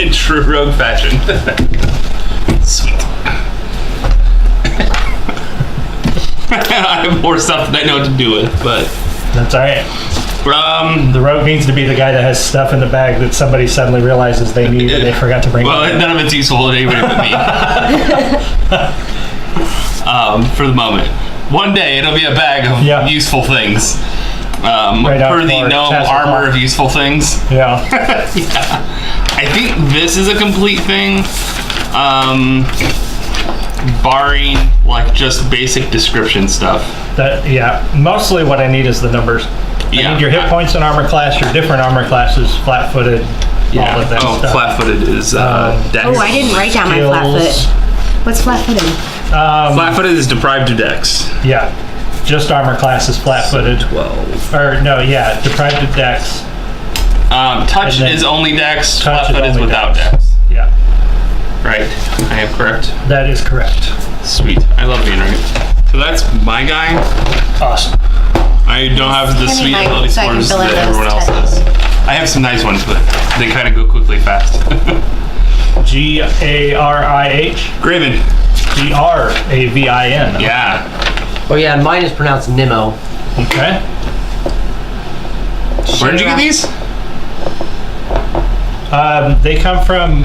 In true rogue fashion. Sweet. I have more stuff that I know what to do with, but That's all right. The rogue needs to be the guy that has stuff in the bag that somebody suddenly realizes they need and they forgot to bring. Well, none of it's useful to anybody but me. For the moment. One day it'll be a bag of useful things. Per the gnome armor of useful things. Yeah. I think this is a complete thing. Barring like just basic description stuff. Mostly what I need is the numbers. I need your hit points and armor class, your different armor classes, flat-footed, all of that stuff. Flat-footed is dex. Oh, I didn't write down my flat-foot. What's flat-footed? Flat-footed is deprived of dex. Yeah. Just armor class is flat-footed. 12. Or no, deprived of dex. Touch is only dex. Flat-footed is without dex. Yeah. Right. I am correct. That is correct. Sweet. I love being right. So that's my guy. Awesome. I don't have the sweet ability scores that everyone else does. I have some nice ones, but they kind of go quickly fast. Garih. Gravin. Gravin. Yeah. Oh yeah, and mine is pronounced Nimmo. Okay. Where did you get these? They come from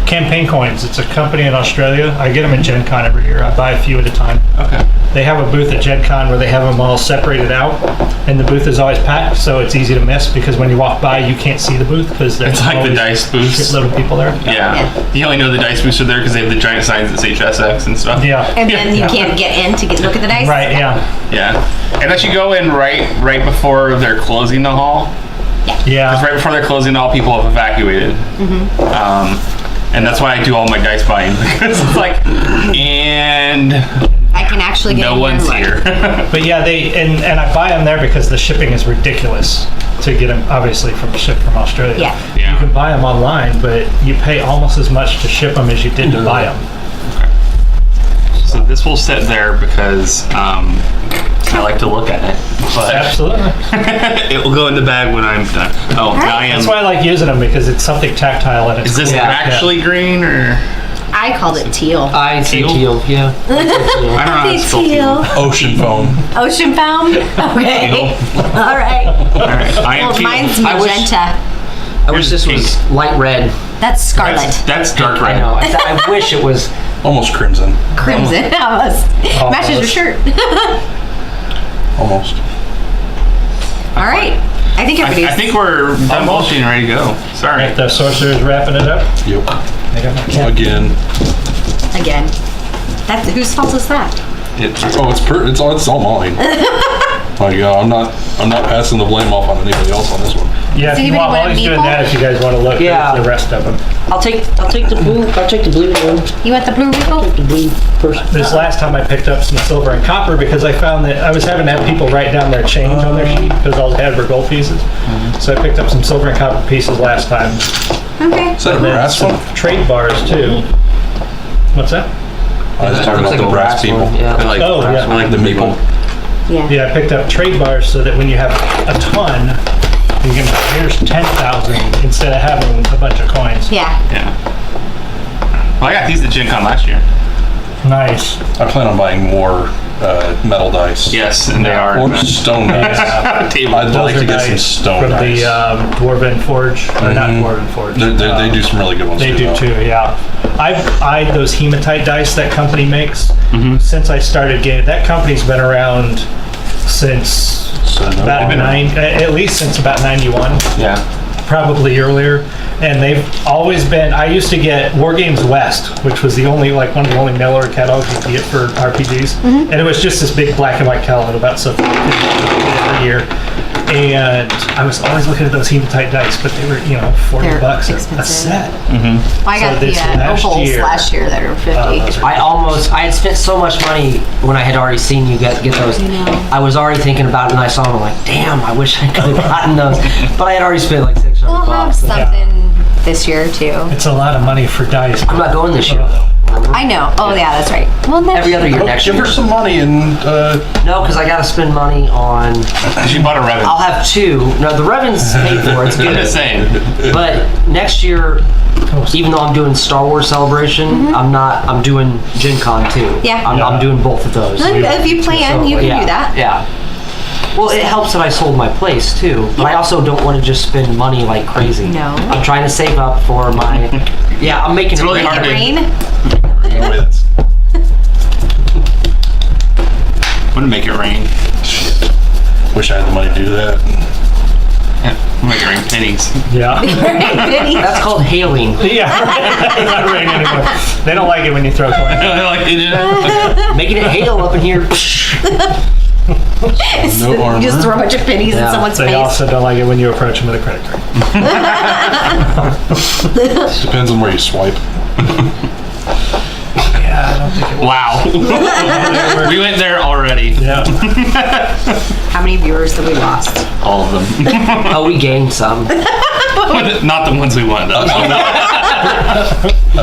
Campaign Coins. It's a company in Australia. I get them at Gen Con every year. I buy a few at a time. Okay. They have a booth at Gen Con where they have them all separated out, and the booth is always packed, so it's easy to miss because when you walk by, you can't see the booth because there's It's like the dice booths. a shitload of people there. Yeah. You only know the dice booths are there because they have the giant signs that say SX and stuff. Yeah. And then you can't get in to look at the dice? Right, yeah. Yeah. Unless you go in right before they're closing the hall. Yeah. Because right before they're closing, all people have evacuated. And that's why I do all my dice buying. Because it's like, and I can actually get no one's here. But yeah, and I buy them there because the shipping is ridiculous to get them, obviously, from Australia. Yeah. Yeah. You can buy them online, but you pay almost as much to ship them as you did to buy them. So this will sit there because I like to look at it. But Absolutely. it will go in the bag when I'm done. Oh, Right. I am. That's why I like using them because it's something tactile and it's Is this cool. actually green or? I called it teal. I say teal, yeah. I don't know how to spell teal. Ocean foam. Ocean foam? Okay. Teal. All right. All right. I am Well, teal. mine's I wish- magenta. I wish this was light red. That's scarlet. That's dark red. I know. I wish it was. Almost crimson. Crimson. Almost. Matches your shirt. Almost. All right. I think everybody's... I think we're done bullshitting and ready to go. Sorry. The sorcerer's wrapping it up. Yep. I got my cat. Again. Again. That's whose fault is that? It's all mine. Like I'm not passing the blame off on anybody else on this one. Yeah, Does if you anybody want, want while a he's doing meeple? that, if you guys want to look Yeah. at the rest of them. I'll take the blue. I'll take the blue one. You want the blue regal? The blue first. This last time I picked up some silver and copper because I found that I was having to have people write down their change on their sheet because all they had were gold pieces. So I picked up some silver and copper pieces last time. Okay. Is that a And then brass some one? trade bars too. What's that? I was talking Looks about like the a brass people. one, yeah. I like, Oh, yeah. I like the maple. Yeah. Yeah, I picked up trade bars so that when you have a ton, you can, here's 10,000 instead of having a bunch of coins. Yeah. Yeah. Well, I got these at Gen Con last year. Nice. I plan on buying more metal dice. Yes, and they are. Or stone dice. Table. I'd like Those to are get some nice stone from dice. the Dwarven Forge, or not Dwarven Forge. They do some really good ones They do though. too, yeah. I've eyed those hematite dice that company makes since I started getting. That company's been around since about at least since about 91, Yeah. probably earlier. And they've always been. I used to get War Games West, which was the only one of the only mail order catalogs you could get for RPGs, and it was just this big black and white catalog about something you could get every year. And I was always looking at those hematite dice, but they were, $40 They're a expensive. set. Well, I got So this the opals last year that were 50. I had spent so much money when I had already seen you get those. I know. I was already thinking about it, and I saw them. I'm like, damn, I wish I could have gotten those. But I had already spent like $600. We'll have bucks. something this year too. It's a lot of money for dice. I'm not going this year though. I know. Oh yeah, that's right. Well, Every other year next Give year. her some money and No, because I got to spend money on. She bought a Revin. I'll have 2. No, the Revin's paid for. It's I'm good. just saying. But next year, even though I'm doing Star Wars Celebration, I'm not. I'm doing Gen Con too. Yeah. I'm doing both of those. If you plan, you can yeah, do that. Yeah. Well, it helps that I sold my place too, but I also don't want to just spend money like crazy. No. I'm trying to save up for my. Yeah, I'm making It's it really rain. hard to- Rain. Wouldn't make it rain. wish I had the money to do that. Yeah, make it rain pennies. Yeah. That's called hailing. Yeah. It's not rain anymore. They don't like it when you throw coins. Like, Making it hail up in here. No armor. You just throw a bunch of pennies in Yeah. someone's They face. also don't like it when you approach them with a credit card. Depends on where you swipe. Yeah, I don't think it will. wow. We went there already. Yeah. How many viewers have we lost? All of them. Oh, we gained some. Not the ones we wanted. I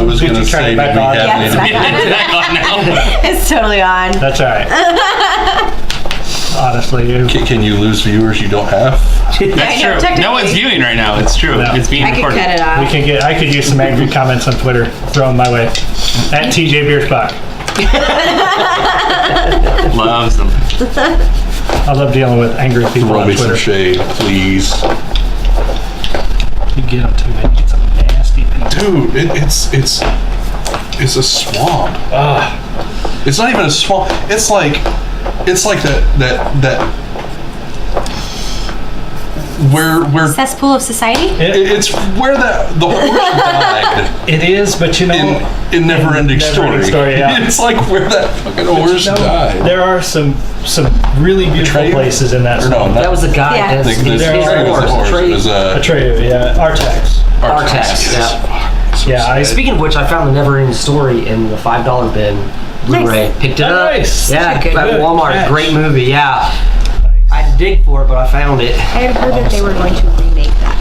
was going to you turn say, it did we back on? have Yeah, it's any? back on. Back on now. It's totally on. That's all right. Honestly, Can you lose viewers you don't have? That's I know, true. technically. No one's viewing right now. It's true. No. It's being I could recorded. cut it off. I could use some angry comments on Twitter. Throw them my way. At TJ Biersbach. Loves them. I love dealing with angry people Throw on me some Twitter. shade, please. You get them too, man. You get some nasty people. Dude, it's a swamp. It's not even a swamp. It's like that where Cesspool of society? it's where the horse died It is, but you know, in Never-Ending Story. Yeah. It's like where that fucking horse died. There are some really beautiful Atreyu? places in that Or no, swamp. That was the guy. Yeah. That's The his Atreyu was the horse. It was Atreyu, yeah. Artax. Artax, yes. So Yeah, sad. Speaking of which, I found the Never-Ending Story in the $5 bin Blu-ray. Picked it up. Nice. Yeah, Such a good at Walmart. catch. Great movie. Yeah. I had to dig for it, but I found it. I had heard that they were going to remake that.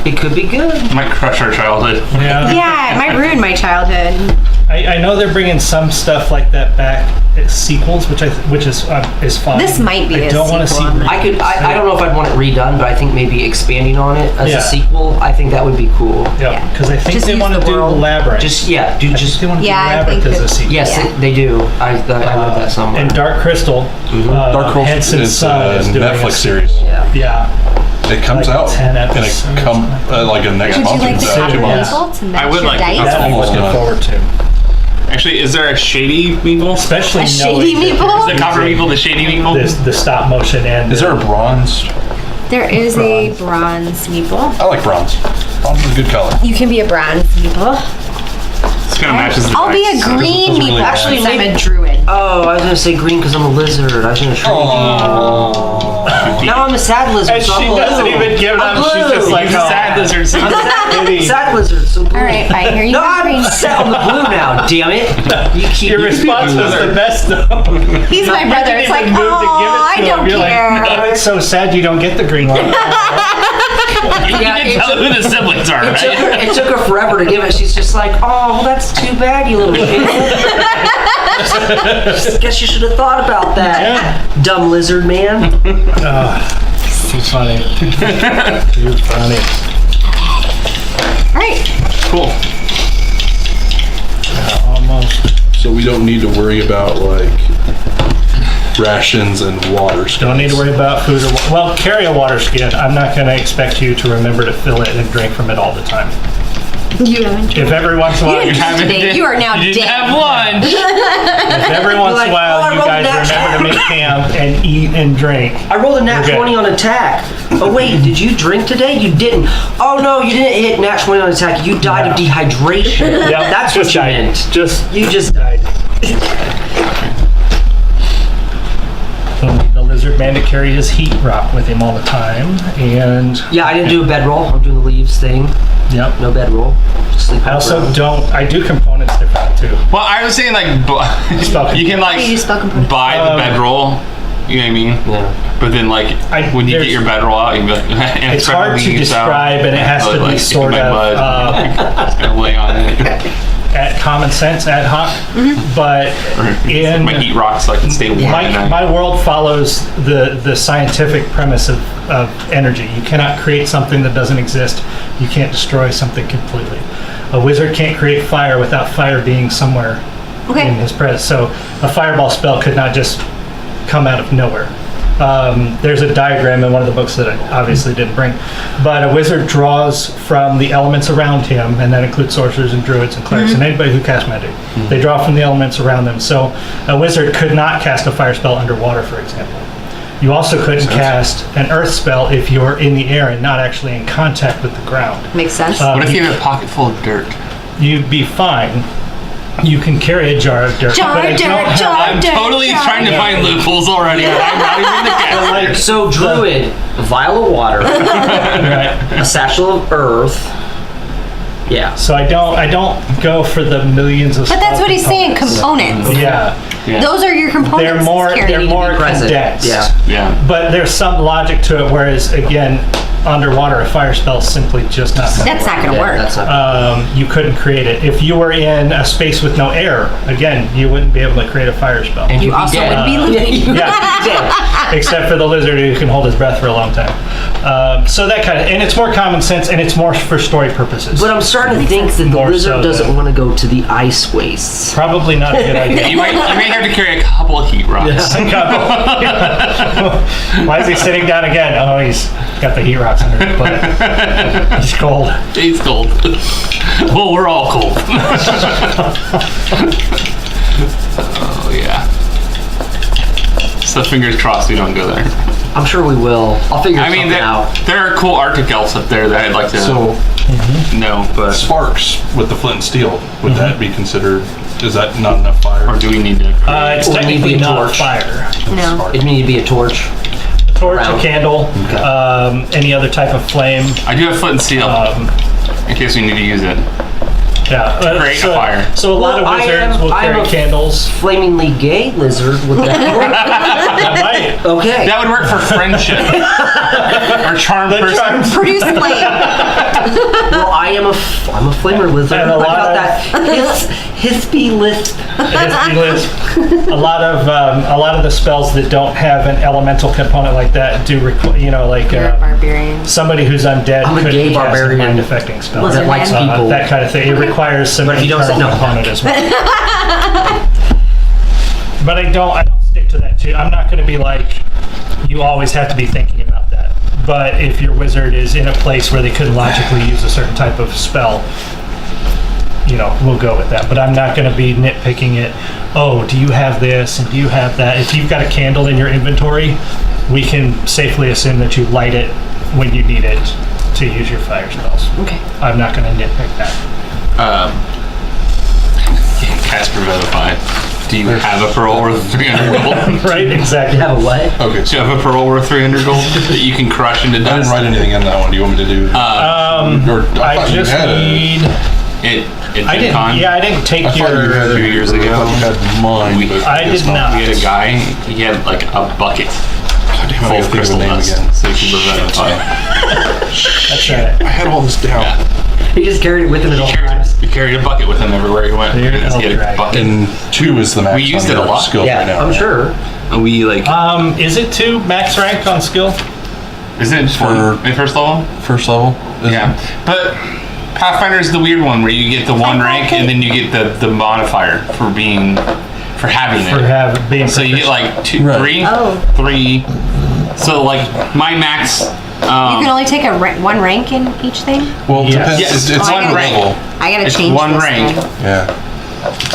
It could be good. Might crush our childhood. Yeah. Yeah, it might ruin my childhood. I know they're bringing some stuff like that back as sequels, which is fine. This might be I a don't want to see. sequel. I don't know if I'd want it redone, but I think maybe expanding on it as Yeah. a sequel, I think that would be cool. Yeah. Because I think Just they use want to the do world. Labyrinth. They want to Yeah, I do Labyrinth think as a that- sequel. yes, Yeah. they do. I read that somewhere. And Dark Crystal. Dark Crystal Henson's is son a is doing Netflix a series. yeah. Yeah. It comes Like out 10 and it episodes. come like a next Would you month. like the or copper 2 months. meeple to match I would your like the dice? copper That I'm almost looking done. forward to. Actually, is there a shady meeple? Especially A knowing shady that meeple? The copper meeple, the shady meeple? the stop motion and Is there a bronze? There is a bronze meeple. I like bronze. Bronze is a good color. You can be a bronze meeple. This kind of matches the I'll be a dice. green Those are really meeple. bad. Actually, I'm maybe- a druid. Oh, I was gonna say green because I'm a lizard. I was gonna trade you. Now I'm a sad lizard. And so she I'm blue. doesn't even give I'm up. She's blue. just like, He's a sad lizard. So Sad lizard. So blue. All right, fine. Here you No, go. I'm Green. set on the blue now. Damn it! You keep Your response was the best though. He's my brother. It's like, oh, I don't care. Oh, it's so sad you don't get the green one. you Yeah, can tell who the siblings are, right? It took her forever to give it. She's just like, oh, well, that's too bad, you little shit. Guess you should have thought about that, dumb lizard man. Too funny. You're funny. All right. Cool. Almost. So we don't need to worry about like rations and water. Don't need to worry about food or well, carry a water skin. I'm not going to expect you to remember to fill it and drink from it all the time. You haven't. If every once in a while, You you didn't today. You are now You didn't dead. have lunch. if every once in a like, while oh, I you rolled guys that. remember to make camp and eat and drink. I rolled a nat Okay. 20 on attack. Oh, wait, did you drink today? You didn't. Oh, no, you didn't hit nat 20 on attack. You died of No. dehydration. Yep, That's just what you died. meant. You just died. Don't need the lizard man to carry his heat rock with him all the time. And Yeah, I didn't do a bedroll. I'm doing the leaves thing. yep. No bedroll. Just sleep I on the also ground. don't. I do components different too. Well, I was saying like Spell you can You spell like components. buy the bedroll. You know what I mean? Yeah. But then, like, when you get your bedroll out, you can be like, and It's hard to describe, and it has to be sort of just gonna lay on it. at common sense, ad hoc. But in my heat rock, so I can stay warm. my world follows the scientific premise of energy. You cannot create something that doesn't exist. You can't destroy something completely. A wizard can't create fire without fire being somewhere in his presence. So a fireball spell could not just come out of nowhere. There's a diagram in one of the books that I obviously didn't bring, but a wizard draws from the elements around him, and that includes sorcerers and druids and clerics and anybody who casts magic. They draw from the elements around them. So a wizard could not cast a fire spell underwater, for example. You also couldn't cast an earth spell if you're in the air and not actually in contact with the ground. Makes sense. What if you have a pocket full of dirt? You'd be fine. You can carry a jar of dirt. I'm totally trying to find loopholes already. I'm not even the caster. So druid, a vial of water, a satchel of earth. Yeah. So I don't go for the millions of. But that's what he's saying. Components. Yeah. Those are your components. They're more condensed. Yeah. But there's some logic to it. Whereas again, underwater, a fire spell is simply just not. That's not going to work. You couldn't create it if you were in a space with no air. Again, you wouldn't be able to create a fire spell. And you also would be living. Except for the lizard who can hold his breath for a long time. So that kind of, and it's more common sense, and it's more for story purposes. But I'm starting to think that the wizard doesn't want to go to the ice wastes. Probably not a good idea. You may have to carry a couple of heat rocks. Why is he sitting down again? Oh, he's got the heat rocks under his butt. He's cold. He's cold. Well, we're all cold. Oh, yeah. So fingers crossed we don't go there. I'm sure we will. I'll figure something out. There are cool Arctic elves up there that I'd like to know, but... Sparks with the flint and steel, would that be considered, is that not enough fire? Or do we need to... It's technically not fire. No. It need to be a torch. A torch, a candle, any other type of flame. I do have flint and steel, in case we need to use it. Yeah. Create a fire. So a lot of wizards will carry candles. Flamingly gay lizard with that. That might. Okay. That would work for friendship. Or charm person. Produce flame. Well, I'm a flamer lizard. And I got that hispy lisp. A lot of the spells that don't have an elemental component like that do require, like Barbarian. Somebody who's undead I'm a could gay cast a barbarian. mind affecting spell. That likes people. That kind of thing. It requires some But if you don't say internal no. component as well. But I don't stick to that too. I'm not going to be like, you always have to be thinking about that. But if your wizard is in a place where they couldn't logically use a certain type of spell, we'll go with that. But I'm not going to be nitpicking it. Oh, do you have this and do you have that? If you've got a candle in your inventory, we can safely assume that you light it when you need it to use your fire spells. Okay. I'm not going to nitpick that. Cast Revivify. Do you have a pearl worth 300 gold? Right, exactly. You have a what? Okay, Do you have a pearl worth 300 gold that you can crush into I dust? didn't write anything in that one. Do you want me to do? I thought you just had need. I didn't. Con? Yeah, I didn't take I thought you had a few years ago. I thought you had mine, but I did not. We had a guy, he had like a bucket full of crystal dust, so you could revivify. That's right. I had all this down. He just carried it with him at all times. He carried a bucket with him everywhere he went. You're an He had a elf bucket. And 2 is the max. We used on it a your lot. skills Yeah, right now. I'm right? sure. And we like, Is it 2 max rank on skill? isn't it just For- one in first level? First level. Yeah, but Pathfinder is the weird one where you get the 1 rank and then you get the modifier for having it. Being So you get like 2, Right. 3, Oh. 3. So like my max. You can only take one rank in each thing? Well, it Yes. depends. Yes, It's it's one one rank. level. I gotta It's change 1 this rank. then. Yeah.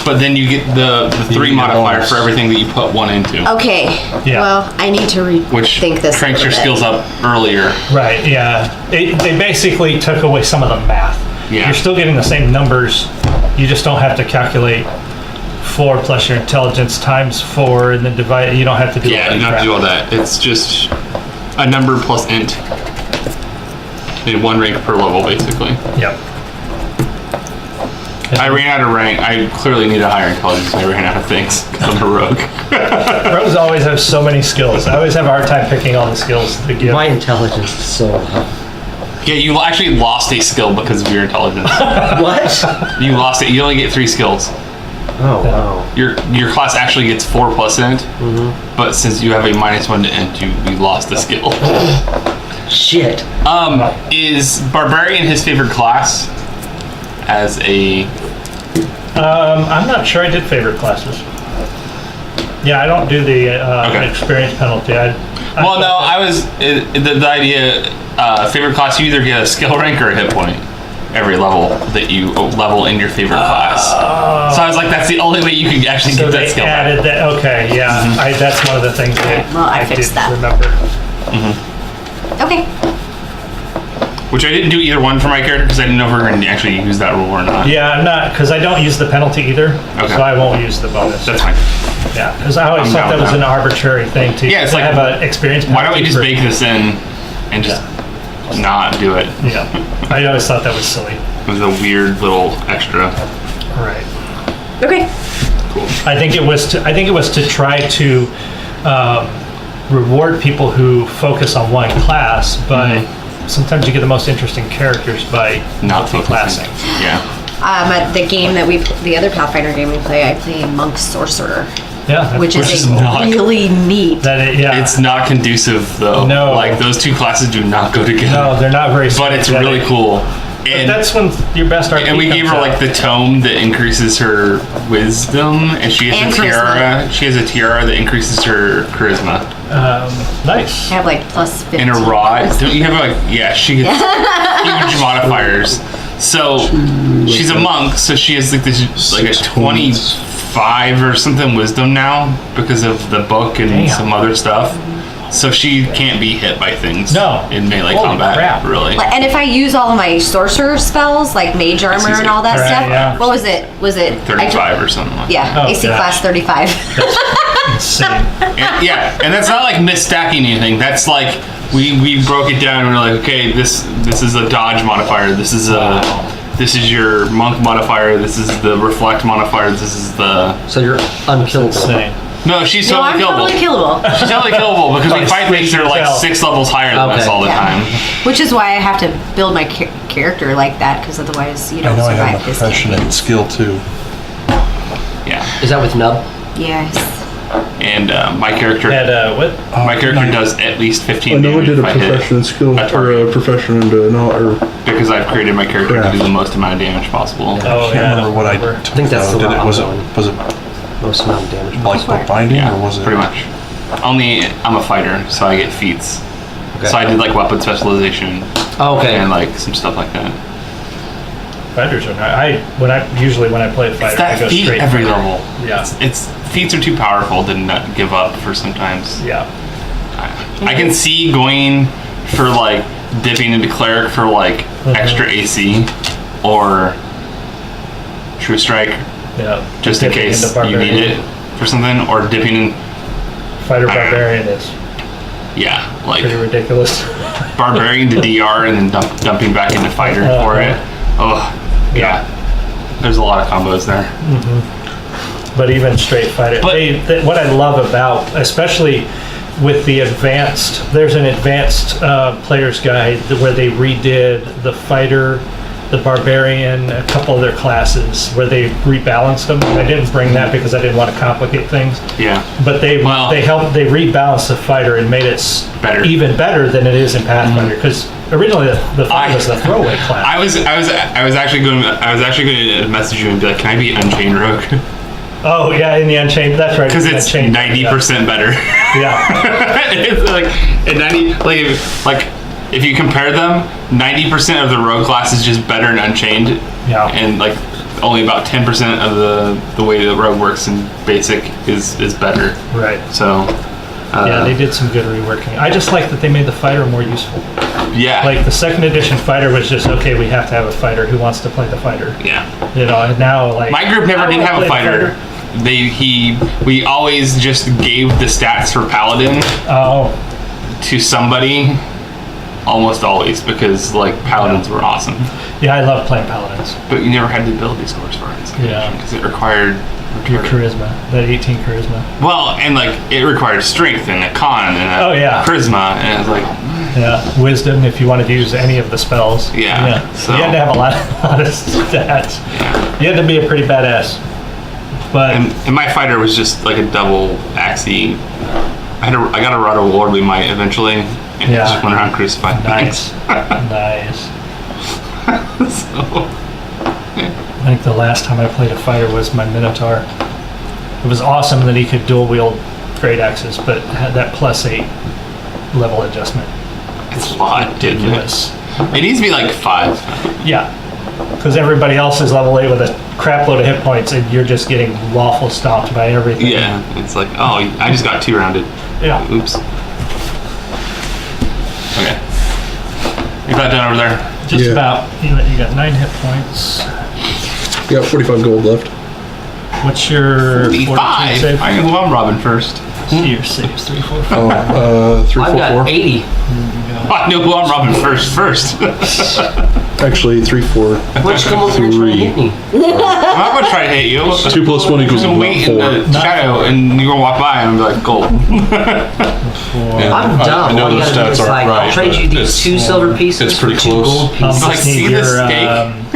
But then you get the 3 get modifier bonus. for everything that you put 1 into, Okay. Yeah. Well, I need to which rethink this. cranks a your little skills bit. up earlier. Right. Yeah. They basically took away some of the math. Yeah. You're still getting the same numbers. You just don't have to calculate 4 plus your intelligence times 4 and then divide. You don't have to do. Yeah, you don't have to do all that. It's just a number plus int. And 1 rank per level, basically. Yep. I ran out of rank. I clearly need a higher intelligence. I ran out of things because I'm a rogue. Rogues always have so many skills. I always have a hard time picking all the skills to give. My intelligence is so low. Yeah, you actually lost a skill because of your intelligence. What? You lost it. You only get 3 skills. Oh, wow. Your class actually gets 4 plus int, but since you have a -1 to int, we lost the skill. Shit. Is Barbarian his favorite class? As a I'm not sure I did favorite classes. Yeah, I don't do the experience penalty. The idea favorite class, you either get a skill rank or a hit point every level that you level in your favorite class. So I was like, that's the only way you can actually get that skill. Added that. Okay, yeah, that's one of the things that I fixed that. remember. Okay. Which I didn't do either one for my character because I didn't know if we were going to actually use that rule or not. Yeah, I'm not, because I don't use the penalty either, Okay. so I won't use the bonus. That's fine. Yeah, because I always I'm thought down that was with an that. arbitrary thing to, Yeah, it's to like, have an experience penalty. Why don't we just for- bake this in and just not do it? Yeah, I always thought that was silly. It was a weird little extra. Right. Okay. I think it was to try to reward people who focus on one class, but sometimes you get the most interesting characters by Not multi-classing. focusing. Yeah. At the game that the other Pathfinder game we play, I play Monk Sorcerer, Yeah, which Which is is not- really neat. It's not conducive though. No. Like those two classes do not go together. no, they're not very. But it's sympathetic. really cool. But And that's when your best RP and we gave comes her out. like the tome that increases her wisdom, and she has And a tiara. She has a tiara that increases her charisma, nice. I have like plus 15. and a rod. Don't you have like she gets huge modifiers. So she's a monk, so she has like this like a 25 or something wisdom now because of the book and Damn. some other stuff. So she can't be hit by things No. in melee Holy combat, crap. really. And if I use all of my sorcerer spells, like mage armor and all that Right, stuff, yeah. what was it? Was it 35 or something like that. Yeah, Oh, AC gosh. class 35. Insane. And that's not like misstacking anything. That's like we broke it down and we're like, okay, this is a dodge modifier. This is your monk modifier. This is the reflect modifier. This is the So you're unkillable. Insane. no. She's No, totally I'm killable. totally killable. She's totally killable because we fight things that are like 6 levels higher than us Okay. all the Yeah. time. Which is why I have to build my character like that, because otherwise you I don't know I survive have a this profession game. and skill too. Yeah. Is that with Nub? Yes. And my character What? does at least 15 I know I damage did if a I hit profession and skill, a or target. a profession and or because I've created my character to Craft. do the most amount of damage possible. Oh, I can't yeah. remember what I remember. took. I think that's the though. Did route it, was I'm it going. was it Most amount of damage. like bookbinding Yeah, or was it pretty much. Only I'm a fighter, so I get feats. So I did like weapon specialization Oh, okay. and like some stuff like that. Fighters are not. When I play a fighter, It's that I go feat straight every for it. level. Yeah. It's feats are too powerful to not give up for sometimes. Yeah. I can see going for like dipping into cleric for like extra AC or true strike Yeah. just in Dipping case into you need Barbarian. it for something, or dipping in Fighter Barbarian is like pretty ridiculous. Barbarian to DR and then dumping back into fighter for it. Oh yeah. There's a lot of combos there. But even straight fighter. But- What I love about, especially with the advanced, there's an advanced player's guide where they redid the fighter, the barbarian, a couple of their classes where they rebalanced them. I didn't bring that because I didn't want to complicate things. Yeah. But they Well- rebalanced the fighter and made it Better. even better than it is in Pathfinder, because originally the fighter was the throwaway class. I was actually going to message you and be like, can I be Unchained Rogue? Oh yeah, in the Unchained, that's right. Because it's Unchained, 90% better. Yeah. It's like at 90, like if you compare them, 90% of the rogue class is just better in Unchained, Yeah. and like only about 10% of the way that rogue works in basic is better. Right. So Yeah, they did some good reworking. I just like that they made the fighter more useful. yeah, Like the second edition fighter was just, okay, we have to have a fighter. Who wants to play the fighter? yeah. You know, and now like My group never I did wanna have play a the fighter. We always just gave the stats for paladin Oh, to somebody, almost always because like paladins were awesome, Yeah, I love playing paladins. but you never had the ability scores for it. Yeah. because it required Your charisma, that 18 charisma. well, and like it required strength and a con and a Oh, yeah. charisma, and it was like Yeah, wisdom if you wanted to use any of the spells. Yeah, so- you had to have a lot of stats. You had to be a pretty badass. But and my fighter was just like a double axie. I got a rod of lordly might eventually, and Yeah. just went around crucifying nice, things. nice. So, I think the last time I played a fighter was my Minotaur. It was awesome that he could dual wield great axes, but had that +8 level adjustment. it's a lot, didn't it? Ridiculous. It needs to be like 5. Yeah, because everybody else is level 8 with a crap load of hit points, and you're just getting waffle stomped by everything. Yeah, it's like, oh, I just got 2 rounded. Yeah. Oops. Okay. You got done over there? Just Yeah. about. You got 9 hit points. You got 45 gold left. What's your fortitude 45. save? I can go on Robin first. Your saves 3, 4, 5. Oh, 3, I've 4, got 4. 80. I knew who I'm Robin first. Actually, 3, 4. Which come over and try to hit me? I'm not gonna try to hit you. 2 plus 1 equals Just about wait in 4. the shadow, and you're gonna walk by and be like, gold. Yeah, I'm dumb. I know All you those gotta do stats is aren't like, right. I'll trade but you these it's- 2 silver pieces it's pretty for 2 close. gold pieces. Like, see need this your, steak?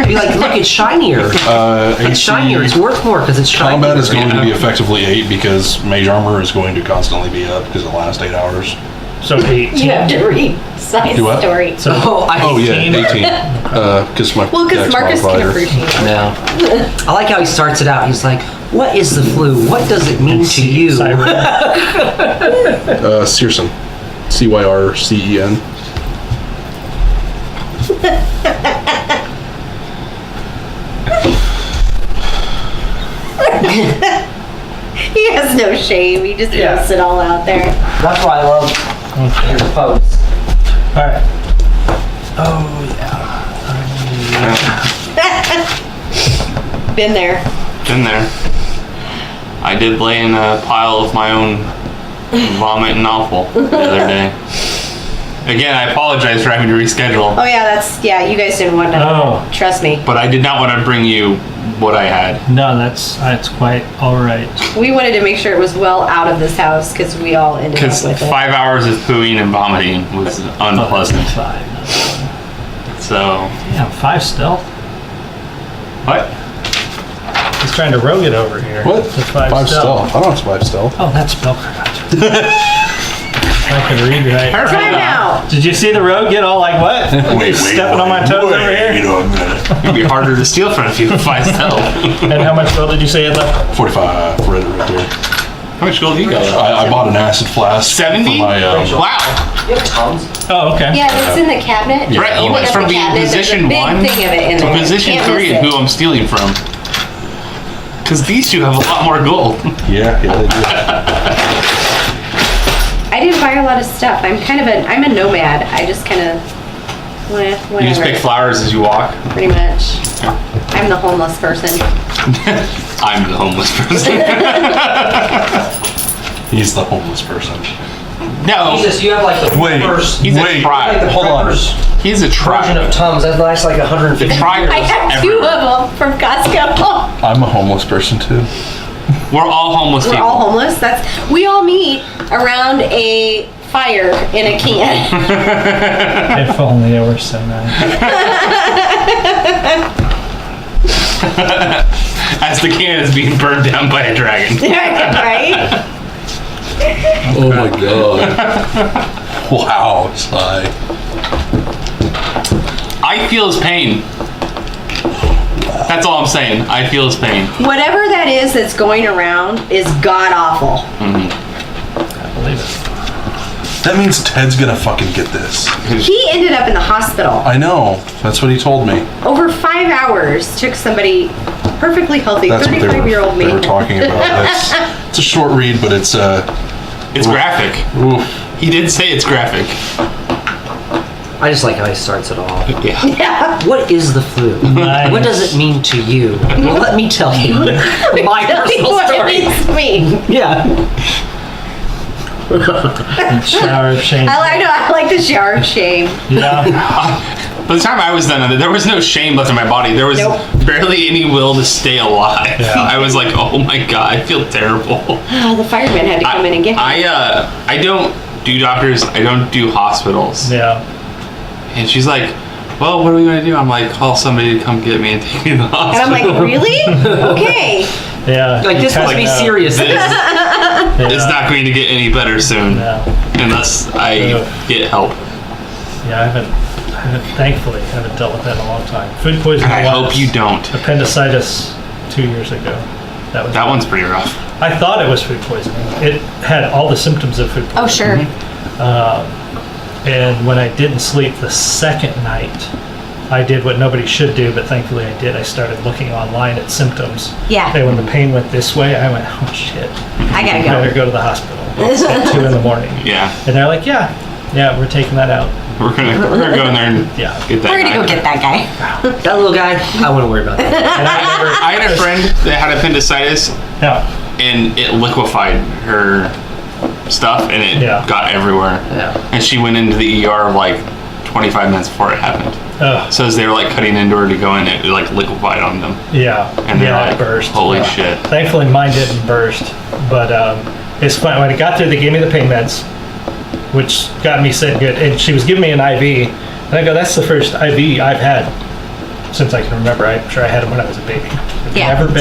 Be like, look, it's shinier. It's shinier. It's worth more because it's shinier. Combat is going to be Yeah. effectively 8 because mage armor is going to constantly be up because it lasts 8 hours. So 18. You have to read side Do what? story. So Oh, Oh yeah, 18. 18. Because my Well, because dex Marcus can modifier. appreciate it. No. I like how he starts it out. He's like, what is the flu? What does it mean to you? Cyrcen. Cyrcen. He has no shame. He just puts it all out there. That's why I love your posts. All right. Oh yeah. Been there. Been there. I did lay in a pile of my own vomit and offal the other day. Again, I apologize for having to reschedule, Oh yeah, you guys didn't want to. Oh. Trust me. but I did not want to bring you what I had. No, that's quite all right. We wanted to make sure it was well out of this house because we all ended up Because with it. 5 hours of pooing and vomiting was unpleasant. 5. So, Yeah, 5 stealth. what? He's trying to rogue it over here. What? The 5 5 stealth. stealth. I don't have 5 stealth. Oh, that's spell card. I can read right. Time out. Did you see the rogue get all like what? Stepping on my toes over here. It'd be harder to steal from if you have 5 stealth. And how much gold did you say it left? 45. Read it right there. How much gold do you got? I bought an acid flask. 70? For my, Wow. You have tons. Oh, okay. Yeah, it's in the cabinet. Right, you Open went up from the being cabinet, there's a position big 1 thing of it in to there. position Can't 3 miss and it. who I'm stealing from. Because these two have a lot more gold. Yeah, they do. I didn't buy a lot of stuff. I'm a nomad. I just kind of, whatever. You just pick flowers as you walk. Pretty much. I'm the homeless person. I'm the homeless person. He's the homeless person. No, Jesus, you have like the first. he's a like the tribe. hold on. prepper's He's a version of tribe. Tums. That's nice, like 150. The tribe I is have 2 everywhere. of them from Costco. I'm a homeless person too. We're all homeless We're people. all homeless. We all meet around a fire in a can. If only it were so nice. As the can is being burned down by a dragon. Right? Oh my god. Wow, Sly. I feel his pain. That's all I'm saying. I feel his pain. Whatever that is that's going around is god awful. I believe it. That means Ted's gonna fucking get this. He ended up in the hospital. I know. That's what he told me. Over 5 hours took somebody perfectly healthy, That's what 35-year-old they man. were talking about. It's a short read, but it's It's graphic. oof. He did say it's graphic. I just like how he starts it off. Yeah. Yeah. What is the flu? Nice. What does it mean to you? Well, let me tell you my Tell me personal what it story. means to me. Yeah. Shower of shame. I know. I like the shower of shame. Yeah. By the time I was done, there was no shame left in my body. There was barely any will to stay alive. Yeah. I was like, oh my god, I feel terrible. The fireman had to come in and get me. I don't do doctors. I don't do hospitals. Yeah. And she's like, well, what are we going to do? I'm like, call somebody to come get me and take me to the And hospital. I'm like, really? Okay. Yeah. Like, this must be serious. It's not going to get any better soon. No. Unless I get help. Yeah, I haven't thankfully haven't dealt with that in a long time. Food poisoning. I hope you don't. Appendicitis 2 years ago. That one's pretty rough. I thought it was food poisoning. It had all the symptoms of food poisoning. Oh, sure. And when I didn't sleep the second night, I did what nobody should do, but thankfully I did. I started looking online at symptoms. Yeah. And when the pain went this way, I went, oh shit. I gotta Better go. go to the hospital at 2 in the morning. Yeah. And they're like, yeah, we're taking that out. We're gonna go in there and Yeah. get that We're guy. gonna go get that guy. That little guy, I wouldn't worry about that. And I had a friend that had appendicitis Yeah. and it liquefied her stuff and it Yeah. got everywhere. Yeah. And she went into the ER like 25 minutes before it happened. So as they were like cutting into her to go in, it like liquefied on them. Yeah. And they're yeah, like, it burst. holy Yeah. shit. Thankfully, mine didn't burst, but it's fun. When it got there, they gave me the pain meds, which got me sitting good. And she was giving me an IV, and I go, "That's the first IV I've had since I can remember. I'm sure I had them when I was a baby. Yeah. I've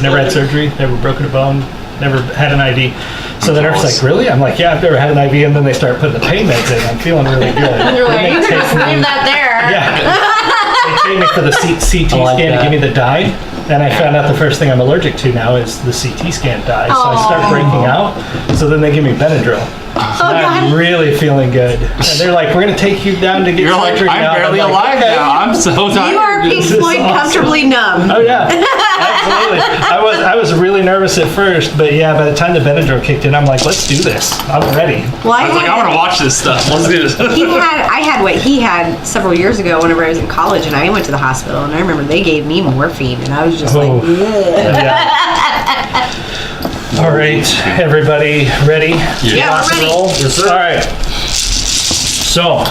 never had surgery, never broken a bone, never had an IV." So the nurse like, "Really?" I'm like, "Yeah, I've never had an IV." And then they start putting the pain meds in. I'm feeling really good. You're like, Then you they can just take me- leave that there. Yeah. They take me for the CT I like scan to that. give me the dye. And I found out the first thing I'm allergic to now is the CT scan dye. So I start breaking out. So then they give me Benadryl. Oh, I'm God. really feeling good. And they're like, "We're going to take you down to get You're like, surgery I'm now." barely I'm like, alive "Okay." now. I'm so tired. You are This is pink floyd awesome. comfortably numb. Oh yeah, absolutely. I was really nervous at first, but yeah, by the time the Benadryl kicked in, I'm like, "Let's do this. I'm ready." Well, I was like, I want to watch this stuff. Let's do this. I had what he had several years ago whenever I was in college, and I went to the hospital, and I remember they gave me morphine, and I was just like, Oh. Yeah. All right, everybody ready? Yeah, Rock we're and ready. roll? Yes, sir. All right. So,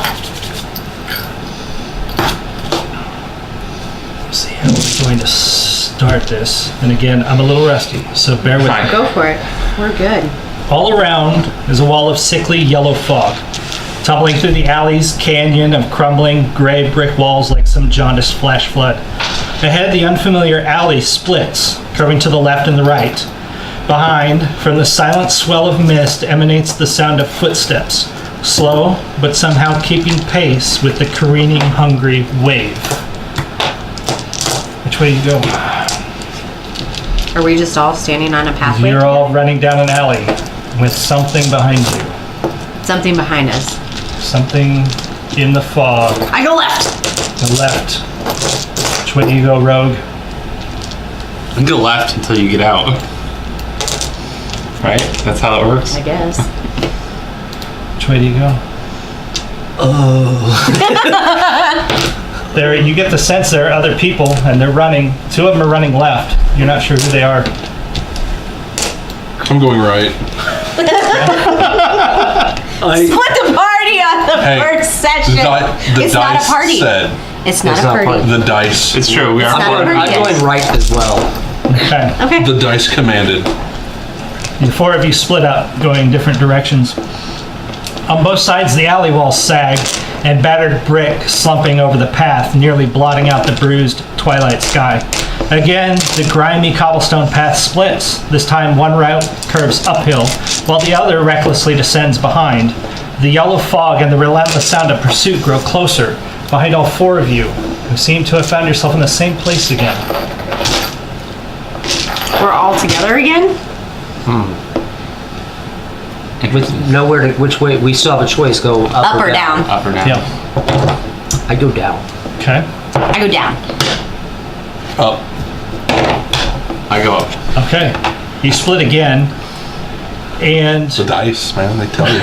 let's see how we're going to start this. And again, I'm a little rusty, so bear with Fine. me. go for it. We're good. All around is a wall of sickly yellow fog, tumbling through the alleys, canyon of crumbling gray brick walls like some jaundiced flash flood. Ahead, the unfamiliar alley splits, curving to the left and the right. Behind, from the silent swell of mist, emanates the sound of footsteps, slow, but somehow keeping pace with the careening, hungry wave. Which way do you go? Are we just all standing on a pathway? You're all running down an alley with something behind you. Something behind us. Something in the fog. I go left. The left. Which way do you go, Rogue? You can go left until you get out. Right? That's how it works. I guess. Which way do you go? There, you get the sense there are other people, and they're running. 2 of them are running left. You're not sure who they are. I'm going right. Split the party on the Hey, first session. The It's not a dice party. said It's not It's a not party. party. the dice. It's true. We are not part of a it. I'm going right as well. Okay. Okay. The dice commanded. The 4 of you split up, going different directions. On both sides, the alley walls sag, and battered brick slumping over the path, nearly blotting out the bruised twilight sky. Again, the grimy cobblestone path splits. This time, one route curves uphill, while the other recklessly descends behind. The yellow fog and the relentless sound of pursuit grow closer, behind all 4 of you, who seem to have found yourself in the same place again. We're all together again? With nowhere to, which way, we still have a choice, go up, Up or down? Up or down. Yeah. I go down. Okay. I go down. Up. I go up. Okay. You split again, and The dice, man, they tell you.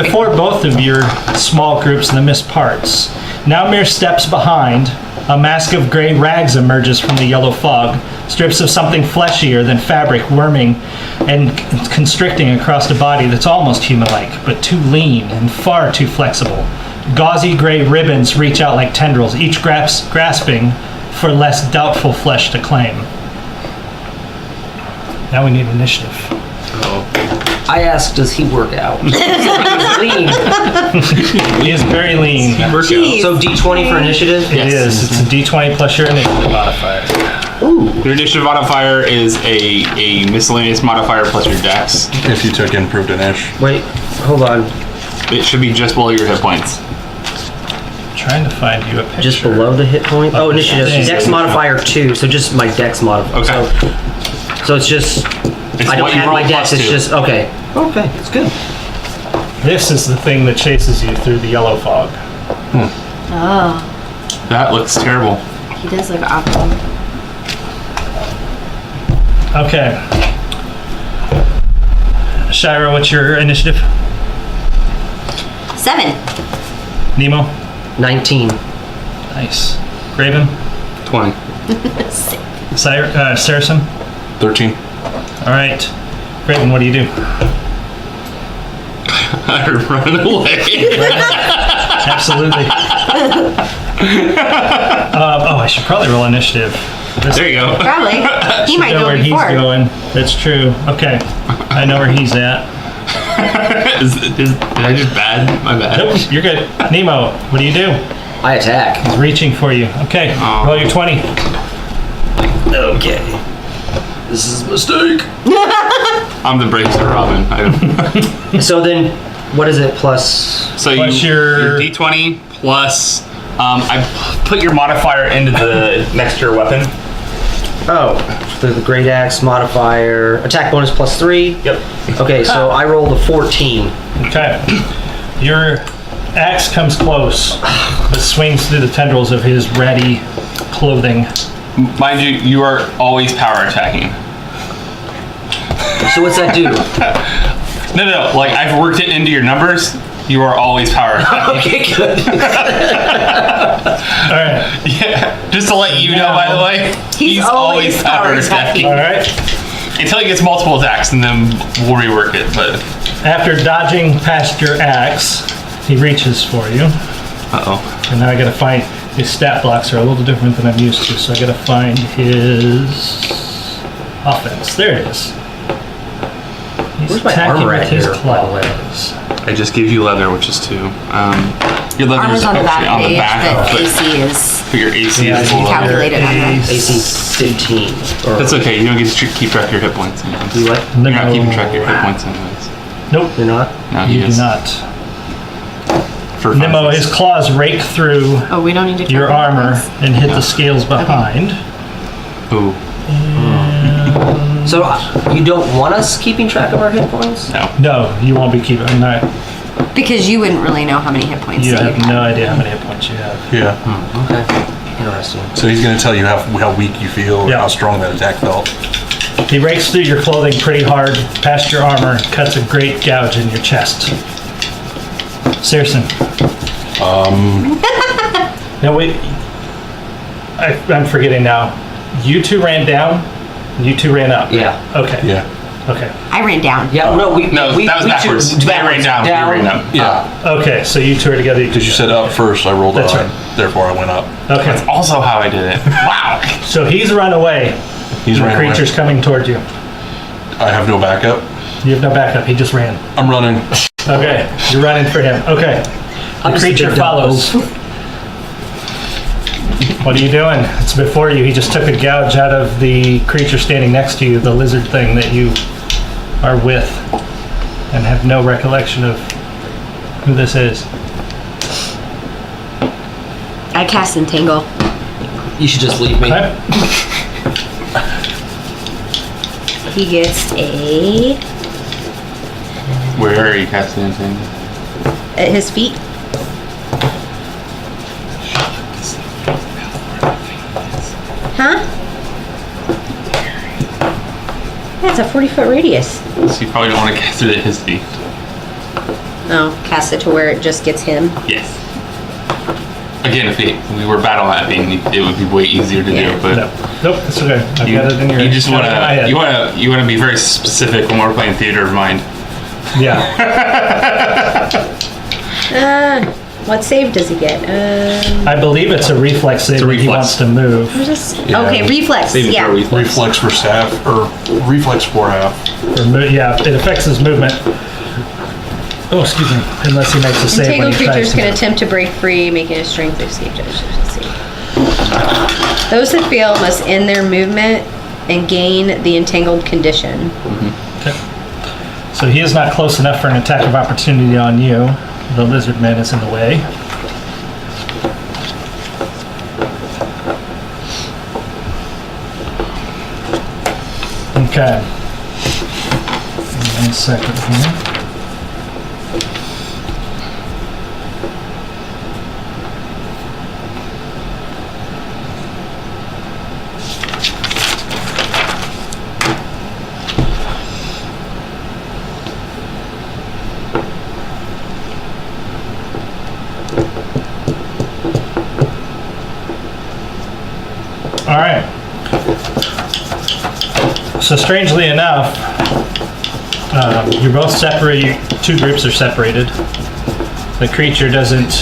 before both of your small groups in the mist parts, Now mere steps behind, a mask of gray rags emerges from the yellow fog, strips of something fleshier than fabric worming and constricting across a body that's almost human-like, but too lean and far too flexible. Gauzy gray ribbons reach out like tendrils, each grasping for less doubtful flesh to claim. Now we need initiative. I asked, does he work out? He's lean. He is very lean. Jeez. So D20 for initiative? It is. It's a D20 plus your initiative modifier. Your initiative modifier is a miscellaneous modifier plus your dex. If you took improved initiative. Wait, hold on. It should be just below your hit points. Trying to find you a picture. Just below the hit point? Oh, initiative. Thanks. Dex modifier 2, so just my dex modifier. Okay. So it's just, It's I don't what you add my roll dex, plus it's 2. just, okay. Okay, it's good. This is the thing that chases you through the yellow fog. Oh, That looks terrible. he does look awful. Okay. Shayra, what's your initiative? 7. Nimmo? 19. Nice. Gravin? 20. Cyrcen? 13. All right. Gravin, what do you do? I run away. Absolutely. I should probably roll initiative. There you go. Probably. He might know go where before. he's going. That's true. Okay. I know where he's at. Did I just bad? My bad. Nope, you're good. Nimmo, what do you do? I attack. He's reaching for you. Okay. Oh. Roll your 20. Okay. This is a mistake. I'm the Bracer Robin. So then, what is it plus? So Plus your D20 plus. I put your modifier into the next to your weapon. Oh, the great axe modifier. Attack bonus plus 3? Yep. Okay, so I rolled a 14. Okay. Your axe comes close, but swings through the tendrils of his ratty clothing. Mind you, you are always power attacking. So what's that do? No. Like I've worked it into your numbers. You are always power attacking. Okay, good. All right. Yeah. Just to let you know, by the way, He's always power attacking. All right. Until he gets multiple attacks, and then we'll rework it. But After dodging past your axe, he reaches for you. and And now I gotta find his stat blocks are a little different than I'm used to, so I gotta find his offense. There it is. He's Where's my attacking armor with at his here? claws. I just gave you leather, which is 2. Your leather Armor's is on the back on the page, back, but but AC is your AC Yeah, is you below. calculated on that. AC 15. Or That's okay. You don't get to keep track of your hit points. Anyways. You what? You're not keeping track of your hit points anyways. Nope, You're not? No, he you do is. not. For Nimmo, fun. his claws rake through Oh, we don't need to your cover armor this? and hit the scales behind. Ooh, So you don't want us keeping track of our hit points? no. No, you won't be keeping. I'm not. Because you wouldn't really know how many hit points You that have you no have. idea how many hit points you have. Yeah. Okay. Interesting. So he's going to tell you how weak you feel or Yeah. how strong that attack felt. He rakes through your clothing pretty hard, past your armor, cuts a great gouge in your chest. Cyrcen. No, wait. I'm forgetting now. You two ran down, you two ran up. Yeah. Okay. Yeah. Okay. I ran down. Yeah, no, No, that was backwards. They ran down. You ran up. Yeah. Okay, so you two are together. Because you said up first, I rolled That's up. right. Therefore, I went up. Okay. That's also how I did it. Wow. So he's run away. He's The ran creature's away. coming toward you. I have no backup. You have no backup. He just ran. I'm running. Okay. You're running for him. Okay. The I'm just a creature big dumb follows. What are you doing? It's before you. He just took a gouge out of the creature standing next to you, the lizard thing that you are with, and have no recollection of who this is. I cast Entangle. You should just leave me. Okay. He gets a... Where are you casting anything? at his feet. Huh? That's a 40-foot radius. So you probably don't want to cast it at his feet. Oh, cast it to where it just gets him. Yes. Again, if we were battle mapping, it would be way easier to do. But Nope, it's okay. I've you, got it in your. you just got it in my head. you wanna be very specific when we're playing theater of mind. Yeah. What save does he get? I believe it's a reflex save a when he reflex. wants to move. Okay, reflex. Saving Yeah. throw reflex. Reflex for half, or reflex for half. Yeah, it affects his movement. Oh, excuse me. Unless he makes a save when Entangled he tries creatures to can move. attempt to break free, making a strength escape check. Let's see. Those that fail must end their movement and gain the entangled condition. Okay. So he is not close enough for an attack of opportunity on you. The lizard man is in the way. Okay. 1 second here. All right. So strangely enough, you're both separated. Two groups are separated. The creature doesn't.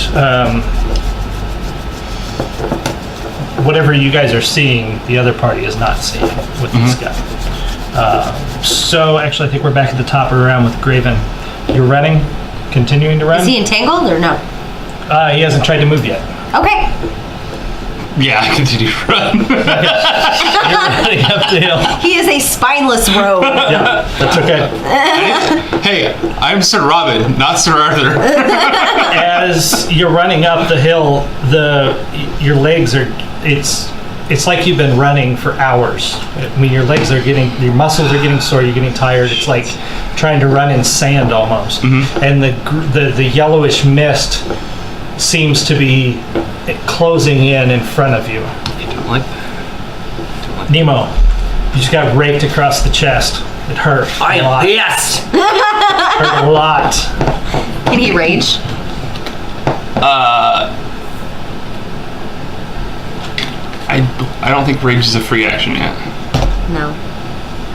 Whatever you guys are seeing, the other party is not seeing with this guy. So actually, I think we're back at the top of the round with Gravin. You're running, continuing to run. Is he entangled or no? He hasn't tried to move yet. Okay. Yeah, I continue to run. You're running up the hill. He is a spineless rogue. Yeah, that's okay. Hey, I'm Sir Robin, not Sir Arthur. As you're running up the hill, your legs are it's like you've been running for hours. I mean, your muscles are getting sore, you're getting tired. It's like trying to run in sand almost. And the yellowish mist seems to be closing in front of you. You don't like that. Nimmo, you just got raked across the chest. It hurt a lot. Yes. Hurt a lot. Can he rage? I don't think rage is a free action yet. No.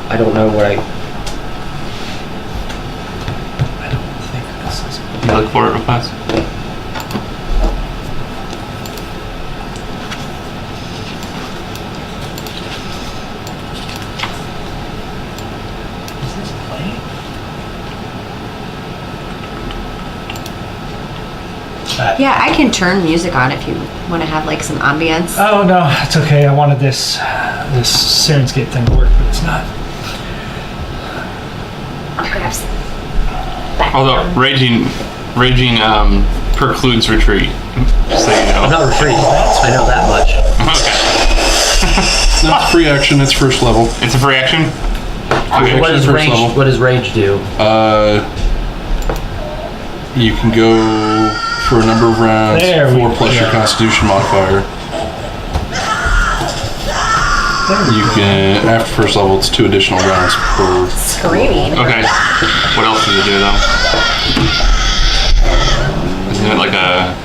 I don't know what I. I don't think this is. You look for it real fast. Yeah, I can turn music on if you want to have like some ambience. Oh no, it's okay. I wanted this Sirenscape thing to work, but it's not. I'll grab some. Although raging precludes retreat. Just so you know. I'm not retreating. I know that much. Okay. No, it's free action. It's first level. It's a free action? Okay. What does First rage? level. What does rage do? You can go for a number of rounds. There we 4 plus your go. Constitution modifier. You can, after first level, it's 2 additional rounds per. Screaming. Okay. What else does it do though? Isn't it like a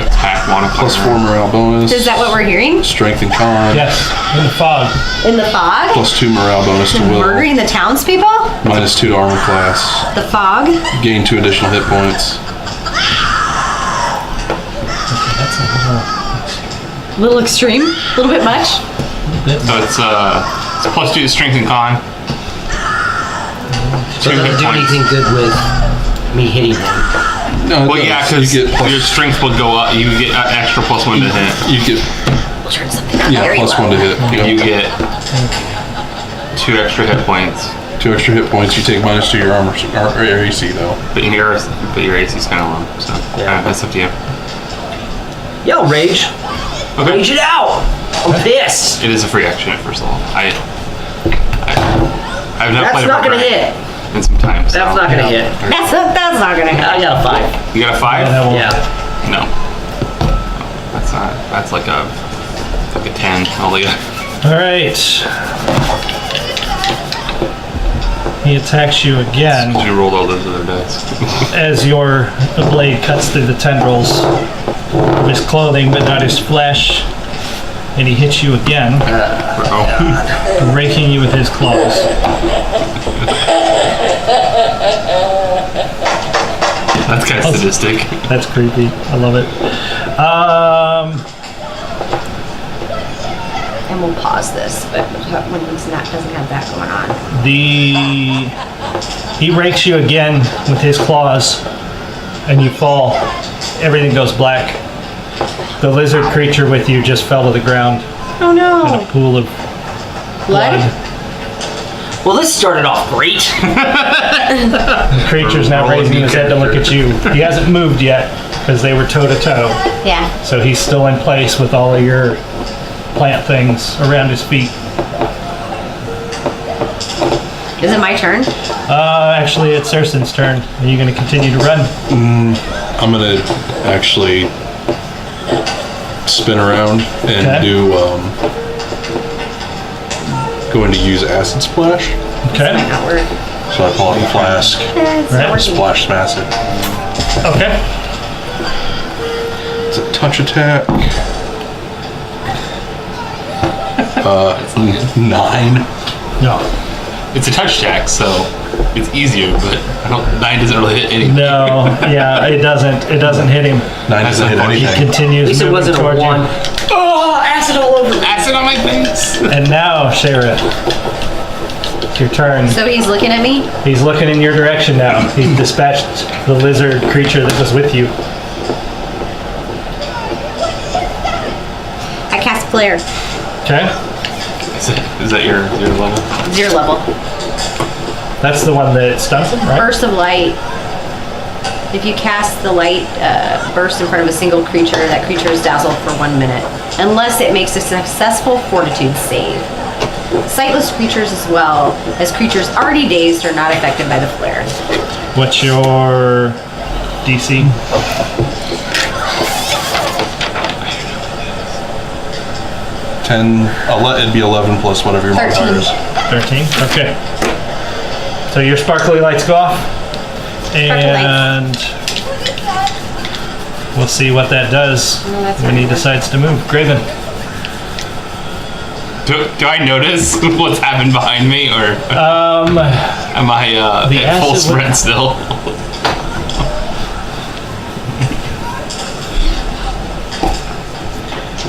attack modifier? Plus 4 morale bonus. Is that what we're hearing? Strength and con. Yes, in the fog. In the fog? Plus 2 morale bonus to will. Murdering the townspeople? Minus 2 to armor class. The fog? Gain 2 additional hit points. That's a A little extreme? A little bit much? So it's plus 2 to strength and con. So it 2 hit doesn't do points. anything good with me hitting him. No, Well, it yeah, does. because you get your strength will go up. You get an extra plus 1 to hit. You get We'll turn something very plus 1 to hit. You get 2 extra hit points. 2 extra hit points. You take minus 2 your armor or your AC though. But your AC is kind of low, so that's up to you. Yo, rage. Okay. Rage it out. I'm pissed. It is a free action at first level. I've not That's played not gonna Barbarian hit. in some time. So. That's not gonna hit. That's not gonna I happen. got a 5. You got a 5? Yeah. No. That's not. That's like a 10. All together. All right. He attacks you again You rolled all those other dice. as your blade cuts through the tendrils of his clothing, but not his flesh. And he hits you again, raking you with his claws. That's kind of sadistic. That's creepy. I love it. And we'll pause this, but when he's not, doesn't have that going on. He rakes you again with his claws, and you fall. Everything goes black. The lizard creature with you just fell to the ground Oh in no! a pool of Blood? blood. Well, this started off great. The creature's now Roll a raising new his head to look at character. you. He hasn't moved yet because they were toe to toe, Yeah. so he's still in place with all of your plant things around his feet. Is it my turn? Actually, it's Cyrcen's turn. Are you going to continue to run? I'm gonna actually spin around and Okay. do going to use acid splash. Okay. Not work. So I pull out the flask, It's Right. not working. splash some acid. Okay. It's a touch attack. 9. No. It's a touch attack, so it's easier, but 9 doesn't really hit anything. No. Yeah, it doesn't. It doesn't hit him. 9 doesn't hit unfortunate. He anything. continues At least it moving wasn't a toward 1. you. Oh, acid all over me. Acid on my face! And now, Shayra, it's your turn. So he's looking at me? He's looking in your direction now. He's dispatched the lizard creature that was with you. I cast Flare. Okay. Is that your level? 0 level. That's the one that stuns him, right? Burst of light. If you cast the light burst in front of a single creature, that creature is dazzled for 1 minute, unless it makes a successful fortitude save. Sightless creatures as well as creatures already dazed are not affected by the flare. What's your DC? It'd be 11 plus whatever your 13. modifier is. 13? Okay. So your sparkly lights go off. And we'll see what that does that's when he right. decides to move. Gravin. Do I notice what's happened behind me, or am I the at full acid sprint would- still?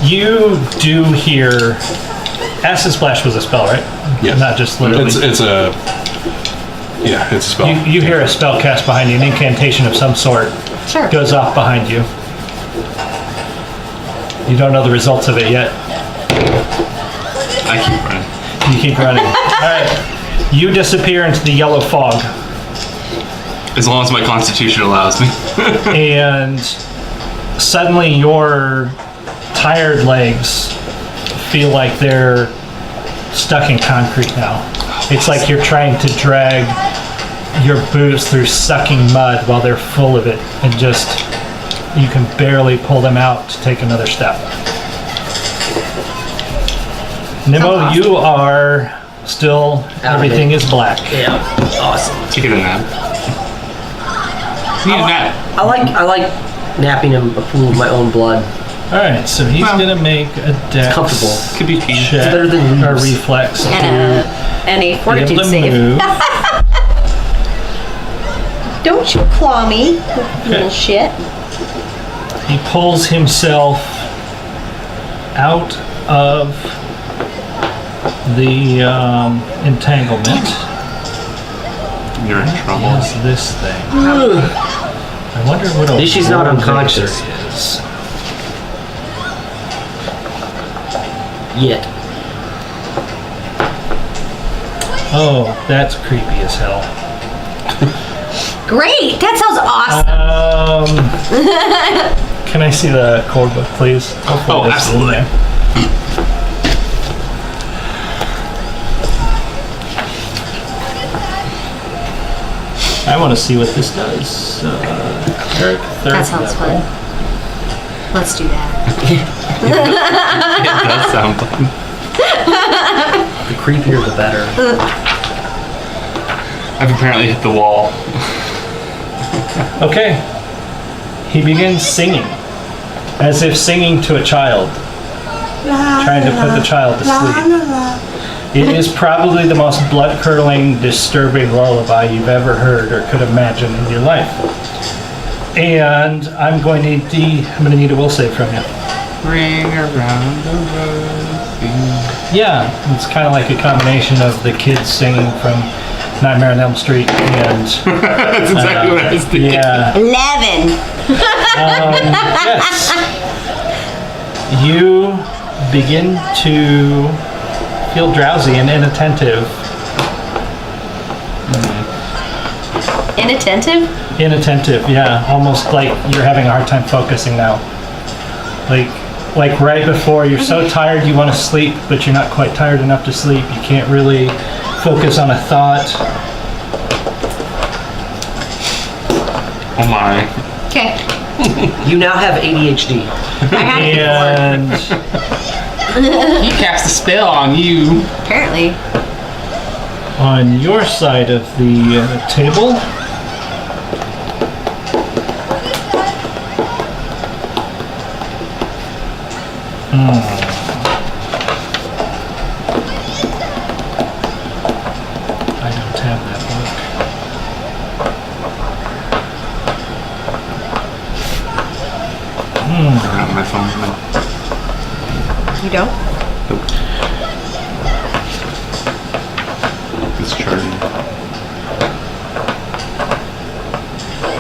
You do hear... Acid Splash was a spell, right? Yeah. Not just literally. It's a spell. You hear a spell cast behind you, an incantation of some sort Sure. goes off behind you. You don't know the results of it yet. I keep running. You keep running. Alright. You disappear into the yellow fog, As long as my constitution allows me. and suddenly your tired legs feel like they're stuck in concrete now. It's like you're trying to drag your boots through sucking mud while they're full of it, and just you can barely pull them out to take another step. Nimmo, you are still, everything is black. Yeah, awesome. Take a nap. Need a nap. I like napping in a pool of my own blood. Alright, so he's gonna make a dex comfortable. Could be peed. check, better than or moves. reflex to And a be fortitude able to save. move. Don't you claw me, little shit. He pulls himself out of the entanglement. You're in trouble. Is this thing? I wonder what a At least she's not war unconscious. laser is. Yet. Oh, that's creepy as hell. Great! That sounds awesome! Can I see the code book, please? Hopefully Oh, this is in absolutely. there. I want to see what this does. Third That sounds level. fun. Let's do that. It does sound fun. The creepier, the better. I've apparently hit the wall. Okay. He begins singing, as if singing to a child, trying to put the child to sleep. It is probably the most blood-curdling, disturbing lullaby you've ever heard or could imagine in your life. And I'm going to need a will save from you. Ring around the rosy. Yeah, it's kind of like a combination of the kids singing from Nightmare on Elm Street and That's exactly what I was thinking. yeah. 11. Yes. You begin to feel drowsy and inattentive. Inattentive? Inattentive, yeah. Almost like you're having a hard time focusing now. Like right before, you're so tired you want to sleep, but you're not quite tired enough to sleep. You can't really focus on a thought. Oh my. Okay. You now have ADHD. I had it before. And He cast a spell on you. Apparently. on your side of the table, I don't have that book. Not my phone. No. You don't? Nope. It's charging.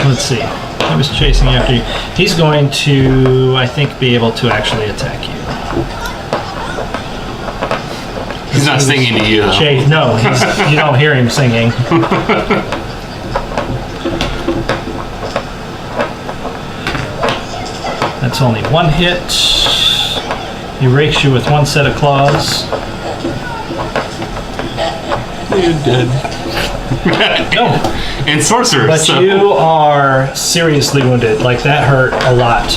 Let's see. He was chasing after you. He's going to, I think, be able to actually attack you. He's not singing to you, though. Chase, no, you don't hear him singing. That's only one hit. He rakes you with one set of claws. You're dead. No, And Sorcerer, but so... you are seriously wounded. Like, that hurt a lot.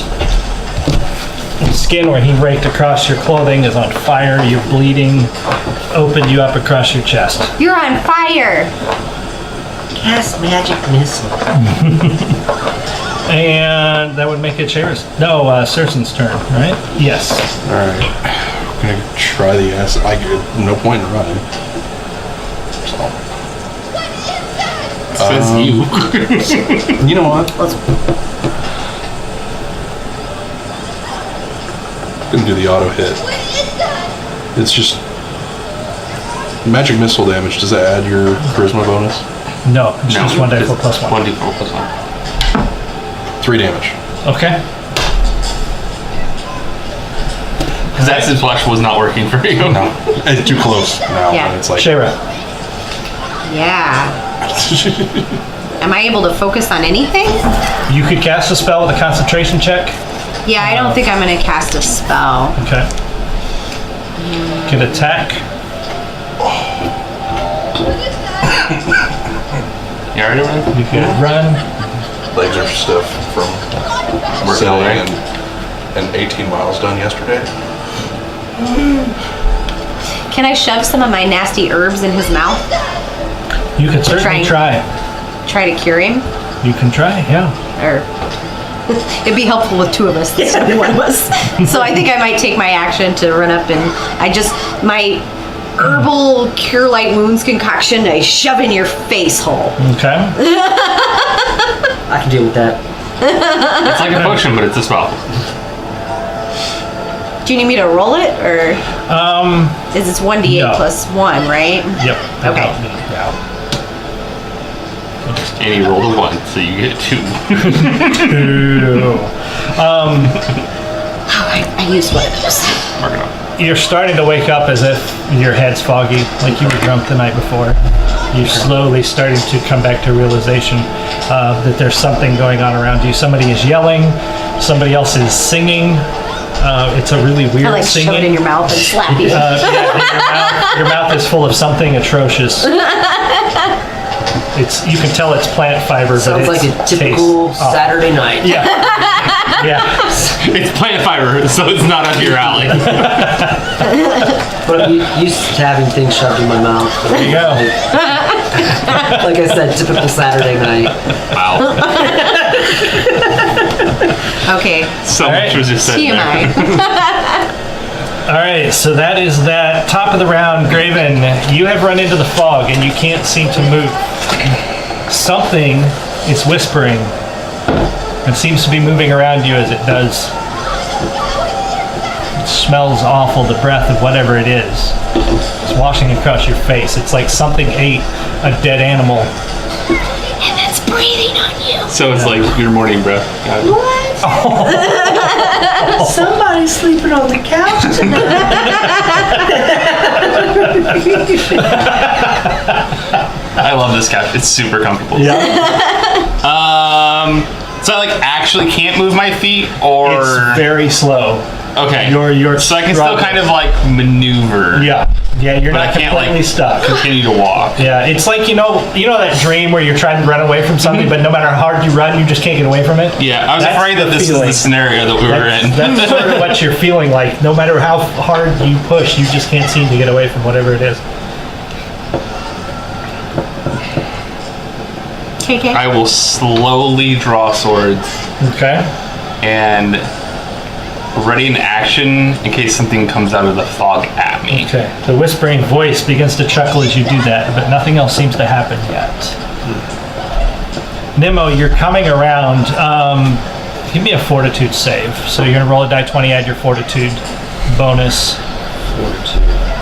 The skin where he raked across your clothing is on fire. You're bleeding. Opened you up across your chest. You're on fire! Cast magic missile. And that would make it Shayra's. No, Cyrcen's turn, right? Yes. Alright. I'm gonna try the acid. I get no point in running. So. Says you. You know what? Gonna do the auto hit. It's just magic missile damage. Does that add your charisma bonus? No, it's just 1d4 plus 1. 1d4 plus 1. 3 damage. Okay. Because acid flash was not working for you. No, it's too close now. Yeah. And it's like Shayra. Yeah. Am I able to focus on anything? You could cast a spell with a concentration check. Yeah, I don't think I'm gonna cast a spell. Okay. You can attack. You already run? You can run. legs are stiff from Working all sitting day. and 18 miles done yesterday. Can I shove some of my nasty herbs in his mouth? You can certainly try. Try to cure him? You can try, yeah. Or it'd be helpful with two of us instead of one of us. So I think I might take my action to run up and my herbal cure light wounds concoction I shove in your face hole. Okay. I can deal with that. It's like a potion, but it's a spell. Do you need me to roll it or is this 1d8 no. plus 1, right? Yep. Okay. And you rolled a 1, so you get 2. I used one of those. Mark it up. You're starting to wake up as if your head's foggy, like you were drunk the night before. You're slowly starting to come back to realization that there's something going on around you. Somebody is yelling. Somebody else is singing. It's a really weird I like singing. shove it in your mouth and slap you. Your mouth is full of something atrocious. You can tell it's plant fiber, Sounds but like a it's typical Saturday night. Yeah. Yeah. It's plant fiber, so it's not up your alley. But I'm used to having things shoved in my mouth. There you go. Like I said, typical Saturday night. Wow. Okay. So All right. much was just said there. TMI. All right, so that is that. Top of the round, Gravin, you have run into the fog and you can't seem to move. Something is whispering and seems to be moving around you as it does. It smells awful, the breath of whatever it is. It's washing across your face. It's like something ate a dead animal. And it's breathing on you. So it's like your morning breath. Got it. Somebody's sleeping on the couch tonight. I love this couch. It's super comfortable. Yeah. So I like actually can't move my feet, or It's very slow. okay. You're So I can still struggling. kind of like maneuver. Yeah, you're But not I can't completely like stuck. continue to walk. Yeah, it's like you know that dream where you're trying to run away from something, but no matter how hard you run, you just can't get away from it. Yeah, I was That's afraid that the this feeling. is the scenario that we were in. That's sort of what you're feeling like. No matter how hard you push, you just can't seem to get away from whatever it is. KK. I will slowly draw swords Okay. and ready in action in case something comes out of the fog at me. Okay. The whispering voice begins to chuckle as you do that, but nothing else seems to happen yet. Nimmo, you're coming around. Give me a fortitude save. So you're gonna roll a die 20, add your fortitude bonus.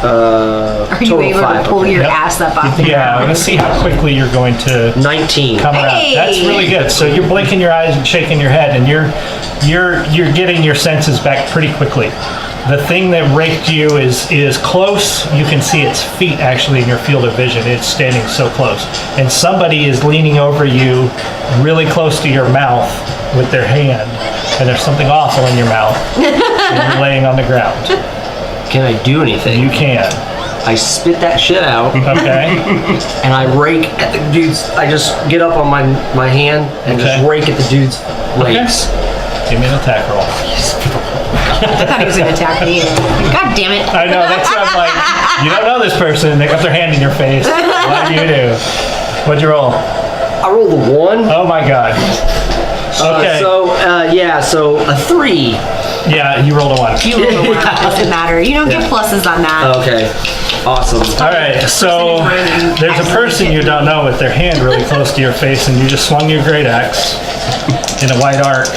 Are you total able 5, to pull okay. your Yep. ass up off the Yeah, ground? let's see how quickly you're going to 19. come around. Hey! That's really good. So you're blinking your eyes and shaking your head, and you're getting your senses back pretty quickly. The thing that raked you is close. You can see its feet actually in your field of vision. It's standing so close, and somebody is leaning over you, really close to your mouth with their hand, and there's something awful in your mouth, and you're laying on the ground. Can I do anything? You can. I spit that shit out Okay. and I rake at the dude's. I just get up on my hand and just Okay. rake at the dude's legs. Give me an attack roll. I thought he was going to attack me. God damn it. I know, that's what I'm like. You don't know this person. They got their hand in your face. What do you do? What'd you roll? I rolled a 1. Oh my god. Okay. So a 3. Yeah, you rolled a 1. You rolled a one. Doesn't matter. You don't get pluses on that. Okay. Awesome. All right, so there's a person you don't know with their hand really close to your face, and you just swung your great axe in a wide arc.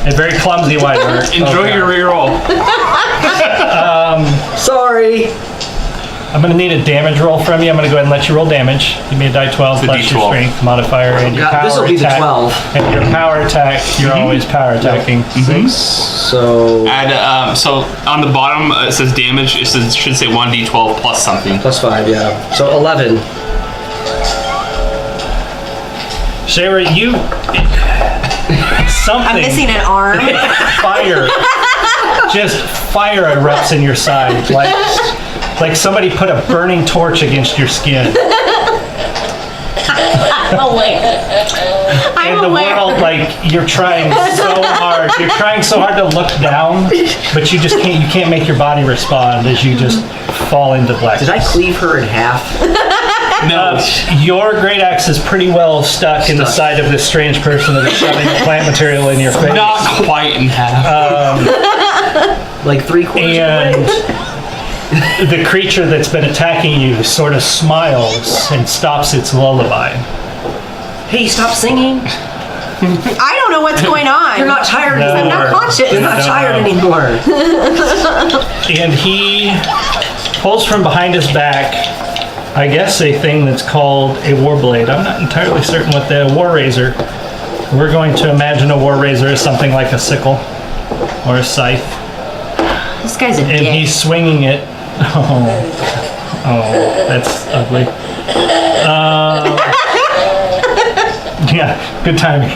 A very clumsy wide arc. Enjoy your reroll. Sorry. I'm going to need a damage roll from you. I'm going to go ahead and let you roll damage. Give me a die 12 The plus your D12. strength modifier and your God, power this'll be the attack. 12. And your power attack, you're always power attacking. So Add, so on the bottom it says damage. It should say 1d12 plus something. plus 5, yeah. So 11. Shayra, you... Something... I'm missing an arm. fire, just fire erupts in your side, like somebody put a burning torch against your skin. I'm aware. I'm In the aware. world, like you're trying so hard. You're trying so hard to look down, but you just can't. You can't make your body respond as you just fall into blackness. Did I cleave her in half? No. Your great axe is pretty well stuck in the side of this strange person that is shoving plant material in your face. Not quite in half. Like 3/4 And the creature that's been attacking you sort of smiles and stops its lullaby. Hey, stop singing. I don't know what's going on. You're not tired No. anymore. I'm not conscious. You're not No. tired anymore. And he pulls from behind his back, I guess, a thing that's called a warblade. I'm not entirely certain what the war razor. We're going to imagine a war razor as something like a sickle or a scythe. This guy's a And dick. he's swinging it. Oh, that's ugly. Yeah, good timing.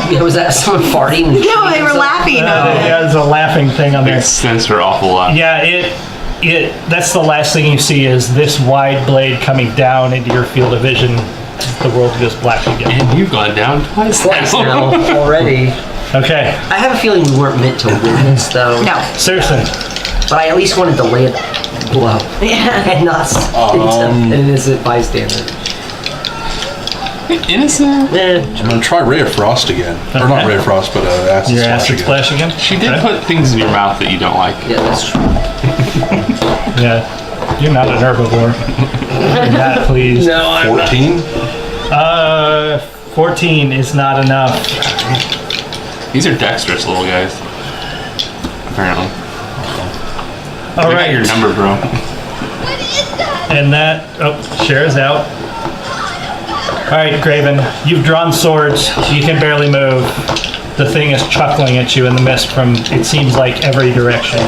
Yeah, was that someone farting? and No, shitting they were themselves? laughing. Yeah, there's a laughing thing on there. Makes sense for awful lot. Yeah, that's the last thing you see is this wide blade coming down into your field of vision. The world goes black again. And you've gone down twice Twice now already. Okay, I have a feeling we weren't meant to win this though. No. Cyrcen. But I at least wanted to lay it blow. Yeah. And not an innocent bystander. Innocent. I'm gonna try Ray of Frost again. Or not Ray of Frost, but Acid Your Splash acid again. splash again? She did Okay. put things in your mouth that you don't like. Yeah, that's true. Yeah. You're not an herbivore. Not please. No, I'm 14? 14 is not enough. These are dexterous little guys. Apparently. All I got right. your number, bro. And that, Shayra's out. All right, Gravin, you've drawn swords. You can barely move. The thing is chuckling at you in the mist from, it seems like, every direction.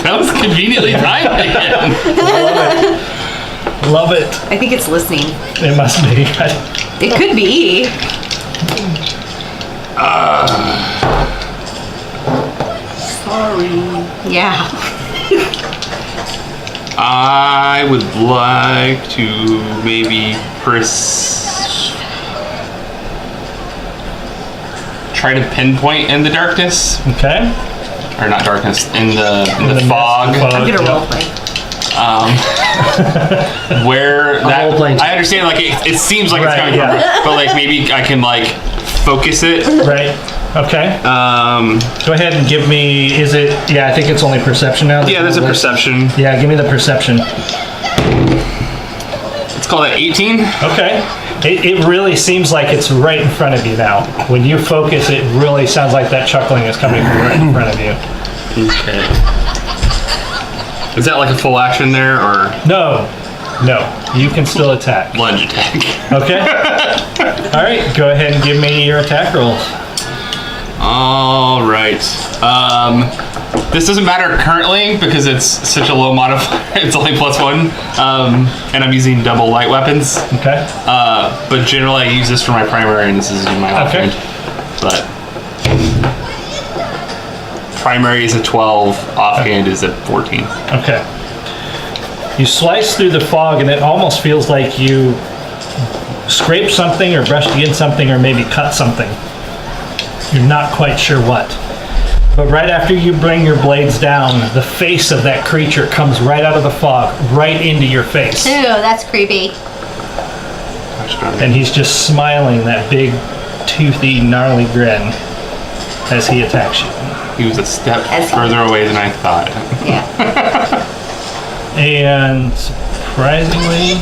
That was conveniently timed again. Love it. I think it's listening. It must be. It could be. Sorry. Yeah. I would like to maybe try to pinpoint in the darkness, Okay. or not darkness, in the mist, fog. the fog. I'm gonna Yep. roleplay. Where that role-playing. I understand, like it seems like it's Right, coming yeah. from, but like maybe I can like focus it. Right. Okay. Go ahead and give me, is it, yeah, I think it's only perception now. Yeah, there's a perception. Yeah, give me the perception. It's called an 18. Okay. It really seems like it's right in front of you now. When you focus, it really sounds like that chuckling is coming from right in front of you. Okay. Is that like a full action there, or No. You can still attack. lunge attack? Okay. All right. Go ahead and give me your attack rolls. All right. This doesn't matter currently because it's such a low modifier. It's only +1, and I'm using double light weapons. Okay. But generally, I use this for my primary, and this is my offhand. But primary is a 12, offhand is a 14. Okay. You slice through the fog, and it almost feels like you scraped something, or brushed against something, or maybe cut something. You're not quite sure what. But right after you bring your blades down, the face of that creature comes right out of the fog, right into your face. Ew, that's creepy. And he's just smiling that big, toothy, gnarly grin as he attacks you. He was a step As- further away than I thought. Yeah. And surprisingly,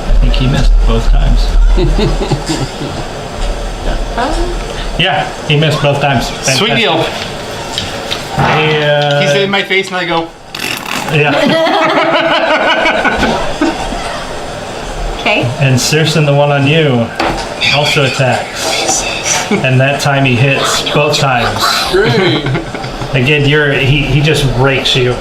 I think he missed both times. Yeah, he missed both times. Sweet deal. And, He's in my face, and I go, yeah. Okay. And Cyrcen, the one on you, also attacks. And that time he hits both times. Great. Again, he just rakes you.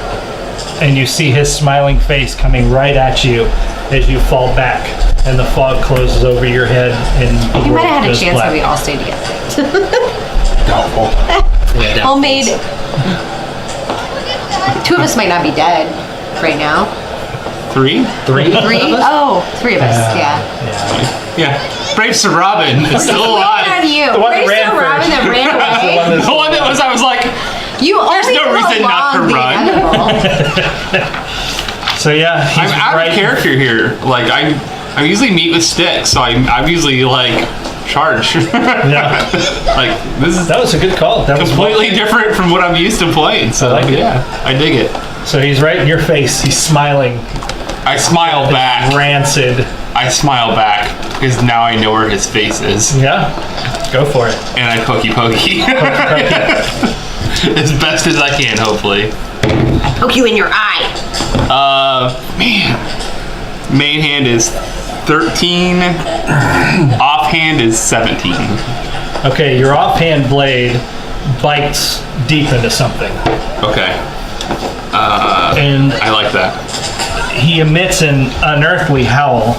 And you see his smiling face coming right at you as you fall back. And the fog closes over your head and the You might world have had a goes chance black. that we all stayed together. Doubtful. Homemade. Two of us might not be dead right now. 3? 3? Three? Oh, three of us. Yeah. Yeah. Brave Sir Robin is still On alive. you. The one that Raise ran the Robin first. that ran away. The one that was, I was like, You always no reason not to run. So yeah, he's I'm out right of character here. Like, I usually meet with sticks, so I'm usually like, charge. Yeah, Like, this is that was a good call. That was completely different from what I'm used to playing. So, I like it. yeah, I dig it. So he's right in your face. He's smiling, I smile back. rancid. I smile back because now I know where his face is, Yeah, go for it. and I pokey pokey as best as I can, hopefully. Poke you in your eye. Man, main hand is 13, offhand is 17. Okay, your offhand blade bites deep into something, Okay, and I like that. he emits an unearthly howl.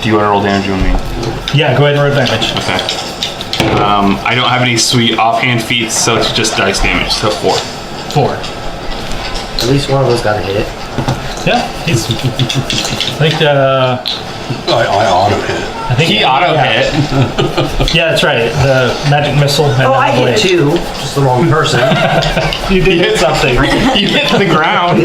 Do you want to roll damage on me? Yeah, go ahead and roll damage. Okay. I don't have any sweet offhand feats, so it's just dice damage. So 4. 4. At least one of us got to hit it. Yeah, he's. I think I auto hit. I think He auto hit. Yeah, that's right. The magic missile. And Oh, then I the hit blade. 2. Just the wrong person. You did hit something. You hit the ground.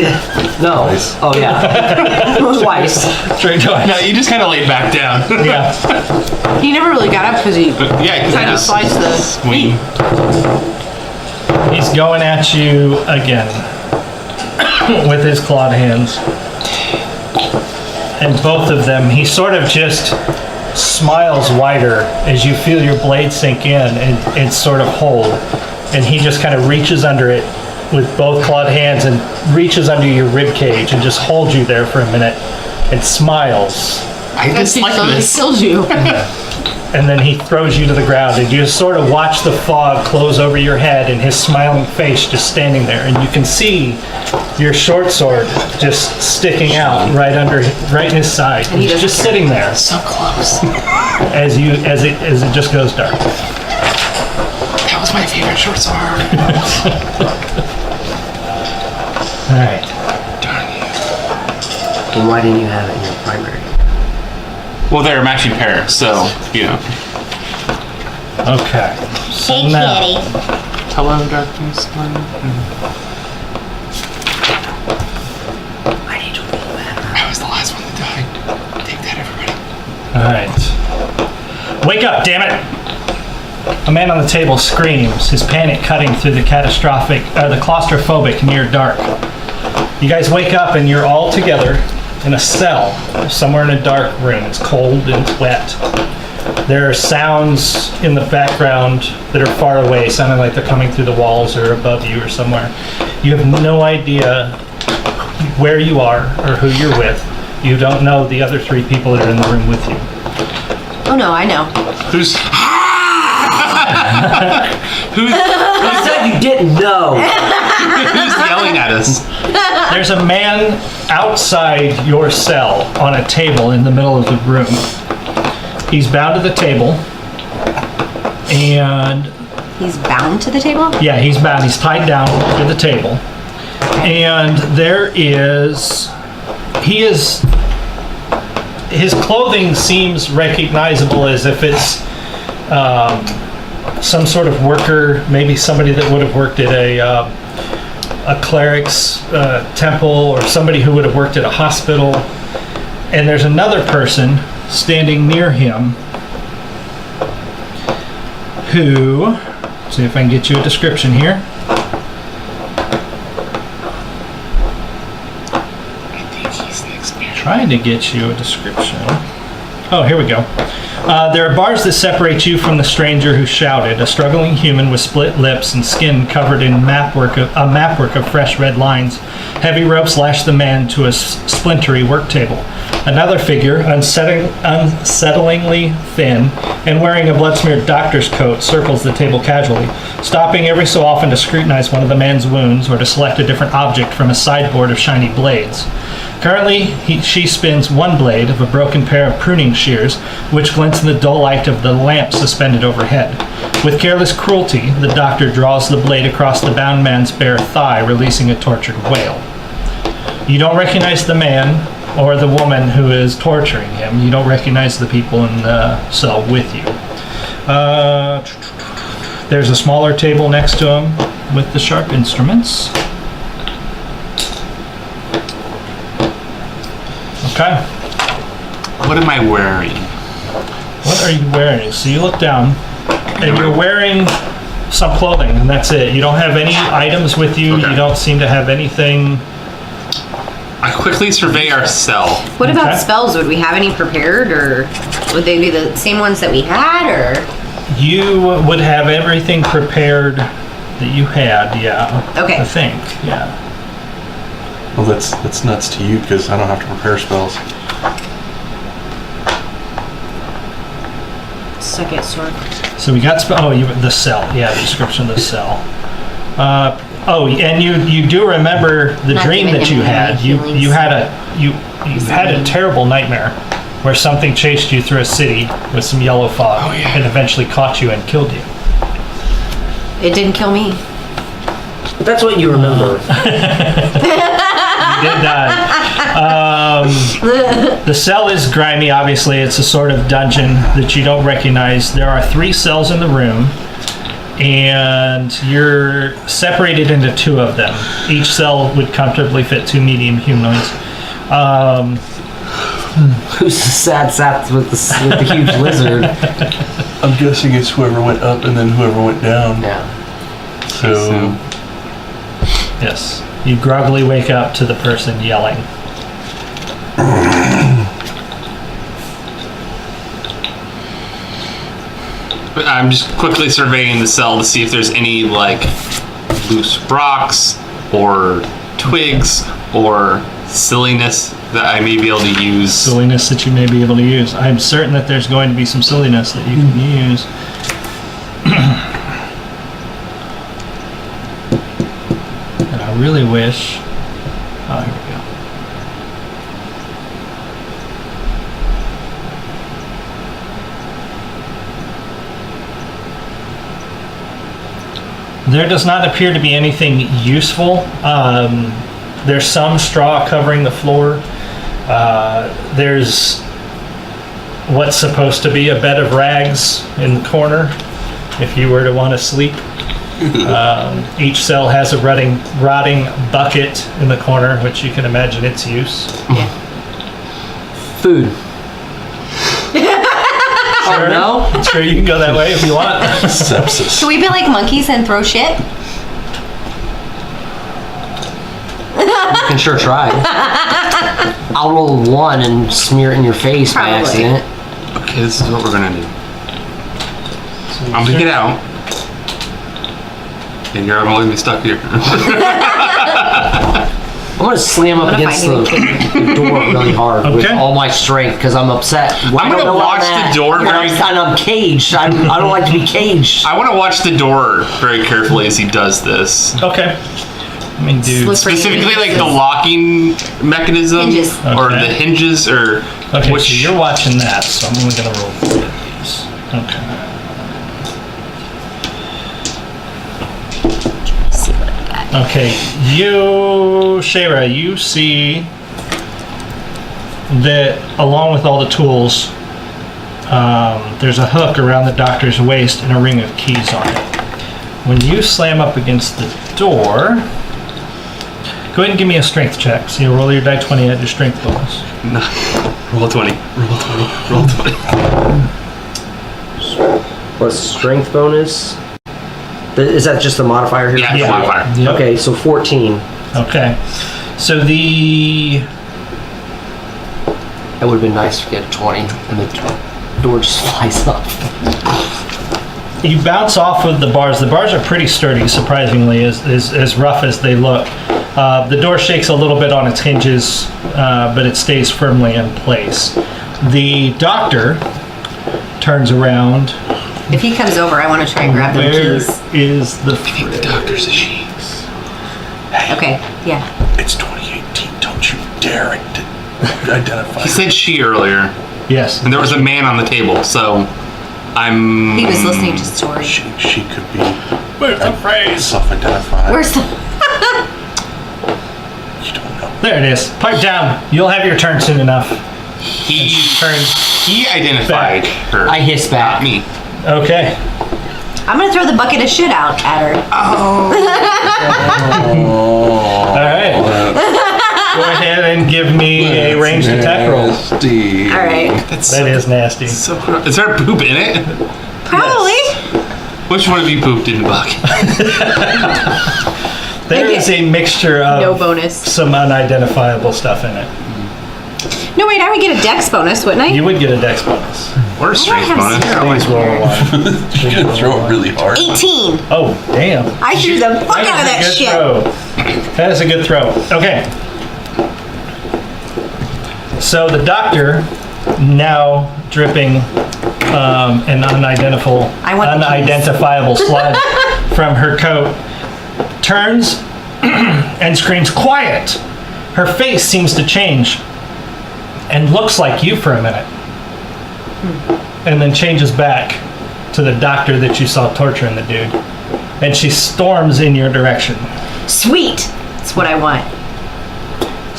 No. Nice. Oh, yeah. Twice. Straight twice. No, you just kind of laid back down. Yeah. He never really got up because he Yeah, kind of sliced the swing. He's going at you again with his clawed hands. And both of them, he sort of just smiles wider as you feel your blade sink in and sort of hold. And he just kind of reaches under it with both clawed hands and reaches under your rib cage and just holds you there for a minute and smiles. I just like this. kills you. And then he throws you to the ground, and you just sort of watch the fog close over your head and his smiling face just standing there. And you can see your short sword just sticking out right in his side. And he's just sitting there So close. as it just goes dark. That was my favorite short sword. All right. And why didn't you have it in your primary? Well, they're a matching pair, so, you know. Okay. So now, Hello, darkness. I need to roll better. I was the last one that died. Take that, everybody. all right. Wake up, damn it! A man on the table screams, his panic cutting through the claustrophobic near dark. You guys wake up and you're all together in a cell, somewhere in a dark room. It's cold and it's wet. There are sounds in the background that are far away, sounding like they're coming through the walls or above you or somewhere. You have no idea where you are or who you're with. You don't know the other 3 people that are in the room with you. Oh no, I know. Who's... who's You said you didn't know. who's yelling at us? There's a man outside your cell on a table in the middle of the room. He's bound to the table, and He's bound to the table? yeah, he's bound. He's tied down to the table, and his clothing seems recognizable as if it's some sort of worker, maybe somebody that would have worked at a cleric's temple, or somebody who would have worked at a hospital. And there's another person standing near him who, see if I can get you a description here. I think he's the experience. Trying to get you a description. Oh, here we go. There are bars that separate you from the stranger who shouted, a struggling human with split lips and skin covered in a mapwork of fresh red lines. Heavy ropes lash the man to a splintery work table. Another figure, unsettlingly thin and wearing a blood-smeared doctor's coat, circles the table casually, stopping every so often to scrutinize one of the man's wounds or to select a different object from a sideboard of shiny blades. Currently, she spins one blade of a broken pair of pruning shears, which glints in the dull light of the lamp suspended overhead. With careless cruelty, the doctor draws the blade across the bound man's bare thigh, releasing a tortured wail. You don't recognize the man or the woman who is torturing him. You don't recognize the people in the cell with you. There's a smaller table next to him with the sharp instruments. Okay. What am I wearing? What are you wearing? So you look down, and you're wearing some clothing, and that's it. You don't have any items with you. Okay. You don't seem to have anything. I quickly survey our cell. What about Okay. spells? Would we have any prepared, or would they be the same ones that we had, or? You would have everything prepared that you had, yeah. Okay. I think, yeah. Well, that's nuts to you because I don't have to prepare spells. Second sword. So we got the cell, yeah, the description of the cell. And you do remember the Not dream giving that you him had. any You feelings. had a terrible nightmare where something chased you through a city with some yellow fog Oh, yeah. and eventually caught you and killed you. It didn't kill me. That's what you remember. You did die. The cell is grimy, obviously. It's a sort of dungeon that you don't recognize. There are 3 cells in the room, and you're separated into 2 of them. Each cell would comfortably fit 2 medium humanoids. Who's the sad sap with the huge lizard? I'm guessing it's whoever went up and then whoever went down. Yeah. So Yes. You groggily wake up to the person yelling. I'm just quickly surveying the cell to see if there's any like loose rocks or twigs or silliness that I may be able to use. Silliness that you may be able to use. I'm certain that there's going to be some silliness that you can use. And I really wish... Oh, here we go. There does not appear to be anything useful. There's some straw covering the floor. There's what's supposed to be a bed of rags in the corner if you were to want to sleep. Each cell has a rotting bucket in the corner, which you can imagine its use. Food. Sure, no? Sure, you can go that way if you want. sepsis. Can we be like monkeys and throw shit? You can sure try. I'll roll 1 and smear it in your face by Probably. accident. Okay, this is what we're gonna do. I'm gonna get out. And you're gonna leave me stuck here. I'm gonna slam up I'm gonna against find the door really hard with Okay. all my strength because I'm upset. I'm gonna watch the door very- And I'm caged. I don't like to be caged. I want to watch the door very carefully as he does this. Okay. Let me do... Slippery. Specifically, like the locking mechanism Hinges. or Okay. the hinges, or Okay, which so you're watching that, so I'm only going to roll 4 of these. Okay. See what I got. Okay, Shayra, you see that along with all the tools, there's a hook around the doctor's waist and a ring of keys on it. When you slam up against the door, go ahead and give me a strength check. So you'll roll your die 20 at your strength bonus. roll 20, roll 20, roll 20. What's strength bonus? Is that just the modifier here? Yeah, Yeah. modifier. Yep. Okay, so 14. Okay. So the... That would have been nice to get a 20 and the door just flies up. You bounce off of the bars. The bars are pretty sturdy, surprisingly, as rough as they look. The door shakes a little bit on its hinges, but it stays firmly in place. The doctor turns around. If he comes over, I want to try and grab them Where keys. is the... The doctor's a she. Okay, yeah. It's 2018. Don't you dare identify. He said she earlier, Yes. and there was a man on the table, so I'm. He was listening to stories. She could be Where's the phrase? self-identified. Where's the... You don't know. There it is. Pipe down. You'll have your turn soon enough. He Turns. he identified her. I hiss back. Not me. Okay. I'm going to throw the bucket of shit out at her. All right. Go ahead and give me a ranged attack roll. Nasty. All right. That's That is nasty. so. Is there poop in it? Probably. Which one of you pooped in the bucket? There is a mixture of No bonus. some unidentifiable stuff in it. No, wait, I would get a dex bonus, wouldn't I? You would get a dex bonus. Or a strength have bonus? zero. Please roll a 1. You're gonna throw it really hard. 18. Oh, damn. I threw the fuck out of that Good shit. throw. That is a good throw. Okay. So the doctor, now dripping an I want the keys. unidentifiable sludge from her coat, turns and screams, "Quiet!" Her face seems to change and looks like you for a minute. And then changes back to the doctor that you saw torturing the dude. And she storms in your direction. Sweet. That's what I want.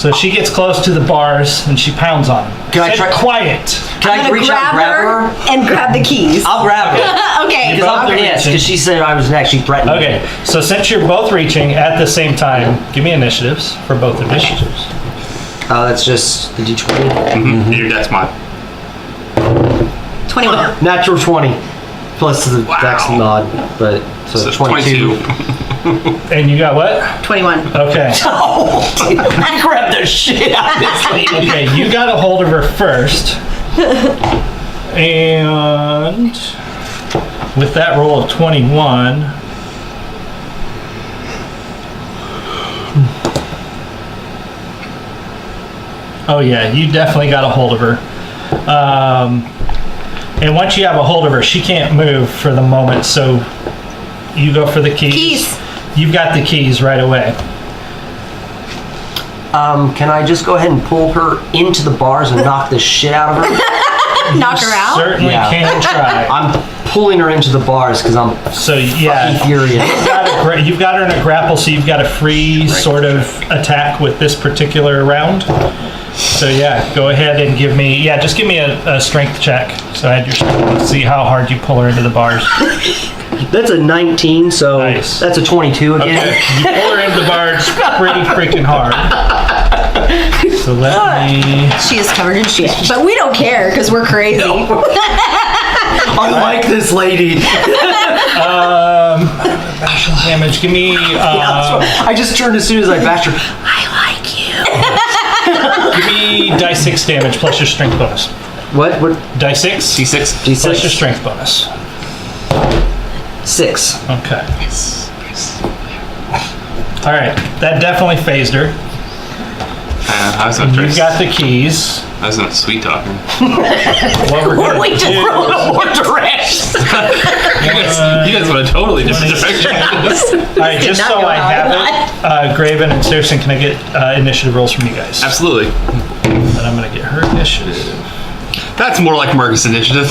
So she gets close to the bars and she pounds on them. Can I Said try- quiet? Can I I'm reach gonna out and grab her? and grab the keys. I'll grab her. Okay. You both are Yes, reaching. because she said I was actually threatening. Okay, so since you're both reaching at the same time, give me initiatives for both initiatives. That's just the D20. Mm-hmm. Your dex mod. 21. Natural 20 plus the dex mod, but so 22. And you got what? 21. Okay. I grabbed the shit out of this lady. Okay, you got a hold of her first. And with that roll of 21, oh yeah, you definitely got a hold of her. And once you have a hold of her, she can't move for the moment, so you go for the keys. Keys. You've got the keys right away. Can I just go ahead and pull her into the bars and knock the shit out of her? Knock her out? Certainly Yeah. can try. I'm pulling her into the bars because I'm So yeah, fucking furious. you've got her in a grapple, so you've got a free sort of attack with this particular round. So yeah, go ahead and give me, just give me a strength check. So add your strength to see how hard you pull her into the bars. That's a 19, so Nice. that's a 22 again. Okay, you pull her into the bars pretty freaking hard. So let me, She is covered in shit. But we don't care because we're crazy. I like this lady. bashing damage, give me, I just turned as soon as I bashed her. give me die 6 damage plus your strength bonus. What? Die 6? C6. D6? Plus your strength bonus. 6. Okay. All right, that definitely phased her. I was gonna You've got the keys. I was gonna sweet talk her. What we're Or gonna we just do- throw no more directions. You guys went a totally different direction. All right, just not so go I hard. have it, Gravin and Cyrcen, can I get initiative rolls from you guys? Absolutely. And I'm gonna get her initiative. That's more like Marcus' initiative.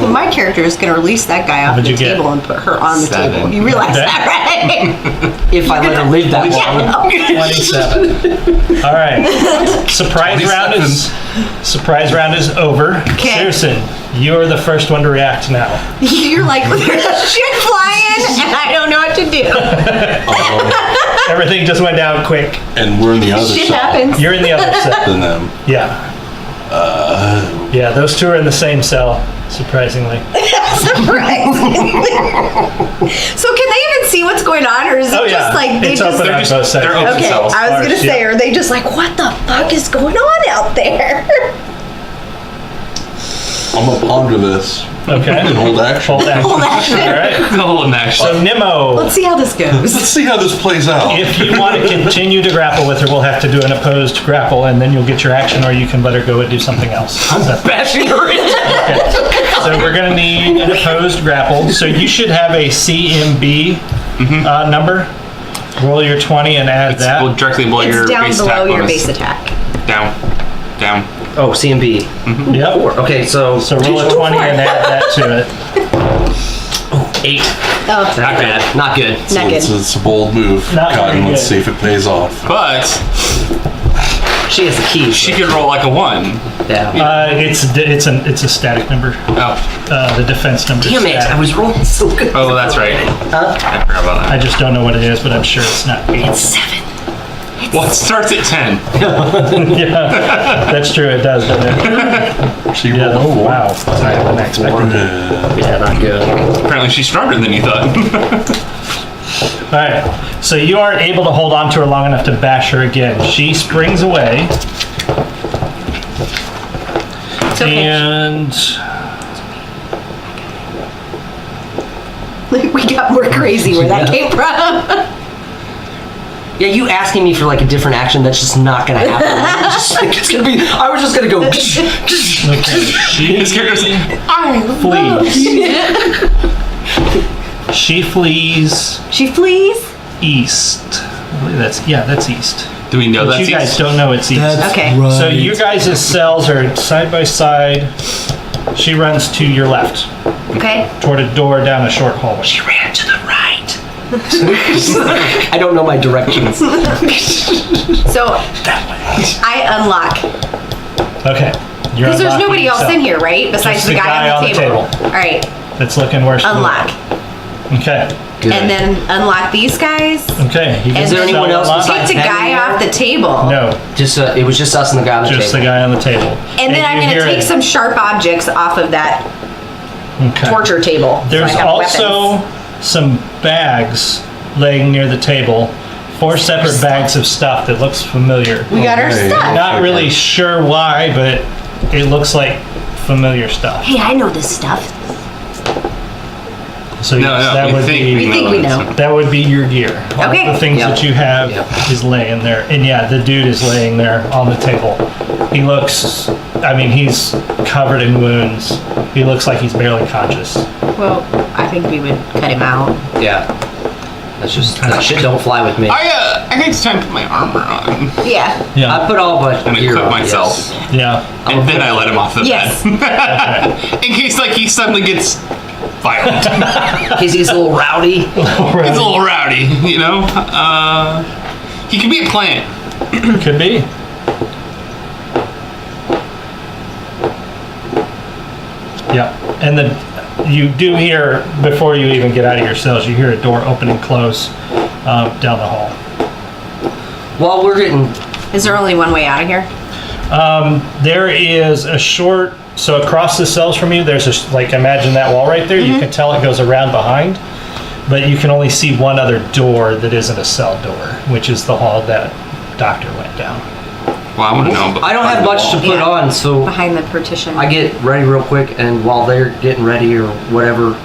My character is going to release that guy off What'd the you get? table and put her on the 7. table. You realize Okay. that, right? If I let her live that long. 27. All right. Surprise round is over. Okay. Cyrcen, you are the first one to react now. You're like, there's shit flying and I don't know what to do. Everything just went down quick. And we're in the other Shit side happens. You're in the other cell. than them. Yeah. Yeah, those two are in the same cell, surprisingly. Surprisingly. So can they even see what's going on, or is it Oh, yeah. just like they It's just? open on both sides. they're open Okay, cells. I was gonna Ours, say, yeah. are they just like, what the fuck is going on out there? I'm gonna ponder this Okay. and hold action. Hold action. Hold action. All right. Oh, Nash. So Nimmo, Let's see how this goes. Let's see how this plays out. if you want to continue to grapple with her, we'll have to do an opposed grapple, and then you'll get your action, or you can let her go and do something else. Bashing her into So we're going to need an opposed grapple. So you should have a CMB number. Roll your 20 and add It's that. directly below It's your down base below attack your bonus. base attack. Down. Oh, CMB. Yep. 4. Okay, so So roll a 20 and add that to it. 8. Oh, Not bad. Not good. not good. It's a bold move. Not very Cotton, let's good. see if it pays off. But She has the keys. she could roll like a 1. Yeah. It's a static number. Oh. The defense number. is Damn it! static. I was rolling so good. Oh, that's right. Huh? I forgot about I that. just don't know what it is, but I'm sure it's not 8. 7. Well, it starts at 10. Yeah, that's true. It does, doesn't it? She Yeah. rolled a Oh, 4. wow. Higher than I expected. Yeah, not good. Apparently she's stronger than you thought. All right. So you aren't able to hold on to her long enough to bash her again. She springs away. It's okay. And We got more crazy where that came from. Yeah, you asking me for like a different action, that's just not gonna happen. I just think it's gonna be. I was just gonna go. okay, she This character's flees. She flees She flees. east. I believe that's east. Do we know But that's you guys east? don't know it's east. Okay. So you guys' cells are side by side. She runs to your left Okay. toward a door down a short hallway. She ran to the right. I don't know my directions. So I unlock. Okay. Because there's nobody else in here, right? Besides Just the guy on the table. All right. That's looking worse. Unlock. Okay. Good. And then unlock these guys. Okay. You And Is there then anyone else Kick besides the Henry guy there? off the table. No, Just it was just us and the guy on the just table. the guy on the table. And then I'm you going to hear take it. some sharp objects off of that Okay. torture table. There's so I have also weapons. some bags laying near the table. 4 separate bags of stuff that looks familiar. We got our Okay. stuff. Not really sure why, but it looks like familiar stuff. Hey, I know this stuff. So No, yes, no, that we would think be We think we know. that would be your gear. All Okay. the things Yep. that you have Yep. is laying there. And yeah, the dude is laying there on the table. He looks, I mean, he's covered in wounds. He looks like he's barely conscious. Well, I think we would cut him out. Yeah. That's just that shit don't fly with me. I think it's time to put my armor on. Yeah. Yeah. I put all but And gear equip on, myself. yes. Yeah. And then I let him off the Yes. bed. In case like he suddenly gets violent. In case he's a little rowdy. He's a little rowdy, you know? He could be a plant. Could be. Yeah. And then you do hear, before you even get out of your cells, you hear a door open and close down the hall. While we're getting Is there only one way out of here? There is a short, so across the cells from you, there's a, like, imagine that wall right there. You can tell it goes around behind, but you can only see one other door that isn't a cell door, which is the hall that Doctor went down. Well, I want to know. I don't have much to put Yeah. on, so Behind the partition. I get ready real quick, and while they're getting ready or whatever,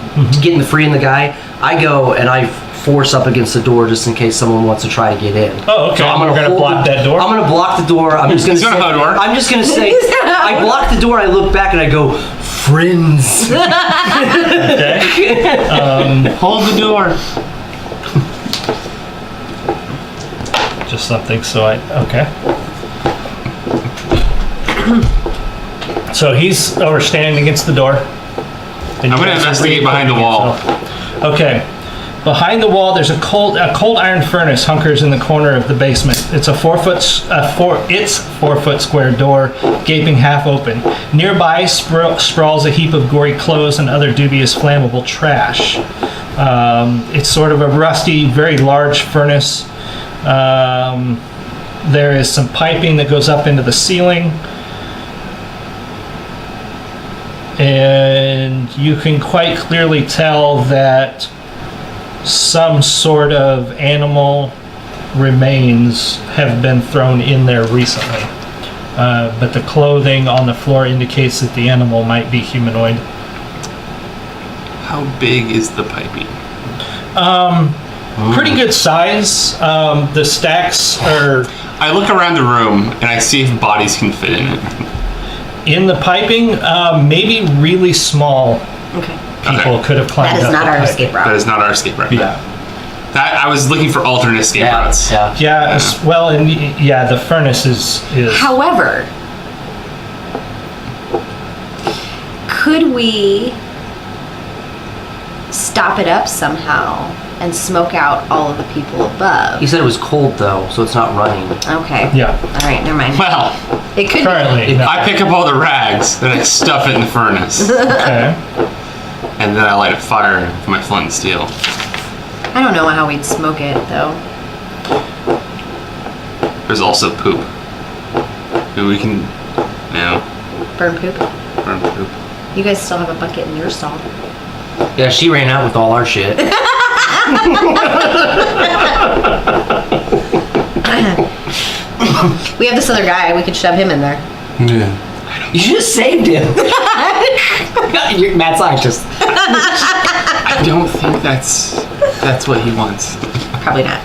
getting the freeing the guy, I go and I force up against the door just in case someone wants to try to get in. Oh, okay. So I'm gonna We're gonna hold block that door? I'm gonna block the door. I'm just gonna. He's gonna hold the door. I'm just gonna say. I block the door. I look back and I go, friends. Okay. Hold the door. Just something, so okay. So he's over standing against the door. And I'm gonna you guys are investigate behind the wall. yourself. Okay. Behind the wall, there's a cold iron furnace hunkers in the corner of the basement. It's a 4 foot square door, gaping half open. Nearby sprawls a heap of gory clothes and other dubious flammable trash. It's sort of a rusty, very large furnace. There is some piping that goes up into the ceiling. And you can quite clearly tell that some sort of animal remains have been thrown in there recently. But the clothing on the floor indicates that the animal might be humanoid. How big is the piping? Pretty good size. The stacks are I look around the room and I see if bodies can fit in it. in the piping. Maybe really small Okay. people Okay. could have climbed That is up not the our pipe. escape That route. is not our escape route. Yeah. That I was looking for alternate escape Yeah. routes. Yeah. Yeah, well, and yeah, the furnace is However, could we stop it up somehow and smoke out all of the people above? He said it was cold though, so it's not running. Okay. Yeah. All right, never mind. Well, It could currently. No. I pick up all the rags and I stuff it in the furnace, Okay. and then I light a fire with my flint and steel. I don't know how we'd smoke it though. There's also poop. Maybe we can, Burn poop. burn poop. You guys still have a bucket in your stall. Yeah, she ran out with all our shit. We have this other guy. We could shove him in there. Yeah. You just saved him. You're mad scientist. I don't think that's what he wants. Probably not.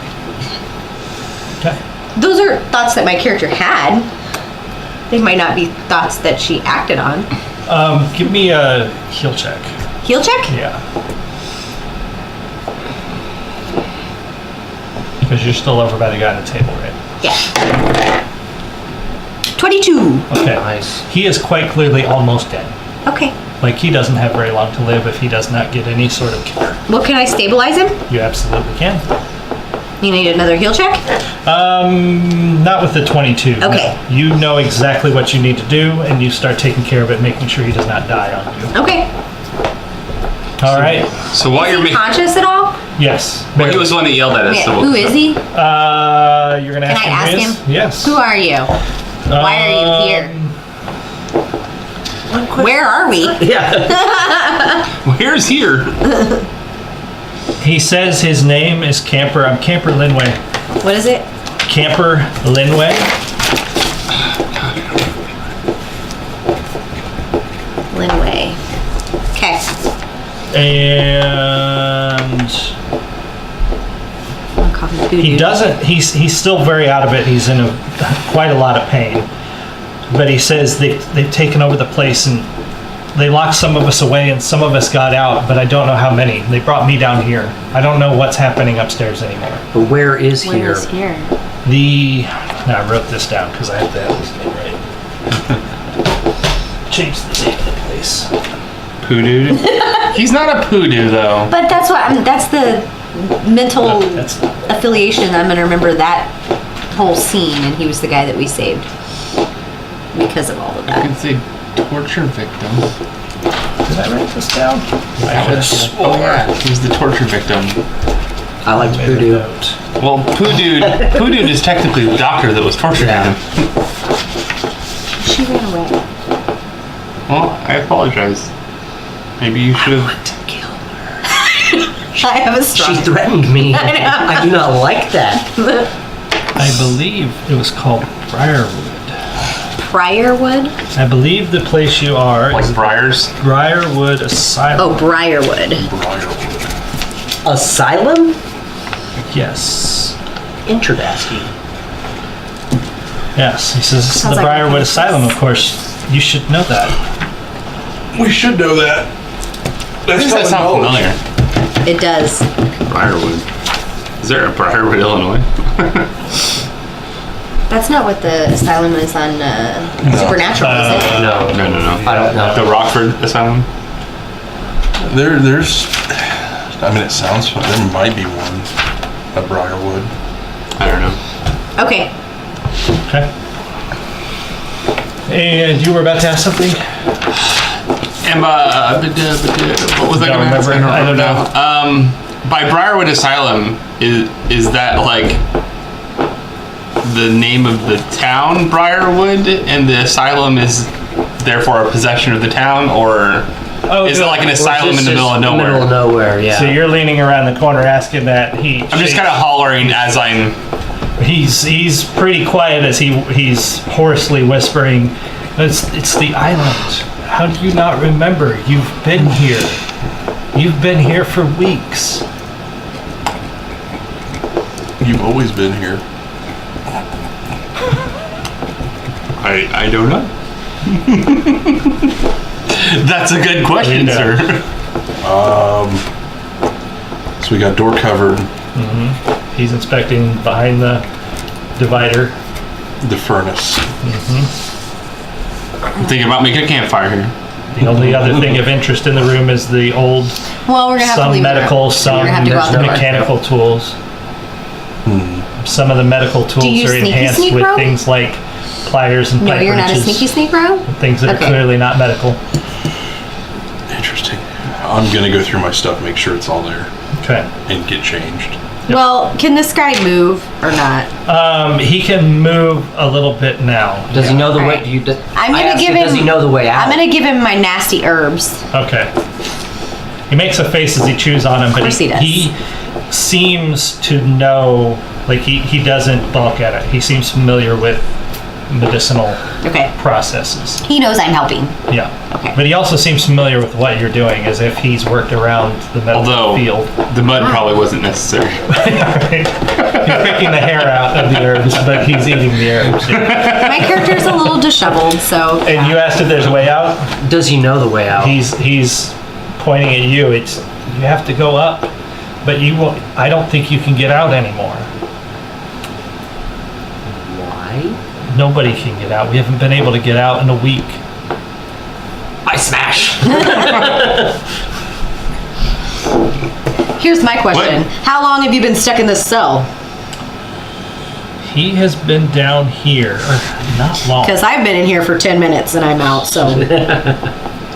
Okay. Those are thoughts that my character had. They might not be thoughts that she acted on. Give me a heal check. Heal check? Yeah. Because you're still over by the guy at the table, right? Yeah. 22. Okay. Nice. He is quite clearly almost dead. Okay. Like, he doesn't have very long to live if he does not get any sort of care. Well, can I stabilize him? You absolutely can. You need another heal check? Not with the 22. Okay. No. You know exactly what you need to do, and you start taking care of it, making sure he does not die on you. Okay. All right. So while Is you're he making, conscious at all? Yes. well, he was the one that yelled at us. Yeah. so Who is he? You're gonna Can ask I him. ask who he is? him? Yes. Who are you? Why are you here? Where are we? Where's here? He says his name is Camper. I'm Camper Linway. What is it? Camper Linway. Linway. Okay. And I'm calling he doesn't. He's still very out of it. He's in quite a lot of pain. But he says they've taken over the place and they locked some of us away and some of us got out, but I don't know how many. They brought me down here. I don't know what's happening upstairs anymore. But where is Where here? is here? Now I wrote this down because I have to have this thing right. Change the name of the place. Poo-doo? He's not a poo-doo, though. But that's that's the mental No, that's not right. affiliation. I'm gonna remember that whole scene, and he was the guy that we saved because of all of I can that. say torture victim. Did I write this down? I should Oh, yeah. He was the torture victim. I like have Voodoo. Well, Poo-doo is technically the doctor that was torturing him. She ran away. Well, I apologize. Maybe you should have... I have a strong. She threatened me. I do not like that. I believe it was called Briarwood. Briarwood? I believe the place you are Like is Briars? Briarwood Asylum. Oh, Briarwood. Asylum? Yes. Interesting. Yes, he says this is Sounds the like Briarwood a- Asylum, of course. You should know that. We should know that. Why does that sound familiar? It does. Briarwood. Is there a Briarwood, Illinois? That's not what the asylum is on Supernatural, is it? No. No. I don't know. The Rockford Asylum? There's. I mean, it sounds. There might be one at Briarwood. I don't know. Okay. Okay. And you were about to ask something? What was I Don't going to ask? remember. I don't know. By Briarwood Asylum, is that like the name of the town, Briarwood, and the asylum is therefore a possession of the town, or is it like an asylum in the middle of nowhere? Middle of nowhere, yeah. So you're leaning around the corner asking that he... I'm just kind of hollering as I'm... He's pretty quiet as he's hoarsely whispering, it's the island. How do you not remember? You've been here. You've been here for weeks. You've always been here. I don't know. That's a good question, We sir. So we got door covered. He's inspecting behind the divider. The furnace. I'm thinking about making a campfire here. The only other thing of interest in the room is the old, Well, we're gonna have to some leave medical, it. some We're gonna have to go out the door. mechanical tools. Some of the medical tools you are sneaky enhanced sneak with rope? things like pliers and No, pipe you're not a wrenches, sneaky sneak, bro? things that Okay. are clearly not medical. Interesting. I'm gonna go through my stuff, make sure it's all there, Okay. and get changed. Well, can this guy move or not? He can move a little bit now. Does he know the way? Alright. Do you, I'm I gonna asked give him, him. Does he know the way out? I'm gonna give him my nasty herbs. Okay. He makes a face as he chews on them, but course he does. he seems to know, like he doesn't balk at it. He seems familiar with medicinal Okay. processes. He knows I'm helping. Yeah. Okay. But he also seems familiar with what you're doing, as if he's worked around the medical Although field. the mud probably wasn't necessary. Right? He's picking the hair out of the herbs, but he's eating the herbs. Yeah. My character's a little disheveled, so. And you asked if there's a way out. Does he know the way out? He's pointing at you. It's you have to go up, but you will. I don't think you can get out anymore. Why? Nobody can get out. We haven't been able to get out in a week. I smash. Here's my question. What? How long have you been stuck in this cell? He has been down here, not long. Because I've been in here for 10 minutes and I'm out, so.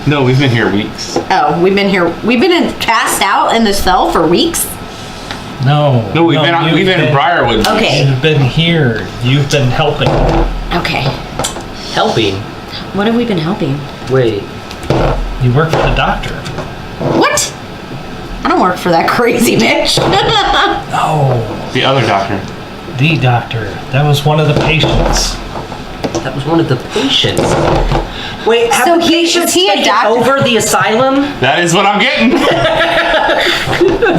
No, we've been here weeks. Oh, we've been cast out in this cell for weeks? No. No, we've been in Briarwood. Okay. You've been here. You've been helping. Okay. Helping. What have we been helping? Wait. You work with the doctor. What? I don't work for that crazy bitch. No. The other doctor. The doctor. That was one of the patients. That was one of the patients. Wait, have So the patients is he a taken doctor? over the asylum? That is what I'm getting.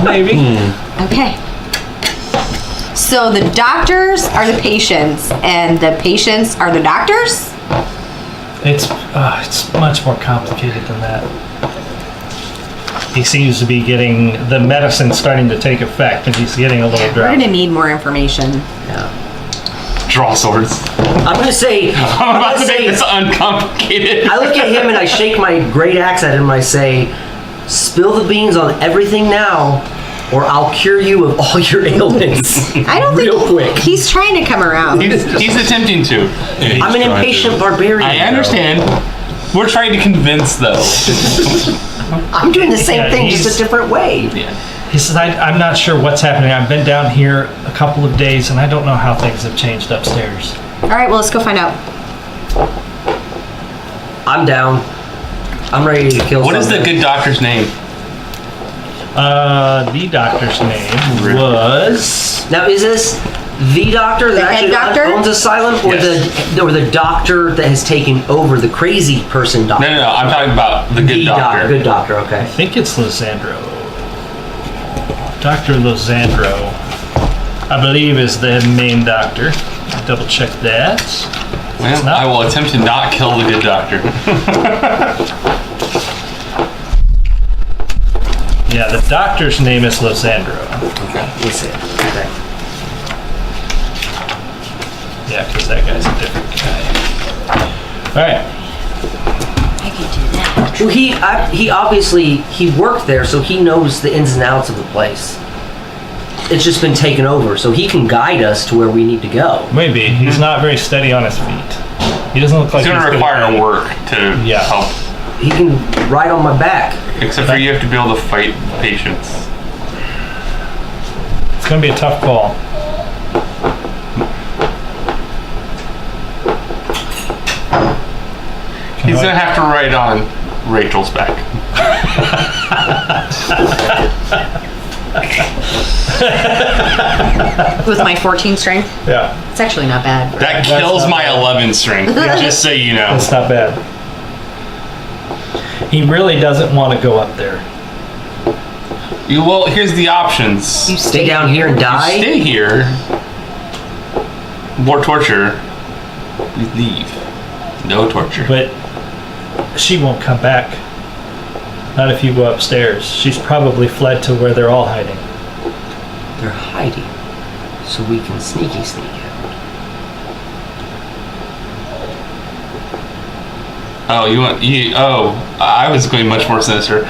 Maybe. Okay. So the doctors are the patients, and the patients are the doctors? It's much more complicated than that. He seems to be getting the medicine starting to take effect, and he's getting a little We're drowsy. gonna need more information. Yeah. Draw swords. I'm gonna say. I'm about to make this uncomplicated. I look at him and I shake my great axe at him and I say, "Spill the beans on everything now, or I'll cure you of all your ailments." I don't Real think quick. he's trying to come around. He's attempting to. I'm an impatient barbarian. I understand. We're trying to convince, though. I'm doing the same Yeah, thing, just he's- a different way. He says, I'm not sure what's happening. I've been down here a couple of days, and I don't know how things have changed upstairs. All right, well, let's go find out. I'm down. I'm ready to kill What is the something. good doctor's name? The doctor's name was... Now, is this the doctor that The head actually doctor? owns Asylum, or Yes. the doctor that has taken over the crazy person doctor? No. I'm talking about the good doctor. Good doctor. Okay. I think it's Lizandro. Dr. Lizandro, I believe, is the main doctor. Double check that. Well, not. I will attempt to not kill the good doctor. Yeah, the doctor's name is Lizandro. Is it? Okay. Yeah, because that guy's a different guy. All right. I can do that. Well, he obviously worked there, so he knows the ins and outs of the place. It's just been taken over, so he can guide us to where we need to go. Maybe. He's not very steady on his feet. He doesn't look like It's going to good require at- work to Yeah. help. He can ride on my back. Except for you have to be able to fight patients. It's going to be a tough call. He's going to have to ride on Rachel's back. With my 14 strength, Yeah, it's actually not bad. That kills not my bad. 11 strength, just so you know. that's not bad. He really doesn't want to go up there. Well, here's the options. You Stay down here and die. Stay here. More torture. We leave. No torture. But she won't come back. Not if you go upstairs. She's probably fled to where they're all hiding. They're hiding, so we can sneak out. Oh, I was going much more sinister.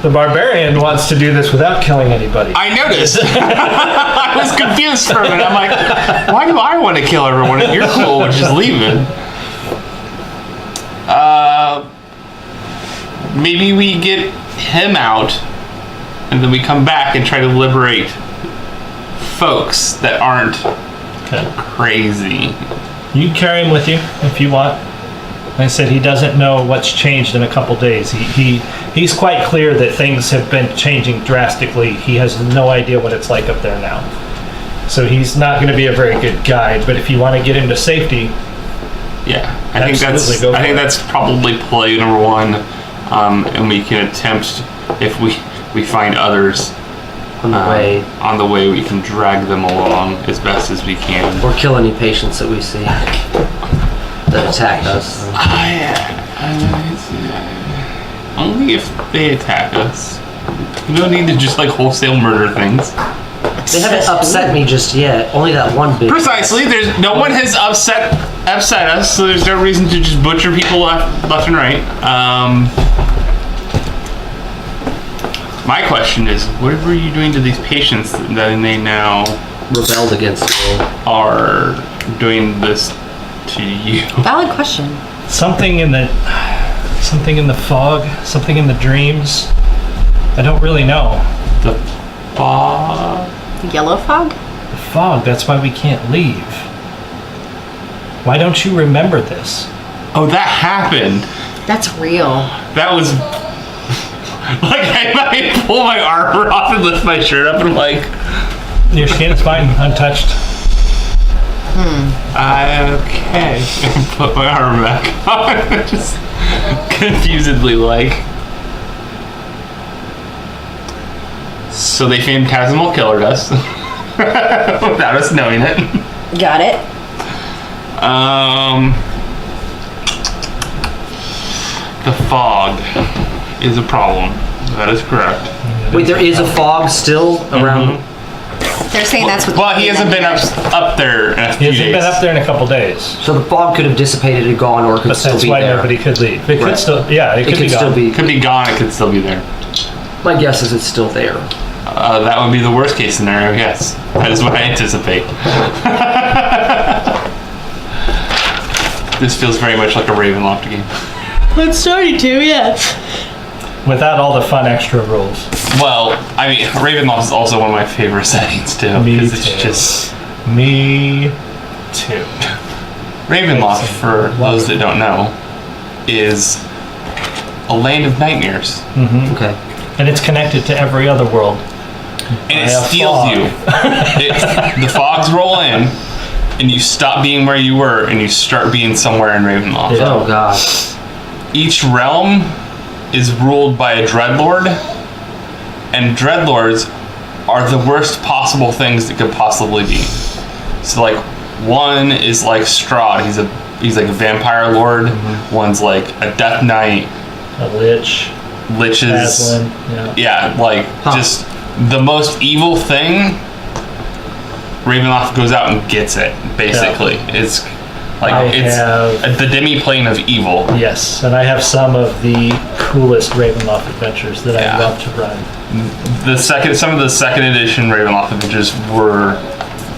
The barbarian wants to do this without killing anybody. I noticed. I was confused for a minute. I'm like, why do I want to kill everyone if you're cool with just leaving? Maybe we get him out, and then we come back and try to liberate folks that aren't Okay. crazy. You can carry him with you if you want. Like I said, he doesn't know what's changed in a couple days. He's quite clear that things have been changing drastically. He has no idea what it's like up there now. So he's not going to be a very good guide. But if you want to get him to safety, Yeah, I think Absolutely, go for it. that's probably play number one, and we can attempt if we find others On the way. on the way. We can drag them along as best as we can. Or kill any patients that we see that attack us. Only if they attack us. You don't need to just like wholesale murder things. They haven't upset me just yet. Only that one big. Precisely. There's no one has upset upside us, so there's no reason to just butcher people left and right. My question is, what were you doing to these patients that they now Rebelled against you. are doing this to you? Valid question. Something in the fog, something in the dreams. I don't really know. The fog? The yellow fog? The fog, that's why we can't leave. Why don't you remember this? Oh, that happened. That's real. That was like I pull my armor off and lift my shirt up and I'm like, Your skin is fine, untouched. okay. And put my armor back on. Just confusedly like. So they phantasmal killered us without us knowing it. Got it. The fog is a problem. That is correct. Wait, there is a fog still around. They're saying that's what. Well, he hasn't been up there in a He few hasn't days. been up there in a couple days. So the fog could have dissipated and gone, or it could But still that's be why there. nobody could leave. It Right. could still, yeah, it could be still gone. be. Could be gone. It could still be there. My guess is it's still there. That would be the worst case scenario. Yes, that is what I anticipate. This feels very much like a Ravenloft game. It's starting to, yes. Without all the fun extra rules. Well, I mean, Ravenloft is also one of my favorite settings too. Me Because it's too. just Me too. Ravenloft, for those that don't know, is a land of nightmares, Okay. And it's connected to every other world. and it By a steals fog. you. The fogs roll in, and you stop being where you were, and you start being somewhere in Ravenloft. Yeah. Oh god. Each realm is ruled by a dreadlord, and dreadlords are the worst possible things that could possibly be. So like, one is like Strahd. He's like a vampire lord. One's like a death knight. A lich, Liches. Aslan, yeah. Yeah, like just the most evil thing. Ravenloft goes out and gets it. Basically, it's like it's the demi-plane of evil. Yes, and I have some of the coolest Ravenloft adventures that Yeah. I love to run. Some of the second edition Ravenloft adventures were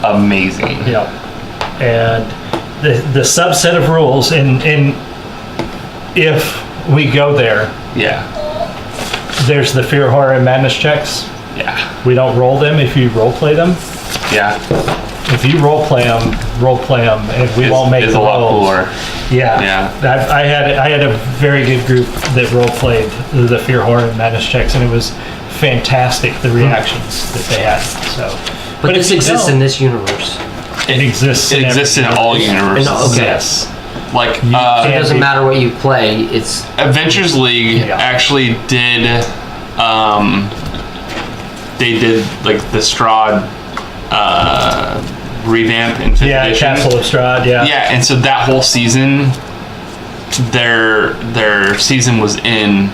amazing. Yeah, and the subset of rules in if we go there, Yeah, there's the fear, horror, and madness checks. yeah, We don't roll them if you role play them. yeah. If you role play them, and we won't make It's the a lot rolls. cooler. Yeah, Yeah. I had a very good group that role played the fear, horror, and madness checks, and it was fantastic the reactions that they had. So, But if this you exists don't, in this universe. It exists. It exists in all universes. Okay. Yes. Like It can't doesn't be- matter what you play. It's Adventures League Yeah. actually did. They did like the Strahd revamp in 5th Yeah, edition. Castle of Strahd. Yeah. Yeah, and so that whole season, their season was in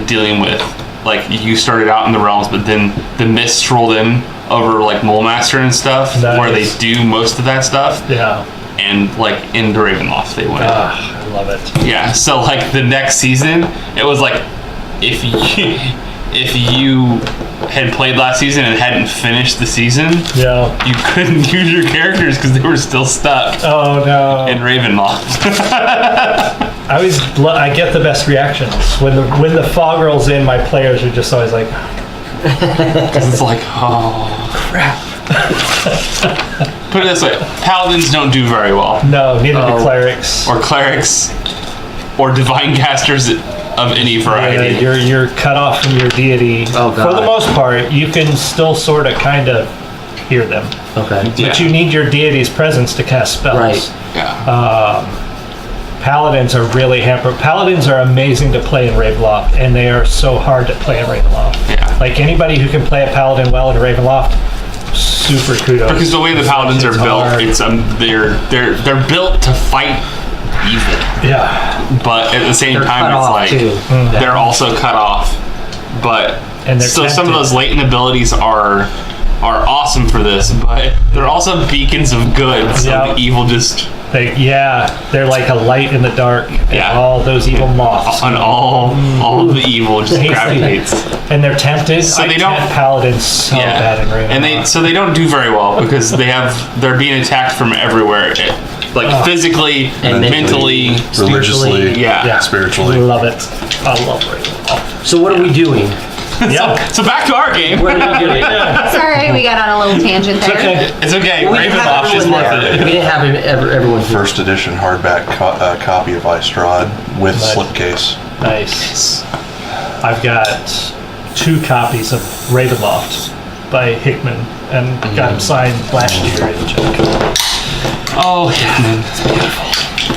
dealing with, like, you started out in the realms, but then the mists rolled in over like Mulemaster and stuff, where they Nice. do most of that stuff, Yeah. and like into Ravenloft they went. I love it. Yeah, so like the next season, it was like if you had played last season and hadn't finished the season, Yeah. you couldn't use your characters because they were still stuck Oh no. in Ravenloft. I get the best reactions when the fog rolls in. My players are just always like, Because it's like, oh crap. Put it this way, paladins don't do very well, no, neither Oh. do clerics. or clerics, or divine casters of any variety. You're cut off from your deity. Oh, God. For the most part, you can still sort of kind of hear them, okay. Yeah. but you need your deity's presence to cast spells. Right. Yeah. Paladins are really hampered. Paladins are amazing to play in Ravenloft, and they are so hard to play in Ravenloft. Yeah. Like anybody who can play a paladin well in Ravenloft, super kudos. Because the way the paladins are It's built, hard. it's they're built to fight evil, Yeah, but at the same They're time, cut it's off like too. they're also cut off. But And they're so some of tempted. those latent abilities are awesome for this, but they're also beacons of good. So Yeah. the evil just They're like a light in the dark. And Yeah. all those evil moths. On all of the evil just gravitates. And they're tempted. So I they don't- tempt paladins so bad in Ravenloft. and they don't do very well because they're being attacked from everywhere, like physically, And mentally. Religiously, Yeah. spiritually. Love it. I love Ravenloft. So what are we doing? So back to our game. What are we doing? Sorry, we got on a little tangent there. Okay. It's okay. We didn't have Ravenloft is everyone worth there. it. We didn't have everyone here. First edition hardback copy of Istrad with Nice. slipcase. Nice. I've got 2 copies of Ravenloft by Hickman and got them signed last year in Czech. Oh, Hickman.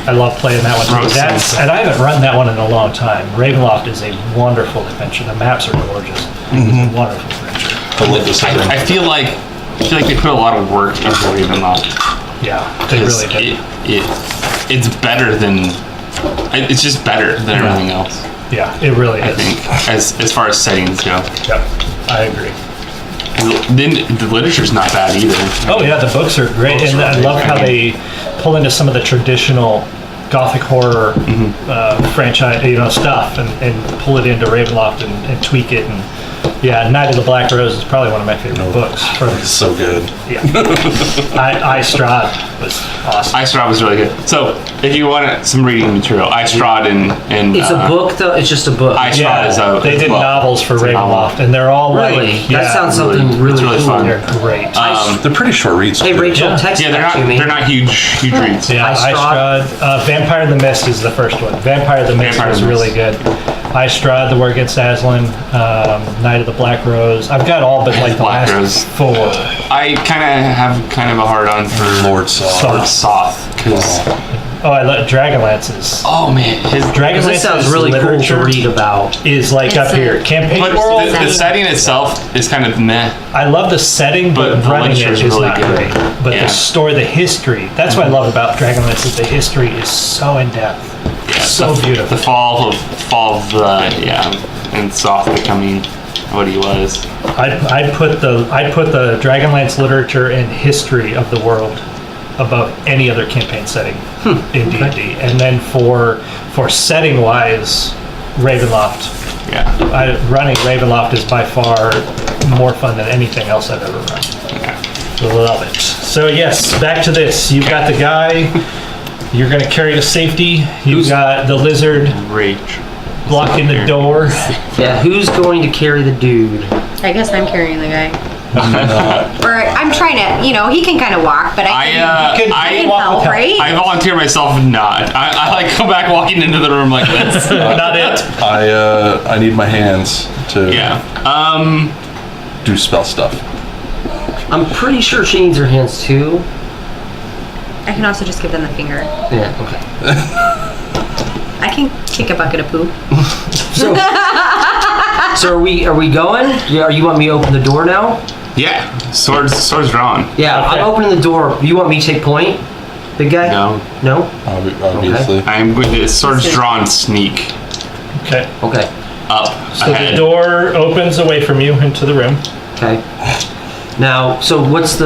I love playing that one. Rose And I haven't run that one in a long time. Ravenloft is a wonderful adventure. The maps are gorgeous. It's a wonderful adventure. I love this thing. I feel like they put a lot of work into Ravenloft. Yeah, they really do. It's better than. It's just better than everything else. Yeah, it really I is. think as far as settings go. Yep, I agree. Then the literature's not bad either. Oh yeah, the books are great, and I love how they pull into some of the traditional Gothic horror franchise, stuff, and pull it into Ravenloft and tweak it. And yeah, Night of the Black Rose is probably one of my favorite books. It's so good. Yeah, Istrad was awesome. Istrad was really good. So if you want some reading material, Istrad and It's a book, though. It's just a book. Istrad is a. They did well, novels for it's a novel. Ravenloft, and they're all Really? like That sounds really- something really, it's really cool. fun. They're great. They're pretty short reads. Hey, too. Rachel, Yeah. text Yeah, that to me. they're not huge reads. Yeah, Istrad. Istrad. Vampire in the Mist is the first one. Vampire in the Mist Vampire in was the really Mist. good. Istrad, The War Against Aslan, Night of the Black Rose. I've got all but like the Black last Rose. 4. I kind of have a hard on for Lord Saw. Sorry. Soth because Oh, I love Dragonlance's. oh man, his This Dragonlance's sounds really cool to literature read about. is like It's up a- here. Campaign but world. the setting itself is kind of meh. I love the setting, But but the running it literature's is really not good. great. But Yeah. the story, the history, that's what I love about Dragonlance is the history is so in depth. So beautiful. The fall of and Soth becoming what he was. I'd put the Dragonlance literature and history of the world above any other campaign setting in D&D. And then for setting wise, Ravenloft. Yeah. Running Ravenloft is by far more fun than anything else I've ever run. Yeah. Love it. So yes, back to this. You've got the guy. You're going to carry to safety. You've got the lizard Rage. blocking the door. Yeah, who's going to carry the dude? I guess I'm carrying the guy. Or I'm trying to, he can kind of walk, but I can I walk help, with help. right? I volunteer myself not. I like go back walking into the room like this. Not it. I need my hands to Yeah. do spell stuff. I'm pretty sure she needs her hands too. I can also just give them the finger. Yeah, okay. I can kick a bucket of poo. So are we going? Yeah, you want me to open the door now? Yeah. Swords drawn. Yeah, Okay. I'm opening the door. You want me to take point? Big guy? No. No? Obviously. I am going to swords drawn sneak Okay. Okay. up So ahead. the door opens away from you into the room. Okay. Now, so what's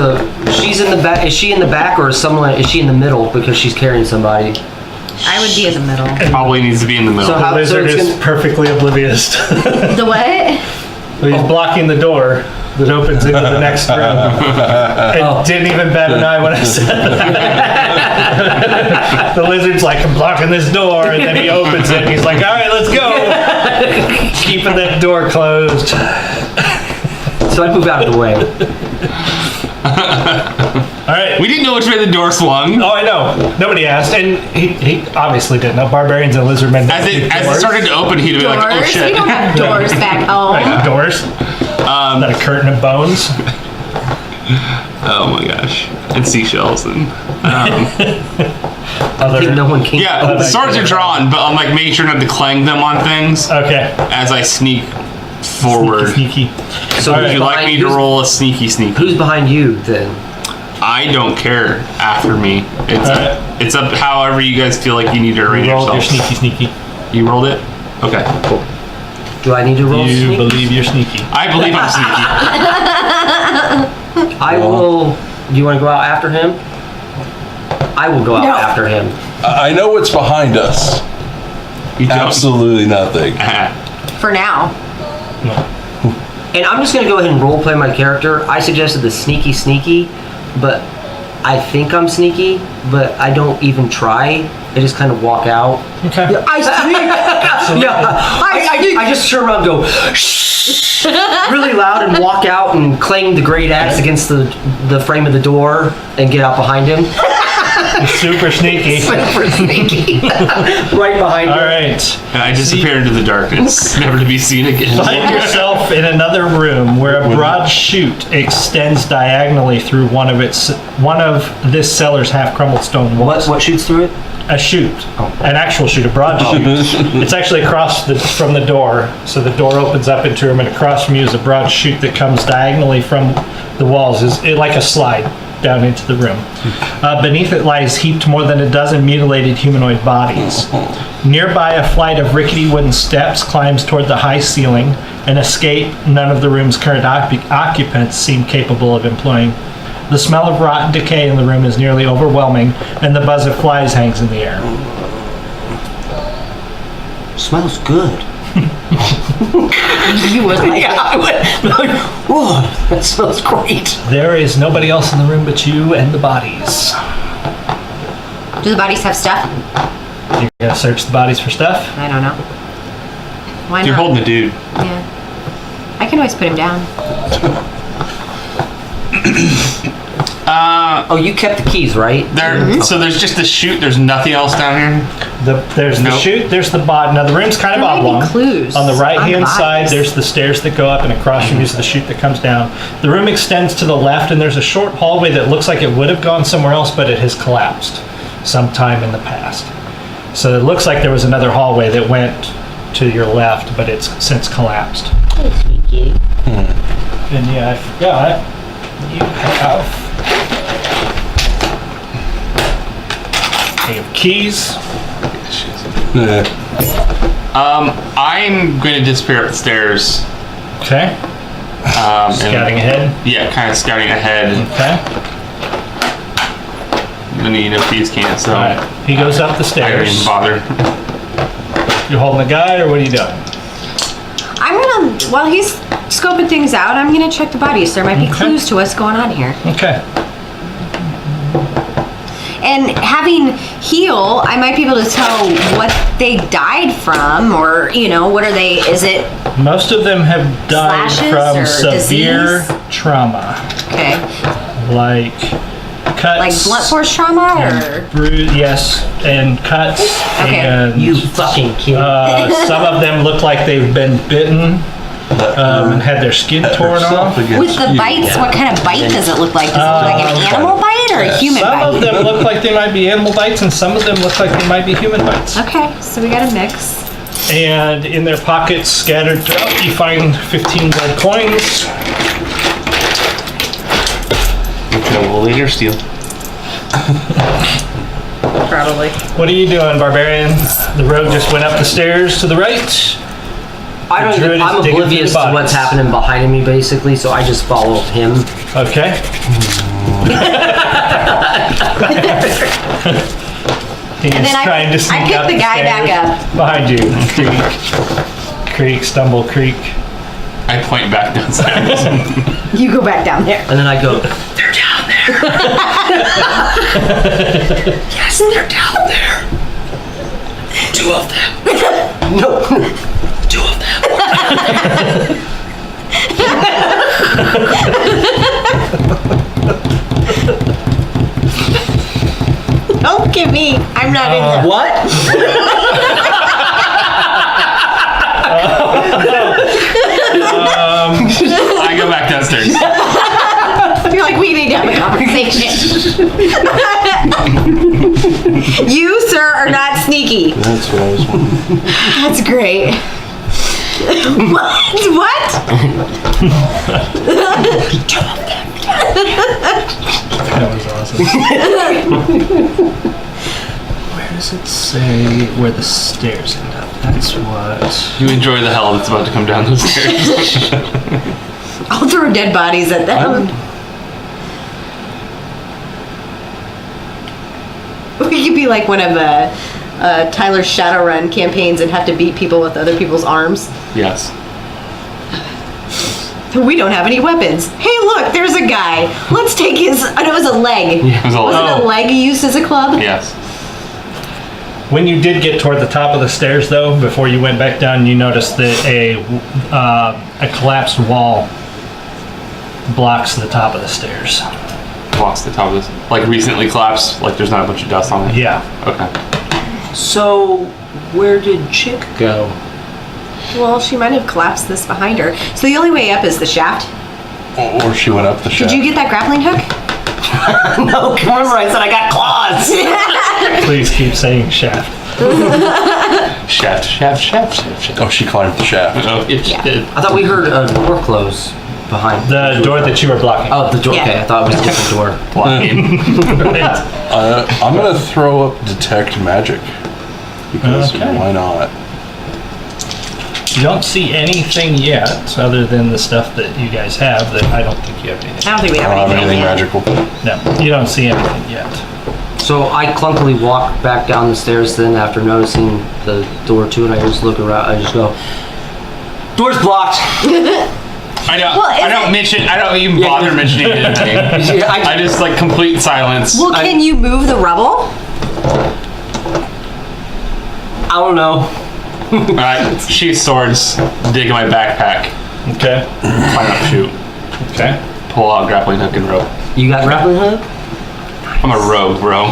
she's in the back, is she in the back or is she in the middle because she's carrying somebody? I would be in the middle. Probably needs to be in the middle. So how- The lizard it's is gonna- perfectly oblivious. The what? He's blocking the door that opens into the next room. And didn't even bat an eye when I said that. The lizard's like, I'm blocking this door, and then he opens it, and he's like, all right, let's go. Keeping that door closed. So I move out of the way. All right. We didn't know which way the door swung. Oh, I know. Nobody asked, and he obviously didn't know. Barbarians and lizardmen. As it started to open, he'd be like, "Oh Doors? shit!" We don't have doors back home. Right, doors. Not a curtain of bones. Oh my gosh! And seashells and. I think no one can. Yeah, the swords are drawn, but I'm like making sure not to clang them on things Okay. as I sneak forward. Sneaky. So Would who's you like behind- me to who's- roll a sneaky? Who's behind you then? I don't care after me. It's up however you guys feel like you need to arrange Roll your yourselves. sneaky. You rolled it? Okay, cool. Do I need to roll? You sneak? believe you're sneaky. I believe I'm sneaky. I will. Do you want to go out after him? I will go out No. after him. I know what's behind us. You don't- Absolutely nothing. For now. And I'm just gonna go ahead and role play my character. I suggested the sneaky, but I think I'm sneaky, but I don't even try. I just kind of walk out. Okay. I sneak. I just turn around and go shh, really loud and walk out and clang the great axe against the frame of the door and get out behind him. Super sneaky. Super sneaky. Right behind All him. right. And I disappear into the darkness, never to be seen again. Find yourself in another room where a broad chute extends diagonally through one of this cellar's half-crumbled stone walls. What shoots through it? A chute, an actual chute, a broad chute. It's actually across from the door, so the door opens up into a room, and across from you is a broad chute that comes diagonally from the walls, like a slide down into the room. Beneath it lies heaped more than a dozen mutilated humanoid bodies. Nearby, a flight of rickety wooden steps climbs toward the high ceiling, an escape none of the room's current occupants seem capable of employing. The smell of rotten decay in the room is nearly overwhelming, and the buzz of flies hangs in the air. Smells good. You would like Yeah, I would. Like, whoa, that smells great. There is nobody else in the room but you and the bodies. Do the bodies have stuff? You're gonna search the bodies for stuff? I don't know. Why You're not? holding the dude. Yeah. I can always put him down. Oh, you kept the keys, right? So there's just the chute. There's nothing else down here. There's the Nope. chute, there's the body. Now the room's kind of There might be oblong. clues On the right on the hand side, bodies. there's the stairs that go up, and across from you is the chute that comes down. The room extends to the left, and there's a short hallway that looks like it would have gone somewhere else, but it has collapsed sometime in the past. So it looks like there was another hallway that went to your left, but it's since collapsed. And yeah, I forgot you have keys. I'm going to disappear up the stairs. Okay. Scouting ahead. Yeah, kind of scouting ahead. Okay. These can't, so All right. He goes up the I don't even stairs. bother. You holding the guy, or what are you doing? I'm gonna, while he's scoping things out, I'm gonna check the bodies. There might be Okay. clues to what's going on here. Okay. And having heal, I might be able to tell what they died from, or, what are they, is it, Most of them have died Slashes from or severe disease? trauma, okay, like cuts. like blunt force trauma, or? Yes, and cuts, Okay. and You fucking kid. some of them look like they've been bitten and had their skin torn off. With the bites, what kind of bite does it look like? Does it look like an animal bite or a human Some of bite? them look like they might be animal bites, and some of them look like they might be human bites. Okay, so we got a mix. And in their pockets, scattered throughout, you find 15 gold coins. Which I will later steal. Probably. What are you doing, Barbarian? The rogue just went up the stairs to the right. I don't Druid even, is I'm digging through oblivious the to what's bodies. happening behind me, basically, so I just follow him. Okay. He's And then trying to sneak I pick up the guy back stairs up. behind you. Creak, stumble, creak. I point back downstairs. You go back down there. And then I go, they're down there. Yes, they're down there. 2 of them. No, 2 of them. Don't give me. I'm not in there. What? I go back downstairs. You're like, we need to have a conversation. You, sir, are not sneaky. That's what I was wondering. That's great. What? That was awesome. Where does it say where the stairs end up? That's what. You enjoy the hell that's about to come down those stairs. I'll throw dead bodies at them. We could be like one of Tyler's Shadowrun campaigns and have to beat people with other people's arms. Yes. We don't have any weapons. Hey, look, there's a guy. Let's take his. Oh, no, it was a leg. Yeah, it was a leg. Wasn't a leg used as a club? Yes. When you did get toward the top of the stairs, though, before you went back down, you noticed that a collapsed wall blocks the top of the stairs. Blocks the top of this. Like recently collapsed. Like there's not a bunch of dust on it. Yeah. Okay. So, where did Chick go? Well, she might have collapsed this behind her. So the only way up is the shaft. Or she went up the shaft. Did you get that grappling hook? No, remember I said I got claws. Please keep saying shaft. Shaft. Oh, she climbed the shaft. Oh, it did. I thought we heard a door close behind. The door that you were blocking. Oh, the door. Yeah. Okay, I thought it was a different door. Blocking. I'm going to throw up detect magic. Because Okay. why not? You don't see anything yet, other than the stuff that you guys have. That I don't think you have anything. I don't think we I have don't have anything anything yet. magical. No, you don't see anything yet. So I clunkily walk back down the stairs then after noticing the door too, and I just look around. I just go, door's blocked. I don't. Well, I don't mention. I don't even bother mentioning anything. Yeah, I just like complete silence. Well, can you move the rubble? I don't know. I sheath swords. Dig in my backpack. Okay. Climb up, shoot. Okay. Pull out grappling hook and rope. You got grappling hook? I'm a rogue, bro.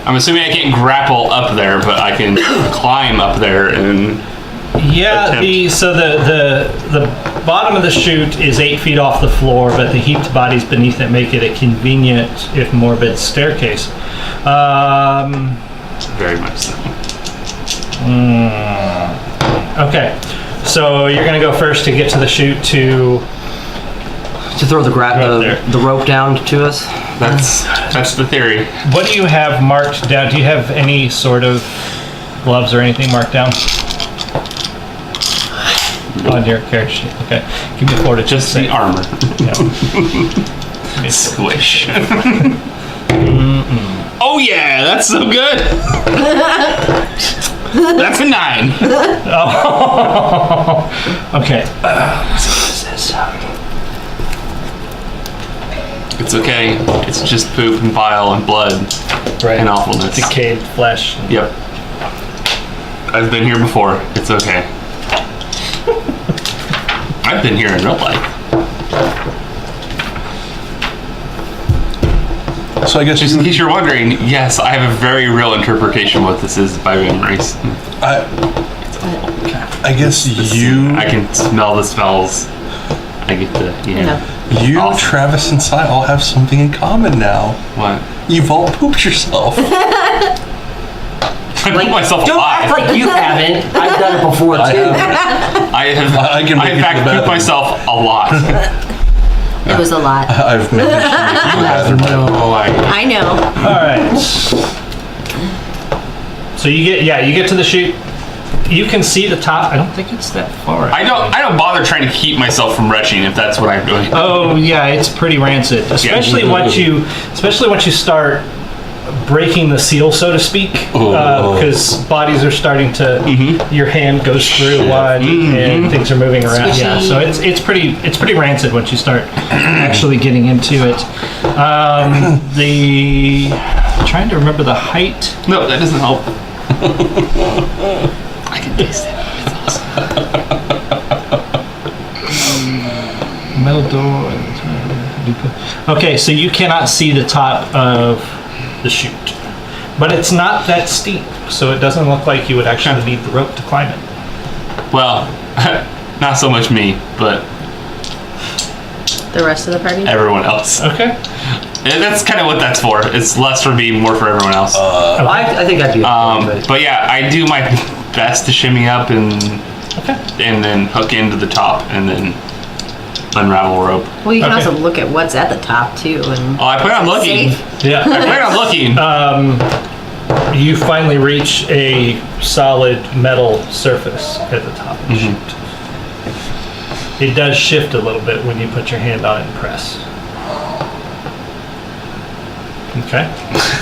I'm assuming I can't grapple up there, but I can climb up there and. Yeah. The bottom of the chute is 8 feet off the floor, but the heaped bodies beneath it make it a convenient, if morbid, staircase. Very much so. Okay. So you're gonna go first to get to the chute to. To throw the Go up there. the rope down to us? That's the theory. What do you have marked down? Do you have any sort of gloves or anything marked down? On your character sheet. Okay. Give me a fortitude. Just the save. armor. Yeah. Squish. Oh yeah, that's so good. That's a 9. Oh. Okay. It's okay. It's just poop and bile and blood Right. and awfulness. Decayed flesh. Yep. I've been here before. It's okay. I've been here in real life. So I guess Just in case you're wondering, yes, I have a very real interpretation of what this is by memories. I guess you, I can smell the smells. I get the, you, Awesome. Travis, and Cy all have something in common now. What? You've all pooped yourself. I put myself Don't alive. act like you haven't. I've done it before too. I have. I have. I can make in it to fact the pooped bathroom. myself a lot. It was a lot. I've managed to make it to the bathroom. Oh, I know. All right. So you get to the chute. You can see the top. I don't think it's that far. I don't bother trying to keep myself from retching if that's what I'm doing. Oh yeah, it's pretty rancid. Especially once you start breaking the seal, so to speak, because bodies are starting to. Your hand goes through one, and things are moving around. Squishy. Yeah, so it's pretty rancid once you start actually getting into it. Trying to remember the height. No, that doesn't help. I can taste it. It's awesome. Metal door. Okay, so you cannot see the top of the chute, but it's not that steep, so it doesn't look like you would actually need the rope to climb it. Well, not so much me, but The rest of the party? everyone else. Okay. And that's kind of what that's for. It's less for me, more for everyone else. I think I'd be okay, But yeah, I do my best to shimmy up and then hook into the top and then unravel rope. Well, you can Okay. also look at what's at the top too, and Oh, I plan on looking. safe. Yeah. I plan on looking. You finally reach a solid metal surface at the top of the chute. It does shift a little bit when you put your hand on it and press. Okay.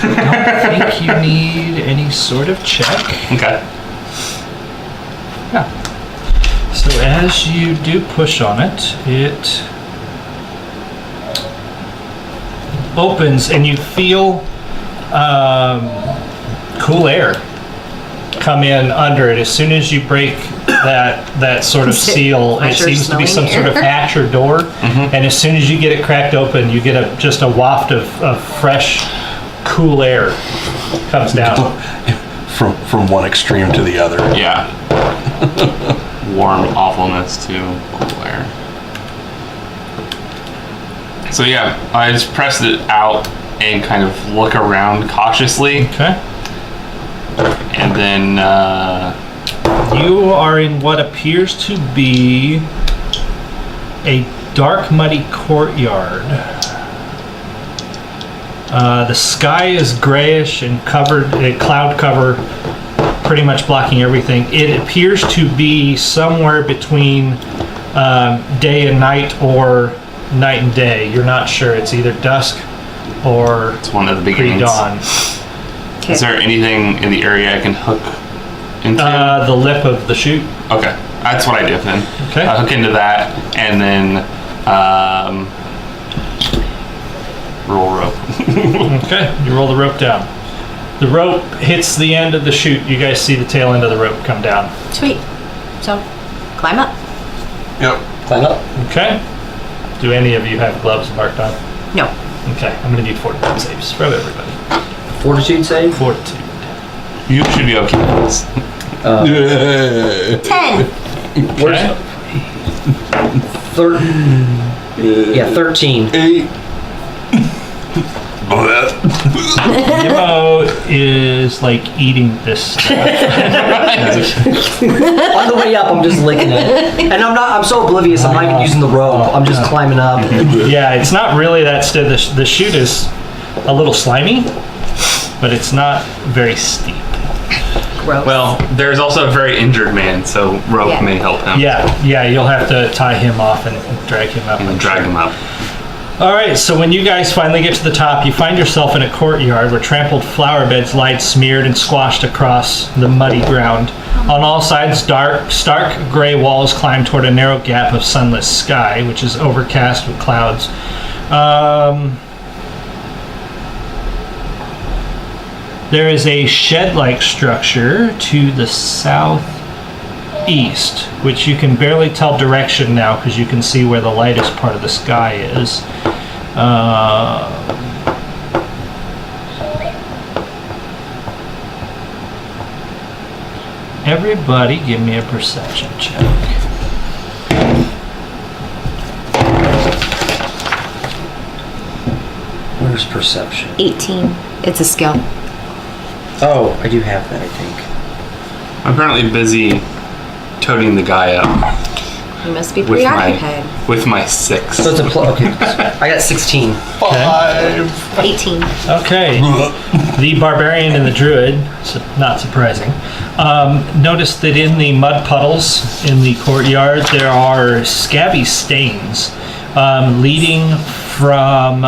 I don't think you need any sort of check. Okay. Yeah. So as you do push on it, it opens and you feel cool air come in under it. As soon as you break that sort of seal, it seems to be some sort of hatch or door. And as soon as you get it cracked open, you get just a waft of fresh, cool air comes down. From one extreme to the other. Yeah. Warm awfulness to cool air. So yeah, I just pressed it out and kind of look around cautiously. Okay. And then You are in what appears to be a dark, muddy courtyard. The sky is grayish and covered, cloud cover pretty much blocking everything. It appears to be somewhere between day and night or night and day. You're not sure. It's either dusk or it's one of the beginnings. pre-dawn. Is there anything in the area I can hook into? The lip of the chute. Okay, that's what I do then. Okay. I hook into that and then roll rope. Okay, you roll the rope down. The rope hits the end of the chute. You guys see the tail end of the rope come down. Sweet. So, climb up. Yep. Climb up. Okay. Do any of you have gloves marked on? No. Okay, I'm gonna need fortitude saves from everybody. Fortitude save? Fortitude. You should be okay with this. 10. Okay. 13. 8. Nimmo is like eating this stuff. On the way up, I'm just licking it. And I'm so oblivious, I'm not even using the rope. I'm just climbing up. Yeah, it's not really that steep. The chute is a little slimy, but it's not very steep. Gross. Well, there's also a very injured man, so rope Yeah. may help him. Yeah, you'll have to tie him off and drag him up. And drag him up. All right, so when you guys finally get to the top, you find yourself in a courtyard where trampled flower beds lie smeared and squashed across the muddy ground. On all sides, stark gray walls climb toward a narrow gap of sunless sky, which is overcast with clouds. There is a shed-like structure to the southeast, which you can barely tell direction now because you can see where the lightest part of the sky is. Everybody give me a perception check. Where's perception? 18. It's a skill. Oh, I do have that, I think. I'm currently busy toting the guy up You must be with preoccupied. with my 6. So it's a okay. I got 16. 18. Okay. The Barbarian and the Druid, not surprising, notice that in the mud puddles in the courtyard there are scabby stains leading from...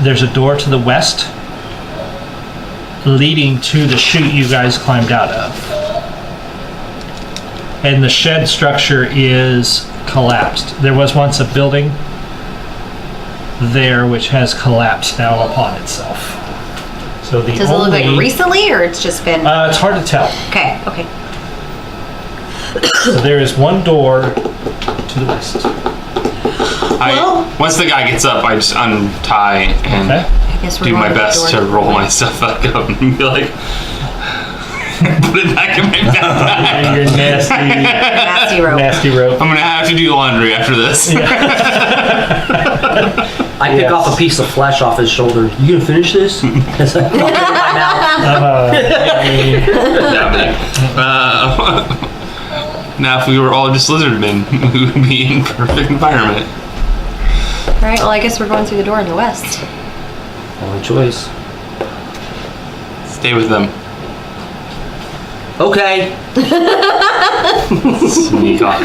There's a door to the west leading to the chute you guys climbed out of. And the shed structure is collapsed. There was once a building there which has collapsed now upon itself. So the Does it look like recently, or it's just been... it's hard to tell. okay. So there is one door to the west. Once the guy gets up, I just untie and Okay. I guess we're do going my to the best door. to roll my stuff back up and be like, put it back in my backpack. Your Nasty rope. nasty rope. I'm gonna have to do laundry after this. I pick off a piece of flesh off his shoulder. You gonna finish this? As I pop it in my mouth. Now, if we were all just lizard men, we would be in perfect environment. All right, well, I guess we're going through the door in the west. Only choice. Stay with them. Okay. Sneak off.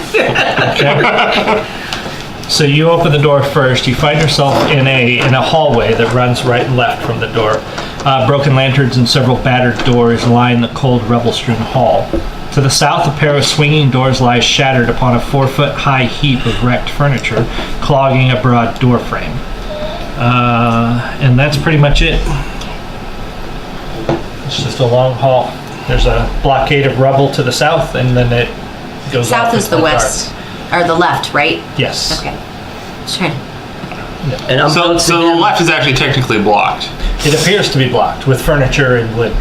So you open the door first. You find yourself in a hallway that runs right and left from the door. Broken lanterns and several battered doors line the cold, rubble-strewn hall. To the south, a pair of swinging doors lies shattered upon a 4-foot-high heap of wrecked furniture, clogging a broad door frame. And that's pretty much it. It's just a long hall. There's a blockade of rubble to the south, and then it goes South off is into the dark. west, or the left, right? Yes. Okay. Just trying to- And I'm So the left is actually technically blocked. It appears to be blocked with furniture and wood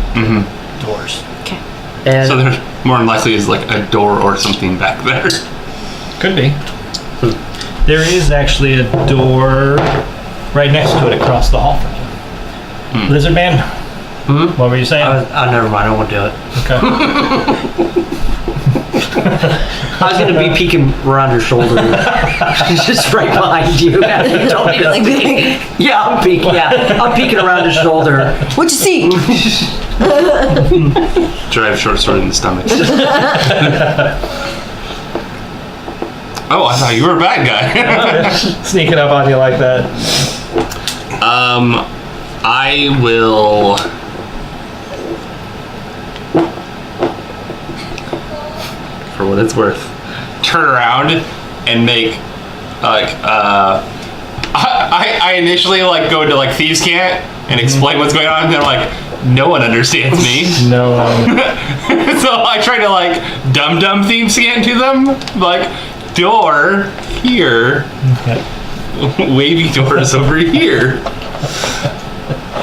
doors. Okay. And So there's more than likely is like a door or something back there. Could be. There is actually a door right next to it across the hall from you. Lizard Man? What were you saying? never mind. I won't do it. Okay. I was gonna be peeking around your shoulder, just right behind you. Don't need to peek. Yeah, I'm peeking. Yeah, I'm peeking around his shoulder. What'd you see? Drive short sword in the stomach. Oh, I thought you were a bad guy. Sneaking up on you like that. I will. For what it's worth, turn around and make I initially like go into like thieves' cant and explain what's going on, and they're like, no one understands me. No. So I try to like dumb thieves' cant to them, like door here, wavy doors over here.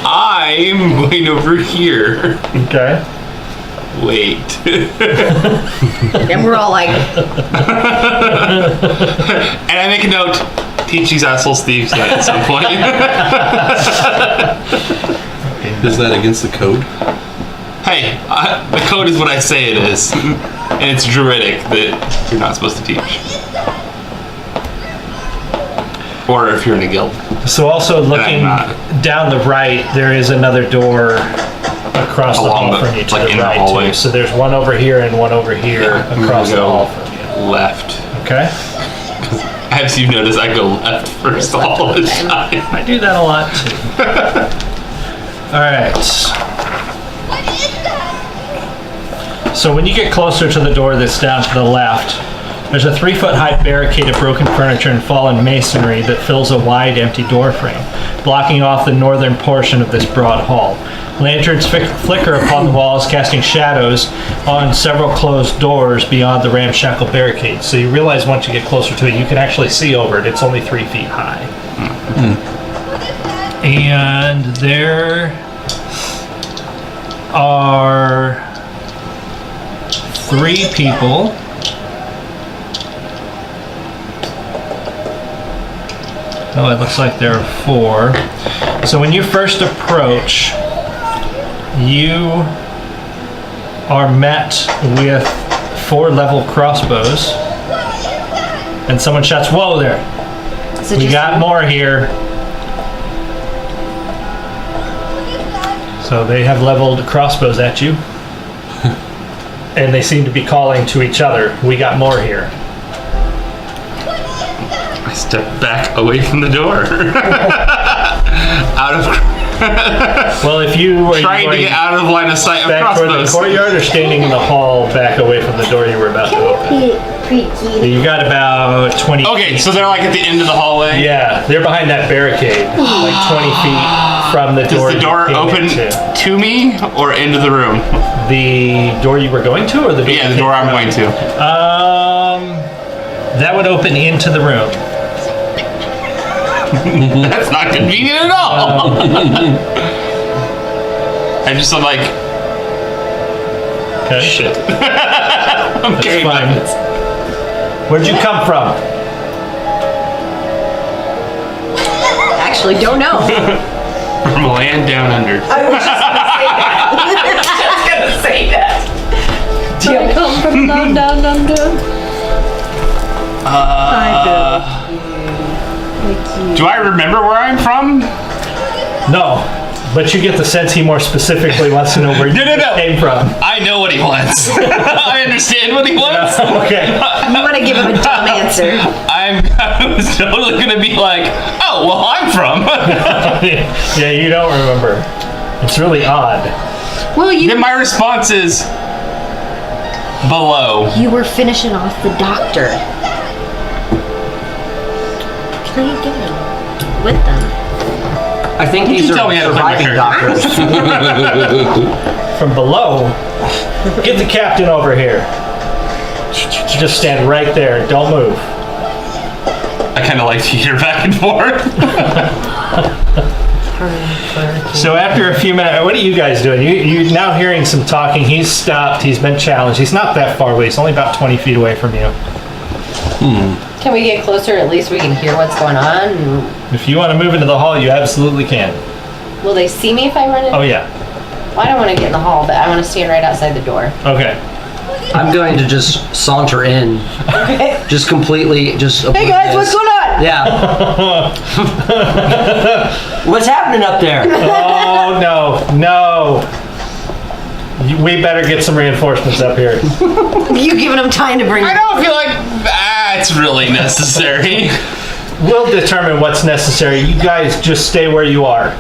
I'm going over here. Okay. Wait. And we're all like, And I make a note, teach these assholes thieves at some point. Is that against the code? Hey, the code is what I say it is. And it's druidic that you're not supposed to teach. Or if you're in a guild. So also looking not. down the right, there is another door across the Along hall the- from you to like the in the right hallway. too. So there's one over here and one over here across the Go hall from you. left. Okay. As you notice, I go left first all the time. I do that a lot too. All right. So when you get closer to the door that's down to the left, there's a 3-foot-high barricade of broken furniture and fallen masonry that fills a wide, empty doorframe, blocking off the northern portion of this broad hall. Lanterns flicker upon the walls, casting shadows on several closed doors beyond the ramshackle barricade. So you realize once you get closer to it, you can actually see over it. It's only 3 feet high. And there are 3 people. Oh, it looks like there are 4. So when you first approach, you are met with 4 level crossbows. And someone shouts, "Whoa there! so We just- got more here." So they have leveled crossbows at you. And they seem to be calling to each other, "We got more here." I step back away from the door. Out of Well, if you are trying to get out of line of sight of back toward the crossbows. courtyard or standing in the hall back away from the door you were about to open? You got about 20 Okay, feet. so they're like at the end of the hallway. Yeah, they're behind that barricade, like 20 feet from the door. Does the door you came open into. to me or into the room? The door you were going to, or the door? Yeah, you the door came I'm from? going to. That would open into the room. That's not convenient at all. I just am like, Okay, shit. I'm that's carrying fine. weapons. Where'd you come from? Actually, don't know. From a land down under. I was just gonna say that. Do you come from down under? Do I remember where I'm from? No, But you get the sense he more specifically wants to know where you No. came from. I know what he wants. I understand what he wants. Okay. You want to give him a dumb answer. I was totally gonna be like, oh, well, I'm from. Yeah, you don't remember. It's really odd. Well, Then my response is below. you were finishing off the doctor. Can I get him with them? I think You these can are tell me how to play my surviving doctors. From below, get the captain over here. Just stand right there. Don't move. I kind of like to hear back and forth. So after a few minutes, what are you guys doing? You're now hearing some talking. He's stopped. He's been challenged. He's not that far away. He's only about 20 feet away from you. Can we get closer? At least we can hear what's going on. If you want to move into the hall, you absolutely can. Will they see me if I run in? Oh, yeah. Well, I don't want to get in the hall, but I want to stand right outside the door. Okay. I'm going to just saunter in. Just completely, just Hey guys, what's going on? Yeah. What's happening up there? Oh, no. We better get some reinforcements up here. You giving them time to bring. I don't feel like that's really necessary. We'll determine what's necessary. You guys just stay where you are.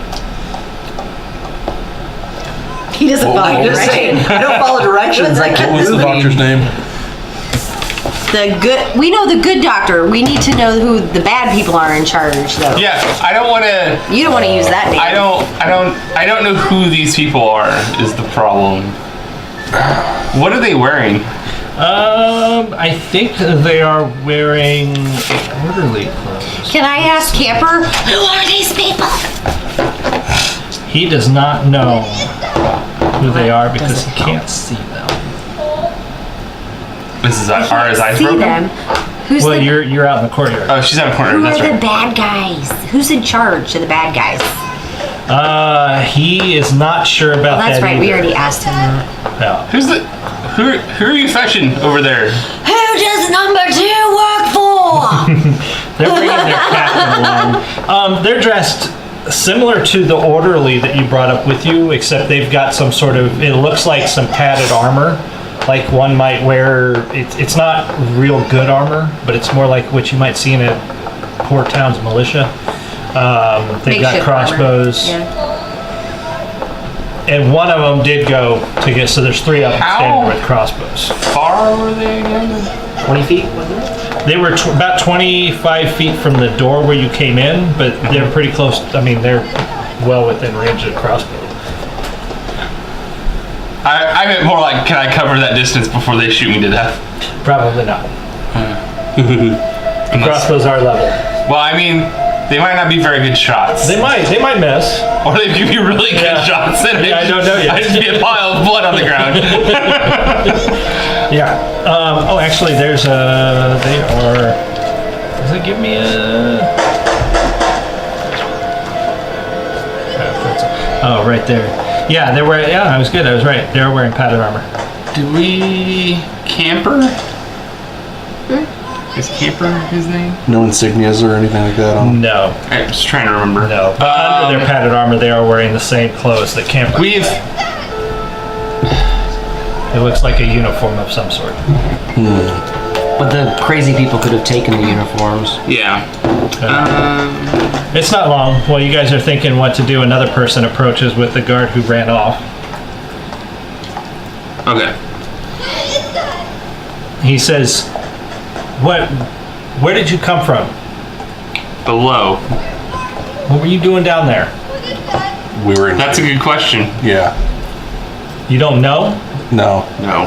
He doesn't follow I'm just saying, I don't follow directions. I keep What's the moving. doctor's name? The good. We know the good doctor. We need to know who the bad people are in charge, though. Yeah, I don't want to. You don't want to use that name. I don't know who these people are. Is the problem? What are they wearing? I think they are wearing orderly clothes. Can I ask Camper? Who are these people? He does not know who they are because he can't see them. This is are his eyes See broken? them. Who's Well, the? you're out in the courtyard. Oh, she's out of corner. Who That's are the right. bad guys? Who's in charge of the bad guys? He is not sure about That's that. right. We either. already asked him that. Yeah. Who are you fetching over there? Who does number 2 work for? They're bringing their captain along. They're dressed similar to the orderly that you brought up with you, except they've got some sort of, it looks like some padded armor. Like one might wear, it's not real good armor, but it's more like what you might see in a poor town's militia. They've got Makeshift crossbows. armor. Yeah. And one of them did go to get, so there's 3 of them How? standing with crossbows. Far were they again? 20 feet, wasn't it? They were about 25 feet from the door where you came in, but they're pretty close. I mean, they're well within range of the crossbow. I meant more like, can I cover that distance before they shoot me to death? Probably not. The crossbows are level. Well, I mean, they might not be very good shots. They might miss. Or they could be really good Yeah. shots. And Yeah, I don't know yet. I'd just be a pile of blood on the ground. Yeah. Oh, actually, there's a. They are. Does it give me a? Oh, right there. Yeah, they were. Yeah, I was good. I was right. They were wearing padded armor. Do we camper? Is camper his name? No insignias or anything like that on? No, I'm just trying to remember. no. But under their padded armor, they are wearing the same clothes that camp. We've It looks like a uniform of some sort. But the crazy people could have taken the uniforms. yeah. It's not long. While you guys are thinking what to do, another person approaches with the guard who ran off. Okay. He says, where did you come from? Below. What were you doing down there? We were in. That's a good question. Yeah. You don't know? No. No.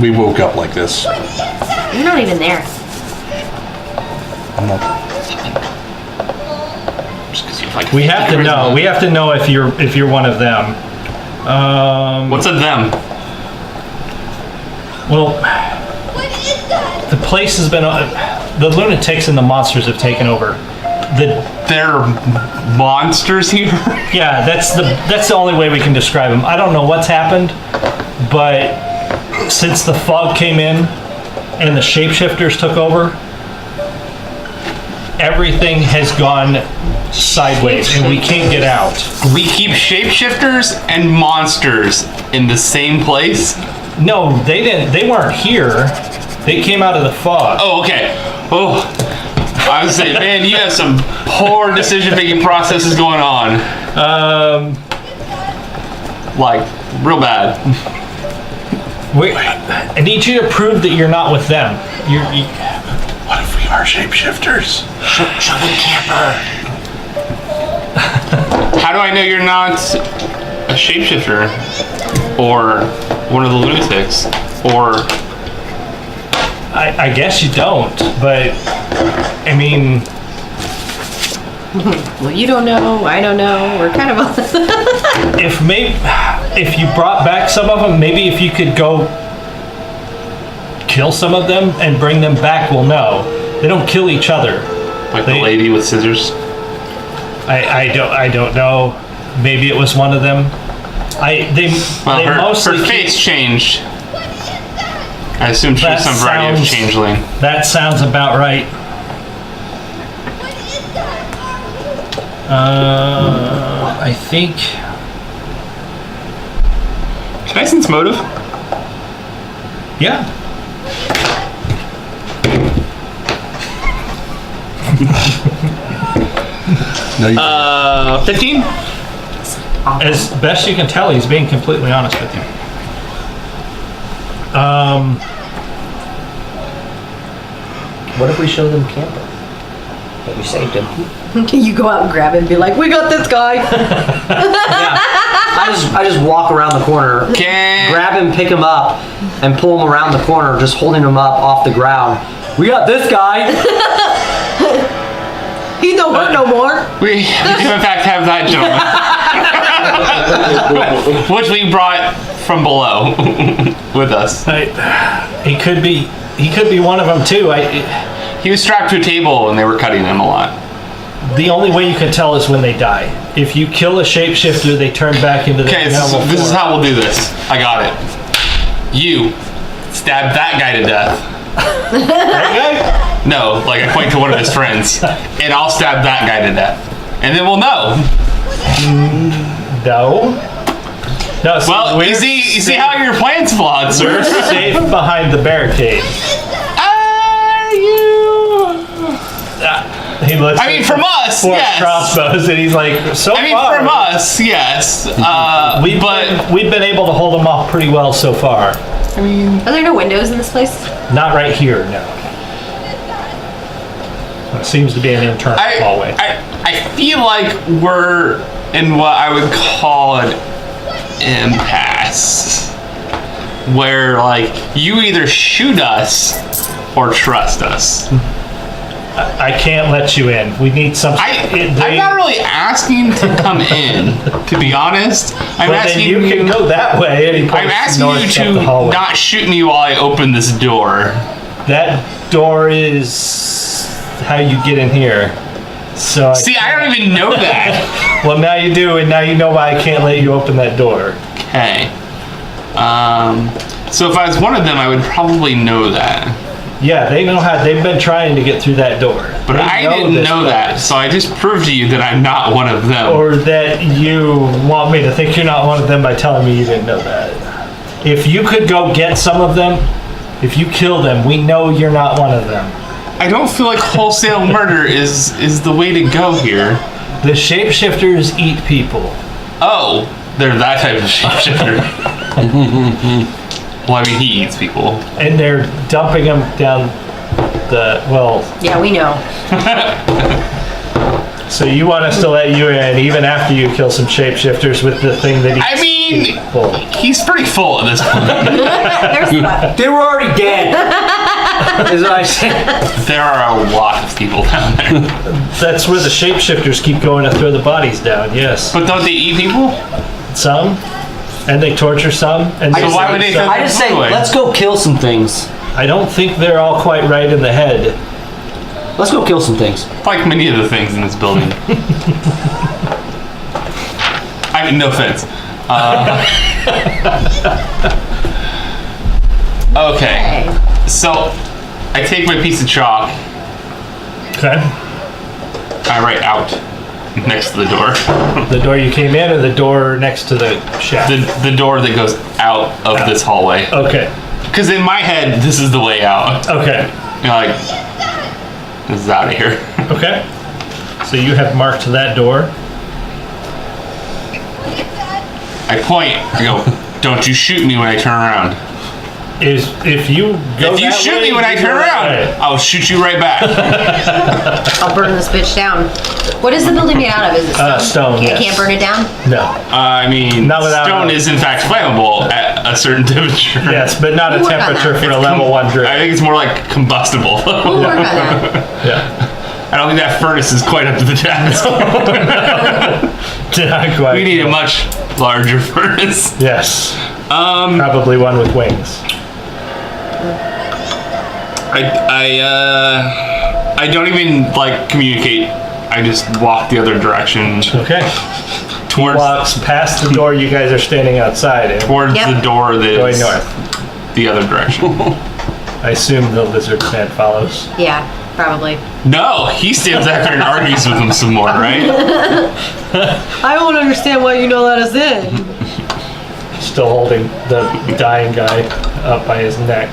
We woke up like this. You're not even there. I'm not. Just 'cause you're like, We have to know. We have to know if you're one of them. What's a them? Well, the place has been. The lunatics and the monsters have taken over. They're monsters here. Yeah, that's the only way we can describe them. I don't know what's happened, but since the fog came in and the shapeshifters took over, everything has gone sideways and we can't get out. We keep shapeshifters and monsters in the same place? No, they didn't. They weren't here. They came out of the fog. Oh, okay. Oh, I was saying, man, you have some poor decision-making processes going on. Like, real bad. Wait, I need you to prove that you're not with them. What if we are shapeshifters? Show them camper. How do I know you're not a shapeshifter? Or one of the lunatics? Or... I guess you don't, but I mean, Well, you don't know. I don't know. We're kind of. if you brought back some of them, maybe if you could go kill some of them and bring them back, we'll know. They don't kill each other. like the lady with scissors? I don't know. Maybe it was one of them. Her face changed. I assume she was some variety of changeling. That sounds about right. I think. Can I sense motive? Yeah. No, you 15? As best you can tell, he's being completely honest with you. What if we show them camper? That we saved him. You go out and grab it and be like, "We got this guy." Yeah. I just walk around the corner, grab him, pick him up, and pull him around the corner, just holding him up off the ground. We got this guy. He don't hurt no more. We do in fact have that gentleman. Which we brought from below with us. He could be one of them too. He was strapped to a table and they were cutting him a lot. The only way you can tell is when they die. If you kill a shapeshifter, they turn back into the Okay, this is how we'll do this. I got it. You stab that guy to death. Okay? No, like I point to one of his friends. And I'll stab that guy to death. And then we'll know. No. No. See, Well, you see how your plan's flawed, sir. we're safe behind the barricade. Are you? He looks. I mean, from us, four yes. crossbows, and he's like, so I mean, far. from us, yes. We've been able to hold them off pretty well so far. Are there no windows in this place? Not right here, no. It seems to be an internal hallway. I feel like we're in what I would call an impasse. Where, like, you either shoot us or trust us. I can't let you in. We need some. I'm not really asking to come in, to be honest. I'm asking you can go that way. And he I'm points asking north you up to the hallway. not shoot me while I open this door. That door is how you get in here. So See, I don't even know that. well, now you do, and now you know why I can't let you open that door. Okay. So if I was one of them, I would probably know that. Yeah, they know how. They've been trying to get through that door. But They I didn't this know that, place. so I just proved to you that I'm not one of them. Or that you want me to think you're not one of them by telling me you didn't know that. If you could go get some of them, if you kill them, we know you're not one of them. I don't feel like wholesale murder is the way to go here. The shapeshifters eat people. Oh, they're that type of shapeshifter. Well, I mean, he eats people. And they're dumping them down Yeah, we know. so you want us to let you in even after you kill some shapeshifters with the thing that I mean, people. he's pretty full at this point. There's what? They were already dead. Is what I said. There are a lot of people down there. That's where the shapeshifters keep going to throw the bodies down, yes. But don't they eat people? Some, and they torture some, and So why would they some. throw I just say, Anyway. let's go kill some things. I don't think they're all quite right in the head. Let's go kill some things. Like many of the things in this building. I mean, no offense. Okay. So, I take my piece of chalk Okay. I write out next to the door. The door you came in, or the door next to the shack? The door that goes out of this hallway. Okay. Because in my head, this is the way out. Okay. You're like, this is out of here. Okay. So you have marked that door. I point. I go, don't you shoot me when I turn around. If you go If you that shoot way, me when I you turn go that around, way. I'll shoot you right back. I'll burn this bitch down. What is the building made out of? Is it stone? Stone, I yes. can't burn it down? No. I mean, Not without stone a- is in fact flammable at a certain temperature. Yes, but not a We'll work on temperature that. for a level 1 druid. I think it's more like combustible. We'll work on that. Yeah. I don't think that furnace is quite up to the task. Not quite. We need a much larger furnace. Yes. Probably one with wings. I don't even like communicate. I just walk the other direction Okay. towards Walks past the door you guys are standing outside in, towards Yep. the door that going is north. the other direction. I assume the lizard man follows. Yeah, probably. No, he stands after and argues with him some more, right? I don't understand why you know that is in. Still holding the dying guy up by his neck.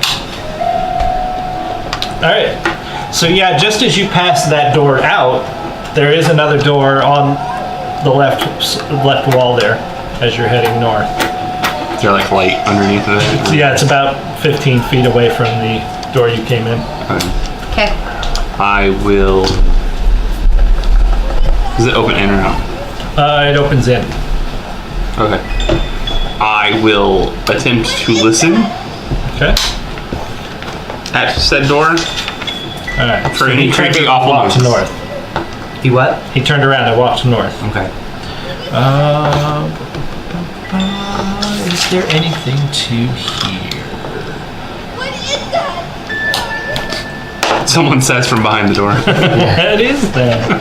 Alright. So yeah, just as you pass that door out, there is another door on the left wall there as you're heading north. Is there like light underneath of it? So yeah, it's about 15 feet away from the door you came in. Okay. I will. Does it open in or out? It opens in. Okay. I will attempt to listen Okay. at said door. Alright. For any creepy awful walked noises. north. He what? He turned around and walked north. Okay. Is there anything to hear? Someone says from behind the door. That is there.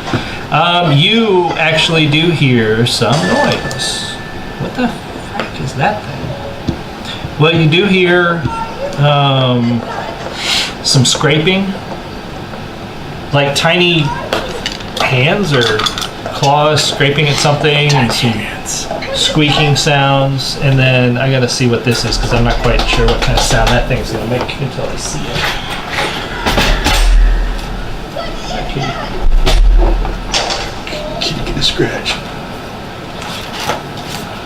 You actually do hear some noise. What the frick is that thing? Well, you do hear some scraping, like tiny hands or claws scraping at something, and some squeaking sounds. And then I gotta see what this is because I'm not quite sure what kind of sound that thing's gonna make until I see it. Kitty get a scratch.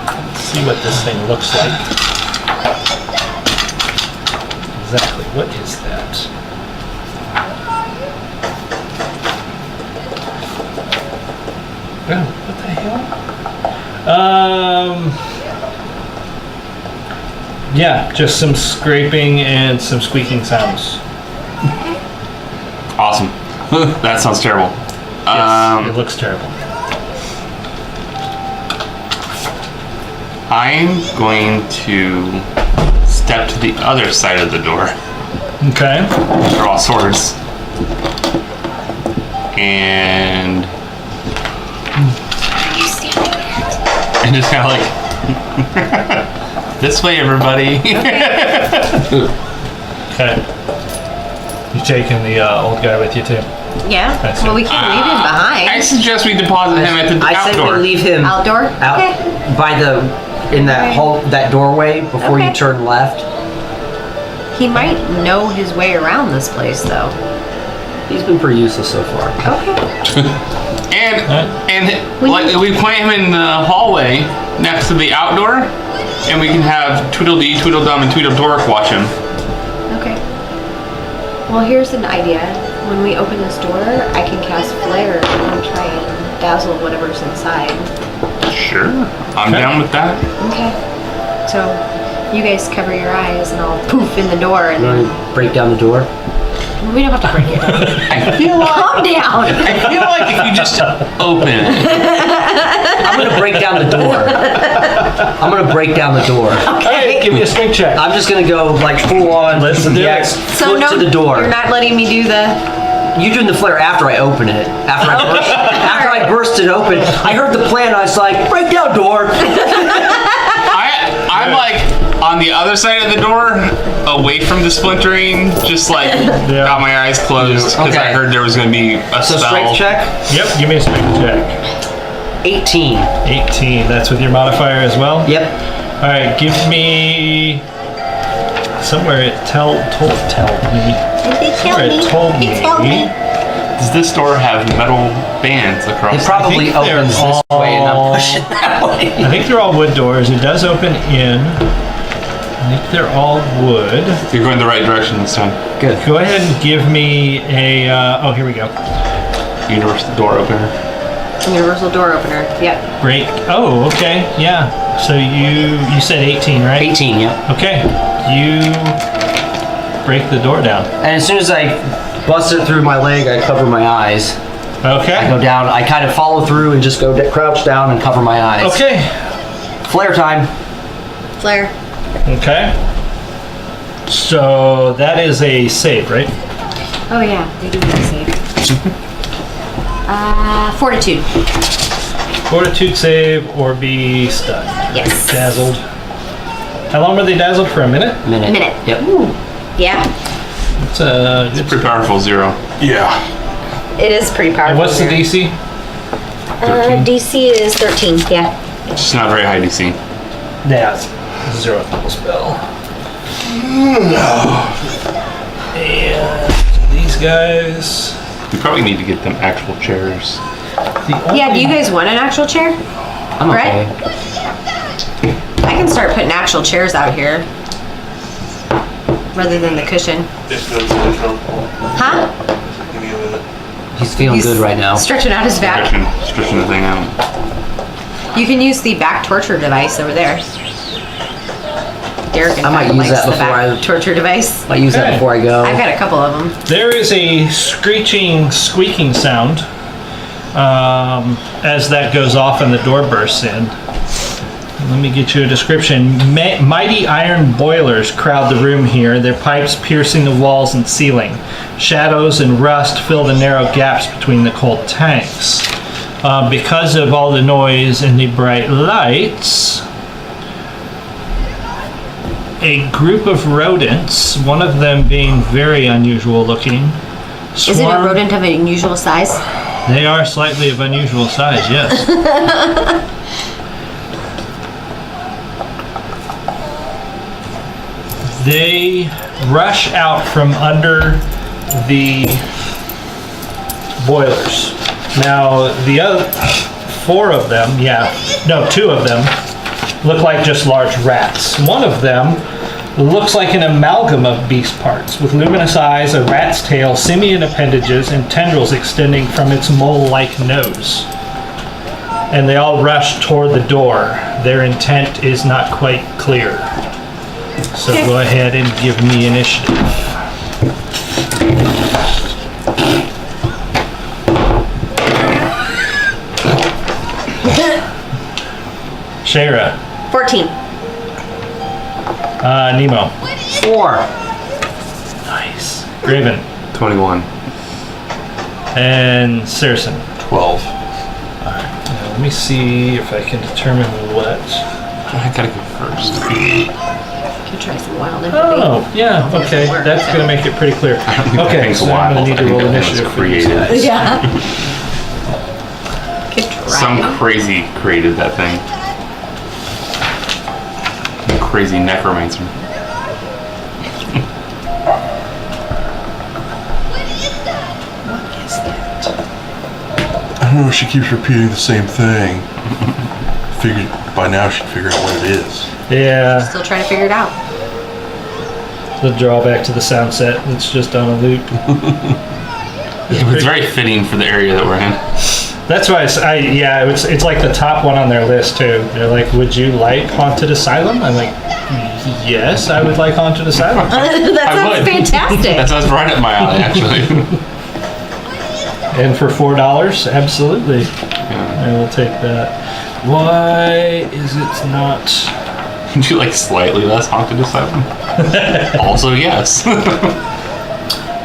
Let's see what this thing looks like. Exactly, what is that? Oh, what the hell? Yeah, just some scraping and some squeaking sounds. Awesome. That sounds terrible. Yes, it looks terrible. I'm going to step to the other side of the door. Okay. Draw swords. And just kind of like, this way, everybody. Okay. You taking the old guy with you too? Yeah. I see. Well, we can't leave him I behind. suggest we deposit him at the I said outdoor. we leave him Outdoor? out Okay. by in that Okay. hall, that doorway before you Okay. turn left. He might know his way around this place, though. He's been pretty useless so far. Okay. And like we plant him in the hallway next to the outdoor, and we can have Tweedledee, Tweedledum, and Tweedledork watch him. Okay. Well, here's an idea. When we open this door, I can cast Flare and try and dazzle whatever's inside. Sure, I'm down with that. Okay. So, you guys cover your eyes and I'll poof in the door You and want to break down the door? we don't have to break it down. I feel like Calm down. I feel like if you just open it. I'm gonna break down the door. I'm gonna break down the door. Hey, give me a strength check. I'm just gonna go like full on. Let's do it. So Foot to the door. you're not letting me do the... You doing the flare after I open it. After I burst it open. I heard the plan. I was like, break down door. I'm like on the other side of the door, away from the splintering, just like got my eyes closed because I Okay. heard there was going to be a So spell. strength check. Yep, give me a strength check. 18. 18, that's with your modifier as well? Yep. All right, give me somewhere it told me. Somewhere it told me. Does this door have metal bands across? It probably think they're opens this way and I'm pushing that way. I think they're all wood doors. It does open in. I think they're all wood. You're going the right direction this time. Good. Go ahead and give me a. Oh, here we go. Universal door opener. Universal door opener. Yep. Break. Oh, okay. Yeah. So you said 18, right? 18, yep. Okay. You break the door down. And as soon as I bust it through my leg, I cover my eyes. I Okay. go down, I kind of follow through and just go crouch down and cover my eyes. Okay. Flare time. Flare. Okay. So that is a save, right? Oh yeah, they do need a save. Fortitude. Fortitude save or be stunned. Yes. Dazzled. How long were they dazzled for? A minute? Minute. Minute. Yep. Yeah, It's a good. Pretty powerful 0. Yeah. it is pretty powerful. And what's the here. DC? 13. DC is 13. Yeah. Just not very high DC. Yeah, it's 0th level spell. And these guys. We probably need to get them actual chairs. Yeah. Do you guys want an actual chair? I'm Right. okay. I can start putting actual chairs out here rather than the cushion. Huh? He's feeling He's good right now. Stretching out his back. Stretching the thing out. You can use the back torture device over there. Derek in I might fact use likes that the before back I- torture device. Might use that Okay. before I go. I've got a couple of them. There is a screeching, squeaking sound as that goes off and the door bursts in. Let me get you a description. Mighty iron boilers crowd the room here, their pipes piercing the walls and ceiling. Shadows and rust fill the narrow gaps between the cold tanks. Because of all the noise and the bright lights, a group of rodents, one of them being very unusual looking, Is it a swarm- rodent of an unusual size? They are slightly of unusual size, yes. They rush out from under the boilers. Now, the other 4 of them, two of them look like just large rats. One of them looks like an amalgam of beast parts, with luminous eyes, a rat's tail, simian appendages, and tendrils extending from its mole-like nose. And they all rush toward the door. Their intent is not quite clear. So go ahead and give me initiative. Shayra. 14. Nimmo. 4. Nice. Gravin. 21. And Cyrcen. 12. Now, let me see if I can determine what. I gotta go first. Could try some wild empathy. Oh, yeah, okay. That's going to make it pretty clear. Okay, think so a I'm while. going to need to I think roll that was initiative for these creative. guys. Yeah. Could try. Some crazy created that thing. Crazy necromancer. I don't know, she keeps repeating the same thing. Figured by now she'd figure out what it is. Yeah, Still trying to figure it out. the drawback to the sound set. It's just on a loop. It's very fitting for the area that we're in. That's why it's like the top one on their list too. They're like, would you like Haunted Asylum? I'm like, yes, I would like Haunted Asylum. That I sounds would. fantastic. That sounds right up my alley, actually. And for $4, absolutely. Yeah. I will take that. Why is it not? Would you like slightly less haunted asylum? Also, yes.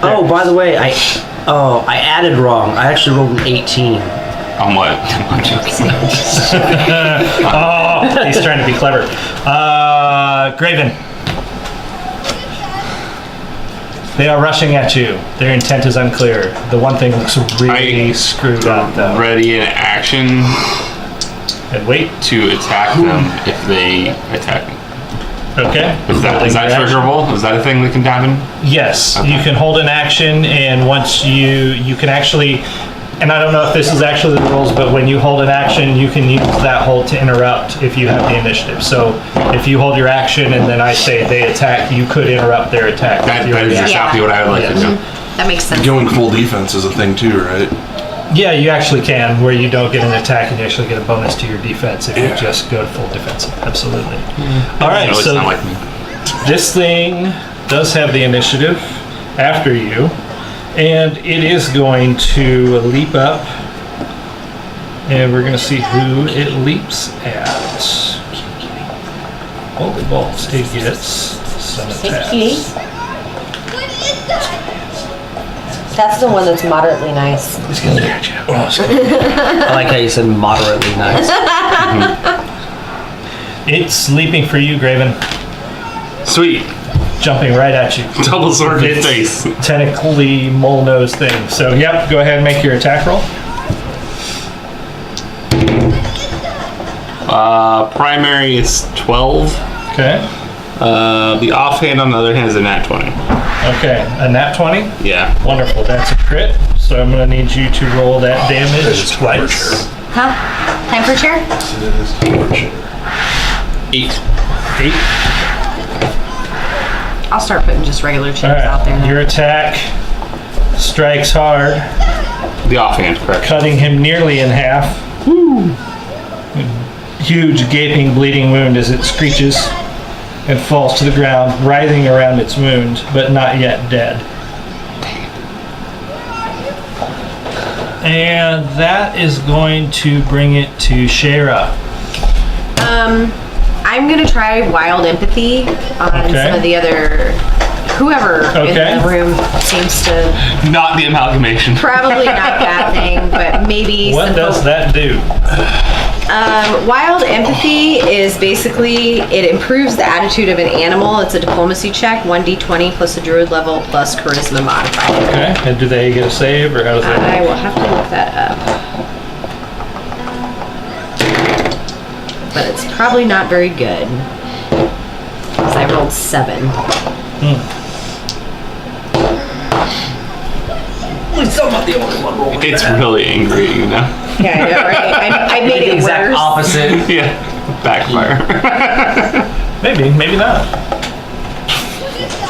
Oh, by the way, I added wrong. I actually rolled an 18. On what? I'm joking. Oh, he's trying to be clever. Gravin. They are rushing at you. Their intent is unclear. The one thing looks really screwed up, though. Ready in action And wait. to attack them if they attack me. Okay. Is that triggerable? Is that a thing that can happen? Yes. Okay. You can hold an action, and once you can actually, and I don't know if this is actually the rules, but when you hold an action, you can use that hold to interrupt if you have the initiative. So if you hold your action and then I say they attack, you could interrupt their attack. That is exactly what I would like to do. That makes sense. Going full defense is a thing too, right? Yeah, you actually can, where you don't get an attack and you actually get a bonus to your defense if you just go to full defensive. Absolutely. All right, No, it's so not like me. this thing does have the initiative after you, and it is going to leap up, and we're going to see who it leaps at. Holy balls, it gets some attacks. That's the one that's moderately nice. It's going to catch you. I like how you said moderately nice. It's leaping for you, Gravin, Sweet. jumping right at you. Double sword in It's face. technically mole nose thing. So, yep, go ahead and make your attack roll. Primary is 12. Okay. The offhand, on the other hand, is a nat 20. Okay, a nat 20. Yeah. Wonderful, that's a crit. So I'm going to need you to roll that damage twice. Huh? Time for a chair? 8. 8. I'll start putting just regular All chairs out there right, now. your attack strikes hard, The offhand, correct. cutting him nearly in half. Huge, gaping, bleeding wound as it screeches and falls to the ground, writhing around its wound, but not yet dead. And that is going to bring it to Shayra. I'm gonna try wild empathy on Okay. some of the other whoever Okay. in the room seems to Not the amalgamation. probably not that thing, but maybe What some does folk- that do? Wild empathy is basically it improves the attitude of an animal. It's a diplomacy check, 1d20 plus a druid level plus charisma modifier. Okay, and do they get a save, or how does that I will have to look that up. But it's probably not very good. Because I rolled 7. It's really angry, you know? Yeah, I know, right? I made The it exact worse. opposite. Yeah. Backfire. Maybe, maybe not.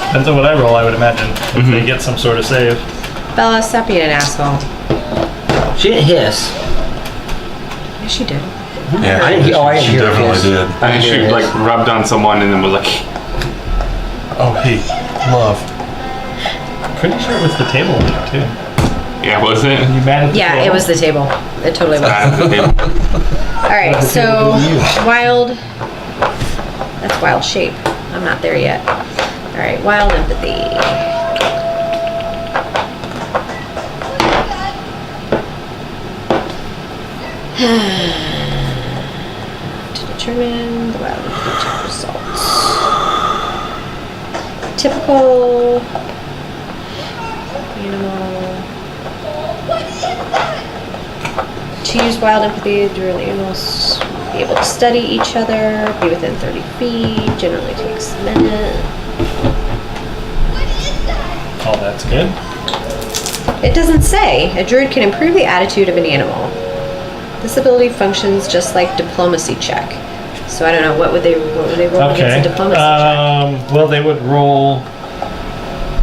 Depends on what I roll, I would imagine. If they get some sort of save. Bella, stop being an asshole. She didn't hiss. Yes, she did. Yeah, I didn't hear- oh, I didn't she hear definitely his. did. I And didn't she hear like hiss. rubbed on someone and then was like, Oh, hey, love. Pretty sure it was the table lead, too. yeah, was it? You mad at the Yeah, table? it was the table. It totally was. At the table. All right, What so table do you? wild. That's wild shape. I'm not there yet. All right, wild empathy. To determine the wild empathy check results. Typical animal. To use wild empathy, druid animals be able to study each other, be within 30 feet, generally takes a minute. Oh, that's good. It doesn't say. A druid can improve the attitude of an animal. This ability functions just like diplomacy check. So I don't know, what would they roll Okay. against a diplomacy check? Well, they would roll.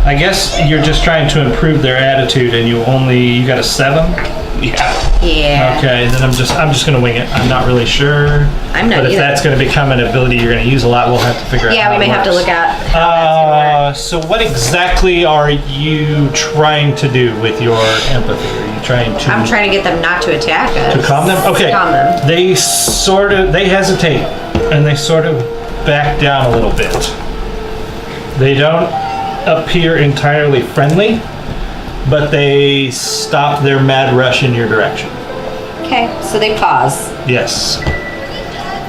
I guess you're just trying to improve their attitude, and you got a 7. Yeah. Yeah. Okay, then I'm just gonna wing it. I'm not really sure. I'm not But if either. that's gonna become an ability you're gonna use a lot, we'll have to figure out. Yeah, how we may it have to works. look at how that's gonna work. So what exactly are you trying to do with your empathy? Are you trying to? I'm trying to get them not to attack us. To calm them? Okay. Calm them. They hesitate and they sort of back down a little bit. They don't appear entirely friendly, but they stop their mad rush in your direction. Okay, so they pause. Yes.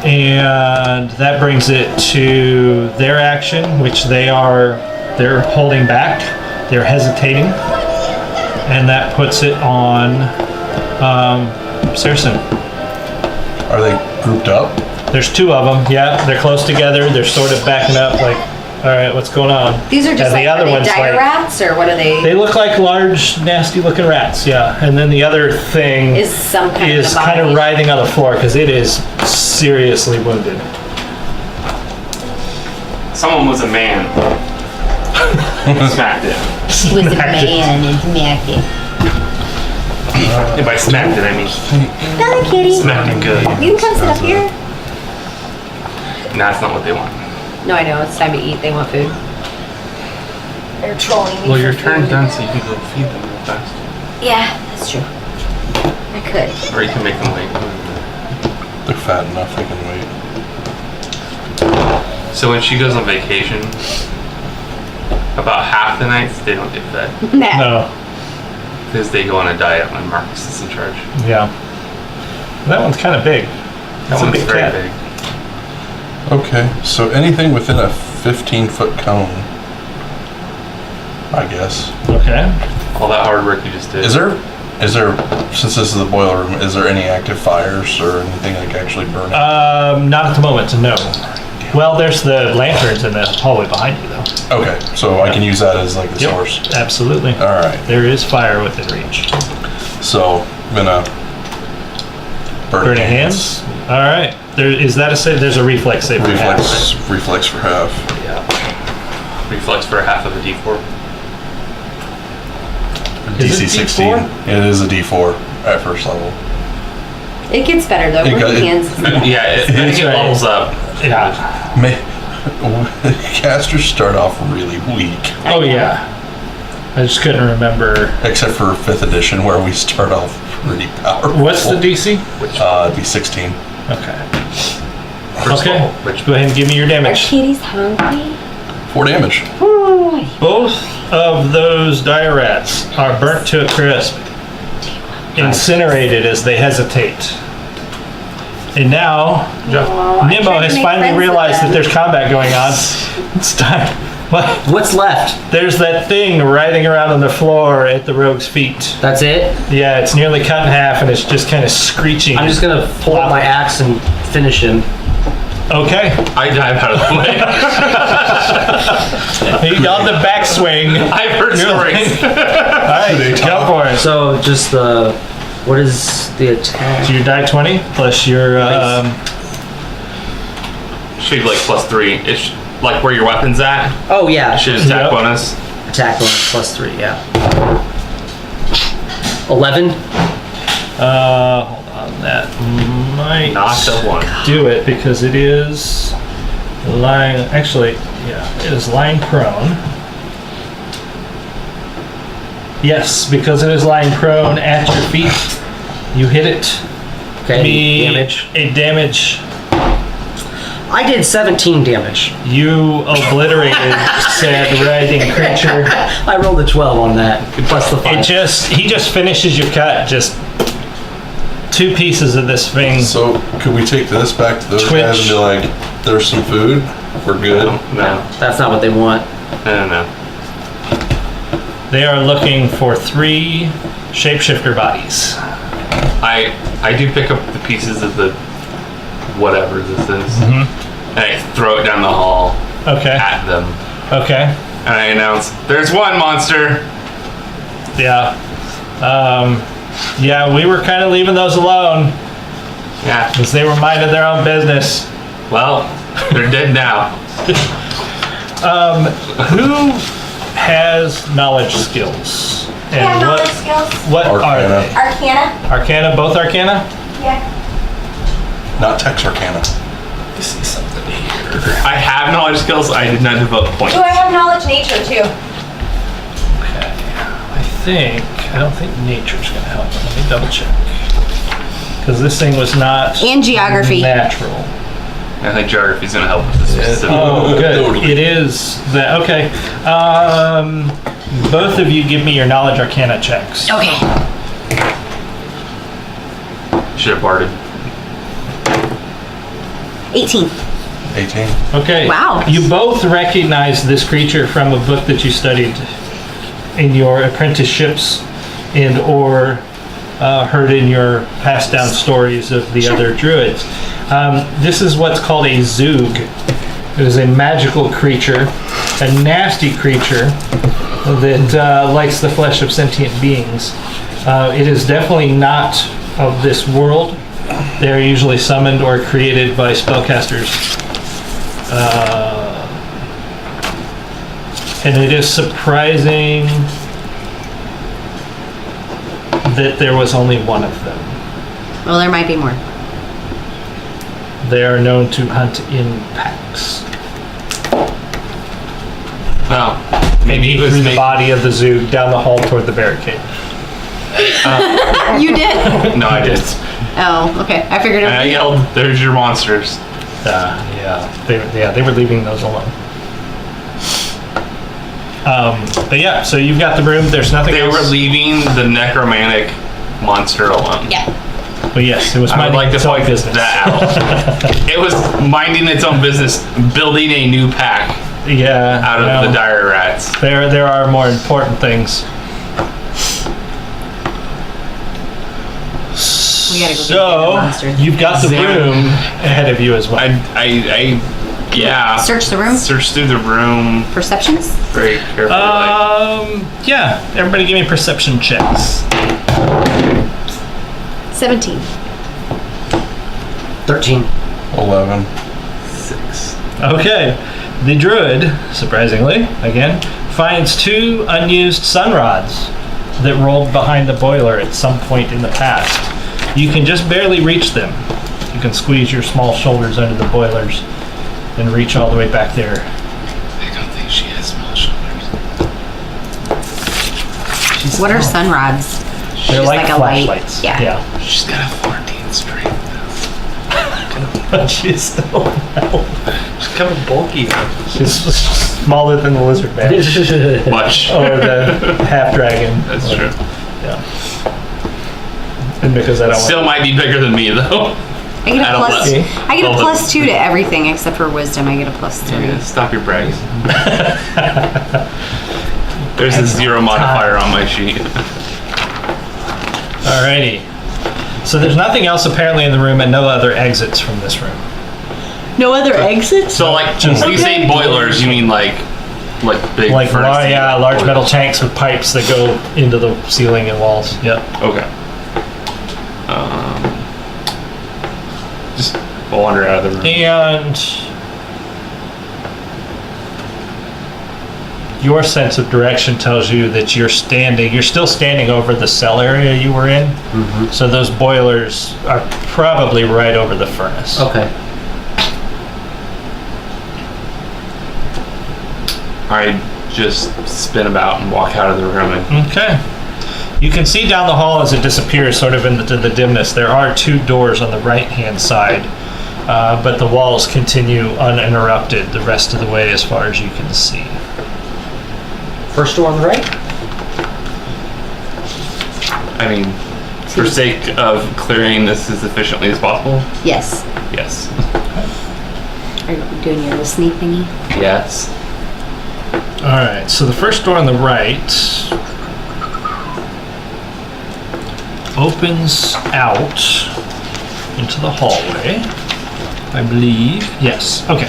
And that brings it to their action, which they're holding back They're hesitating, and that puts it on Cyrcen. Are they grouped up? There's 2 of them. Yeah, they're close together. They're sort of backing up, like, all right, what's going on? These are just And like, are they dire rats, or what are they? They look like large, nasty-looking rats. Yeah, and then the other thing Is some kind of is kind of abomination. writhing on the floor because it is seriously wounded. Someone was a man. Smacked it. Was a man and smacked it. And by smacked it, I mean Hello, kitty. smacked it good. You can come sit up here. No, that's not what they want. No, I know. It's time to eat. They want food. They're trolling me. Well, for your turn's food. done, so you can go feed them real fast. Yeah, that's true. I could. Or you can make them wait. They're fat enough they can wait. So when she goes on vacation, about half the nights they don't get fed Nah. No, because they go on a diet when Marcus is in charge. yeah. That one's kind of big. That It's a one's big very cat. big. Okay, so anything within a 15-foot cone, I guess. Okay. All that hard work you just did. Is there, since this is the boiler room, is there any active fires or anything like actually burning? Not at the moment, no. Well, there's the lanterns in the hallway behind you, though. Okay, so I can use that as like the Yep, source. absolutely. All right, There is fire within reach. so I'm gonna Burning hands. All right. There is that a save? There's a reflex save. for half. Reflex for half. Reflex for half of a D4. Is it DC 16. D4? It is a D4 at first level. It gets better though. It got- Working it- hands. Yeah, I think That's it right. levels up. Yeah. Casters start off really weak, Oh yeah. I just couldn't remember. except for 5th edition where we start off pretty powerful. What's the DC? It'd be 16. Okay. First Okay. level, which Go ahead and give me your Are damage. kitties hungry? 4 damage. Both of those dire rats are burnt to a crisp, incinerated as they hesitate. And now, I Nimmo tried to has make finally friends with realized them. that there's combat going on. It's time. What? What's left? There's that thing writhing around on the floor at the rogue's feet. That's it? Yeah, it's nearly cut in half and it's just kind of screeching. I'm just gonna pull out my axe and finish him. Okay. I dive out of the way. He got the backswing. I've heard stories. Alright, jump for it. So just what is the attack? So your die 20 plus your Should be like +3. It's like where your weapon's at. Oh yeah, Should attack Yep. bonus. attack bonus +3. Yeah. 11. hold on, that might Not the one. do it because it is lying. Actually, yeah, it is lying prone. Yes, because it is lying prone at your feet, you hit it. Okay. Me Damage. a damage. I did 17 damage. You obliterated said writhing creature. I rolled a 12 on that plus the 5. He just finishes your cut. Just 2 pieces of this thing. So could we take this back to those Twitch. guys and be like, there's some food, we're good? No. That's not what they want. No. They are looking for 3 shapeshifter bodies. I do pick up the pieces of the whatever this is, and I throw it down the hall Okay. at them, Okay. and I announce, "There's one monster." Yeah. Yeah, we were kind of leaving those alone Yeah. because they were minding their own business. Well, they're dead now. Who has knowledge skills? And Yeah, knowledge skills. what are Arcana. they? Arcana. Arcana, both Arcana? Yeah. Not Tex Arcana. I see something here. I have knowledge skills. I did not devote points. Oh, I have knowledge nature too. Okay. I don't think nature's gonna help. Let me double check. Because this thing was not And geography. natural. I think geography's gonna help with this specific. Oh, good. Totally. It is that. Okay. Both of you give me your knowledge Arcana checks. Okay. Should have barded. 18. 18. Okay. Wow. You both recognize this creature from a book that you studied in your apprenticeships and or heard in your passed down stories of the other druids. This is what's called a Zoog. It is a magical creature, a nasty creature that likes the flesh of sentient beings. It is definitely not of this world. They're usually summoned or created by spellcasters. And it is surprising that there was only one of them. Well, there might be more. They are known to hunt in packs. Well, maybe he was Through the body of the Zoog down the hall toward the barricade. You did? No, I did. Oh, okay. I figured it And I yelled, "There's your monsters." They were leaving those alone. But yeah, so you've got the room. There's nothing They else. were leaving the necromantic monster alone. Yeah. But yes, it was I would minding like to its own point business. that out. It was minding its own business, building a new pack Yeah. out of well, the dire rats. There are more important things. We gotta go get the So monsters. you've got the Examine. room ahead of you as well. Yeah. Search the room. Search through the room Perceptions? very carefully. Yeah. Everybody, give me perception checks. 17. 13. 11. 6. Okay. The druid, surprisingly, again, finds 2 unused sun rods that rolled behind the boiler at some point in the past. You can just barely reach them. You can squeeze your small shoulders under the boilers and reach all the way back there. I don't think she has small shoulders. What are sun rods? They're Just like, like a light- flashlights. yeah. She's got a 14 strength. But she's still She's kind of bulky. she's smaller than the lizard man Much. or the half dragon. That's true. Yeah. And because I don't Still might be bigger than me though. I get a don't plus. know. I get a Hold plus it. 2 to everything except for wisdom. I get a plus 3. Yeah, stop your bragging. There's a 0 modifier on my sheet. Alrighty. So there's nothing else apparently in the room and no other exits from this room. No other exits? So like, Just- when you say boilers, you mean like big Like furnace? large metal tanks with pipes that go into the ceiling and walls. Yep. Okay. Just wander out of the room. And your sense of direction tells you that you're still standing over the cell area you were in. Mm-hmm. So those boilers are probably right over the furnace. Okay. I just spin about and walk out of the room and Okay. You can see down the hall as it disappears, sort of into the dimness. There are 2 doors on the right-hand side, but the walls continue uninterrupted the rest of the way as far as you can see. First door on the right? I mean, for sake of clearing this as efficiently as possible, Yes. yes. Are you doing your little sneak thingy? Yes. All right, so the first door on the right opens out into the hallway, I believe. Yes, okay.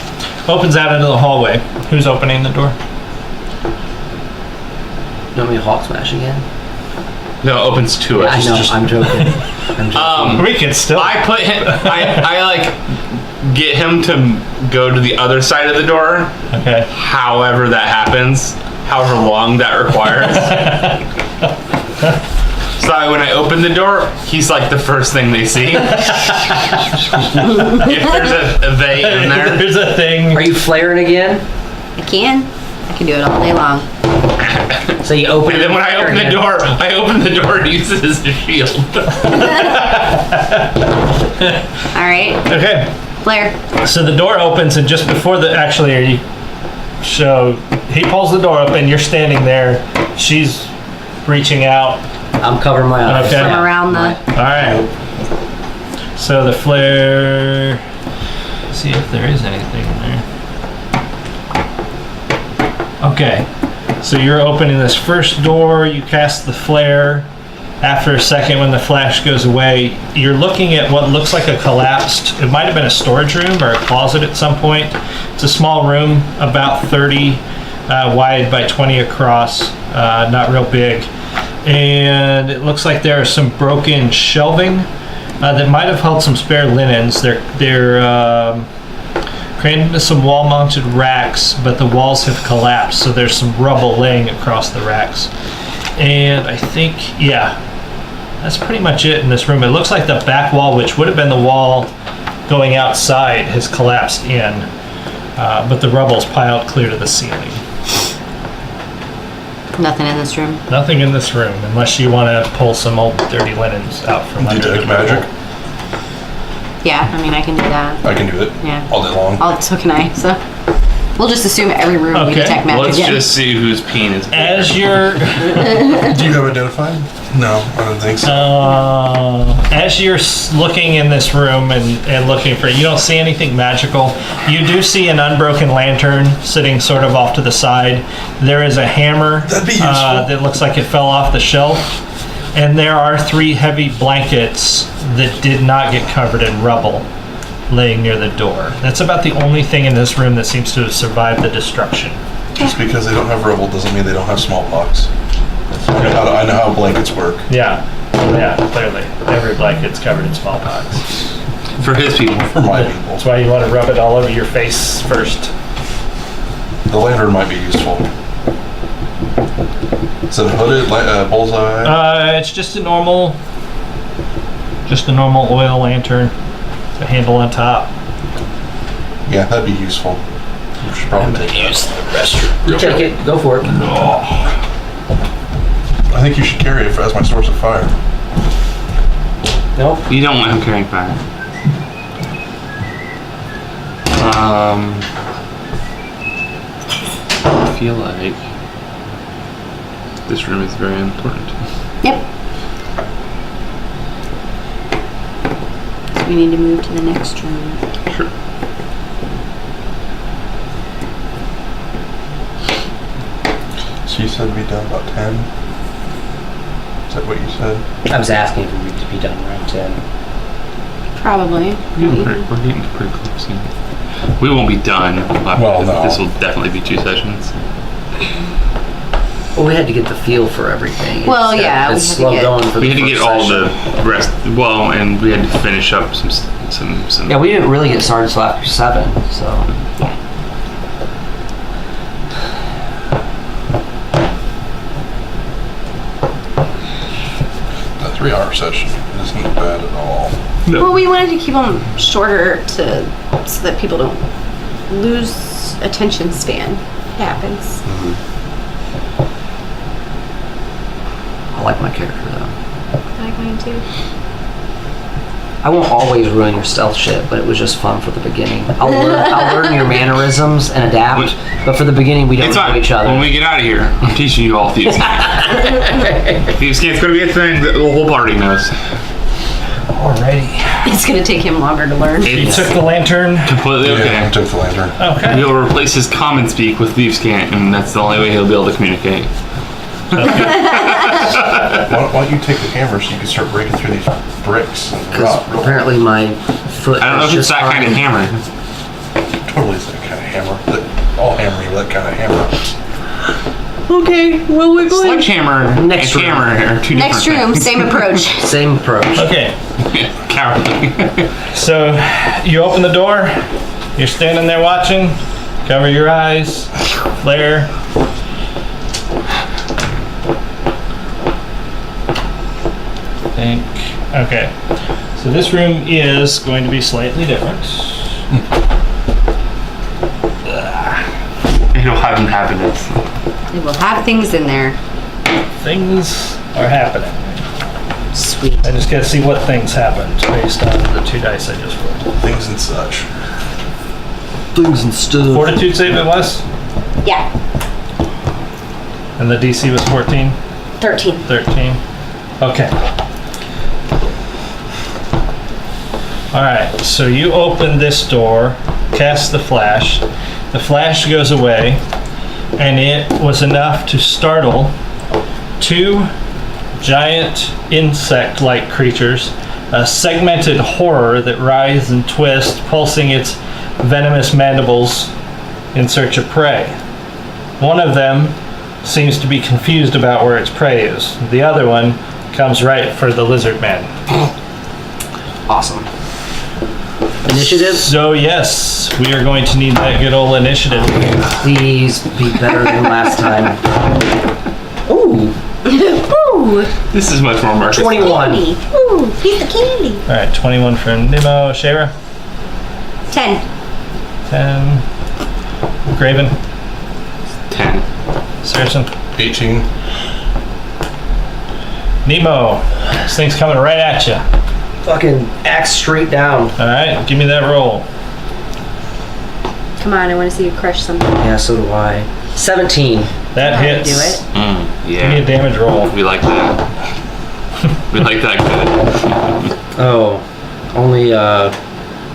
Opens out into the hallway. Who's opening the door? You want me to Hawk Smash again? No, it opens to it. I know, I'm joking. I'm joking. We can still. I put him. I like get him to go to the other side of the door. Okay. However that happens, however long that requires. So that when I open the door, he's like the first thing they see. If there's a they in there. There's a thing. Are you flaring again? I can. I can do it all day long. So you open And then when I open the door, and use it as a shield. All right. Okay. Flare. So the door opens, and just before the he pulls the door open. You're standing there. She's reaching out. I'm covering my eyes. Okay. From around the. All right. So the flare. Let's see if there is anything in there. Okay. So you're opening this first door, you cast the flare. After a second, when the flash goes away, you're looking at what looks like a collapsed, it might have been a storage room or a closet at some point. It's a small room, about 30 wide by 20 across, not real big. And it looks like there are some broken shelving that might have held some spare linens. They're crammed into some wall-mounted racks, but the walls have collapsed, so there's some rubble laying across the racks. And I think, yeah, that's pretty much it in this room. It looks like the back wall, which would have been the wall going outside, has collapsed in, but the rubble's piled clear to the ceiling. Nothing in this room. Nothing in this room, unless you want to pull some old dirty linens out from under Detect the magic. rubble. Yeah, I mean, I can do that. I can do it. Yeah. All day long. Oh, so can I. So we'll just assume every room we Okay. detect magic. Let's in. just see whose peen is bigger. As you're Do you have identified? No, I don't think so. as you're looking in this room and looking for, you don't see anything magical. You do see an unbroken lantern sitting sort of off to the side. There is a hammer That'd be useful. that looks like it fell off the shelf. And there are 3 heavy blankets that did not get covered in rubble laying near the door. That's about the only thing in this room that seems to have survived the destruction. Just because they don't have rubble doesn't mean they don't have smallpox. I know how blankets work. Yeah, clearly. Every blanket's covered in smallpox. For his people. For my people. That's why you want to rub it all over your face first. The lantern might be useful. Is it a hooded bullseye? It's just a normal oil lantern. A handle on top. Yeah, that'd be useful. We should probably take that. You take it. Go for it. I think you should carry it as my source of fire. Nope. You don't want him carrying fire. I feel like this room is very important. Yep. So we need to move to the next room. Sure. So you said we'd be done about 10? Is that what you said? I was asking if we could be done around 10. Probably. We're getting pretty close. Yeah. We won't be done. Well, no. This will definitely be 2 sessions. Well, we had to get the feel for everything. Well, yeah, It's we had to slow get- going for We the had to get first all session. the rest. Well, and we had to finish up some. Yeah, we didn't really get started until after 7, so. A 3-hour session isn't bad at all. Well, we wanted to keep them shorter so that people don't lose attention span. It happens. I like my character though. I like mine too. I won't always ruin your stealth shit, but it was just fun for the beginning. I'll learn your mannerisms and adapt, but for the beginning, we don't It's know fine. each other. When we get out of here, I'm teaching you all thieves. Thieves Camp's gonna be a thing that the whole party knows. Alrighty. It's gonna take him longer to learn. You It's took the lantern. completely Yeah, I okay. took the lantern. Okay. We'll replace his common speak with Thieves Cant, and that's the only way he'll be able to communicate. Why don't you take the hammer so you can start breaking through these bricks and Because rock? apparently my foot. I don't know is if it's just that kind of fine. hammer. Totally is that kind of hammer. I'll hammer you with that kind of hammer. Okay, well we're going. Sledgehammer Next and room. hammer are two Next different room, same approach. Same approach. Okay. things. Cowardly. So you open the door. You're standing there watching. Cover your eyes. Flare. Think. Okay. So this room is going to be slightly different. It'll have happiness. They will have things in there. Things are happening. Sweet. I just gotta see what things happened based on the 2 dice I just rolled. Things and such. Things and stuff. Fortitude save it was, Yeah. and the DC was 14, 13. 13. Okay. Alright, so you open this door, cast the flash goes away, and it was enough to startle 2 giant insect-like creatures, a segmented horror that writhes and twists, pulsing its venomous mandibles in search of prey. One of them seems to be confused about where its prey is. The other one comes right for the lizard man. Awesome. Initiative? So yes, we are going to need that good old initiative. Please be better than last time. Ooh, Ooh, This is much more Marcus. 21. candy. Ooh, piece of candy. All right, 21 for Nimmo. Shayra? 10. 10. Gravin? 10. Cyrcen? 18. Nimmo. This thing's coming right at you. Fucking axe straight down. All right, give me that roll. Come on, I want to see you crush something. Yeah, so do I. 17. That How to hits. do it. Give me a Yeah. damage roll. We like that. We like that good. Oh, only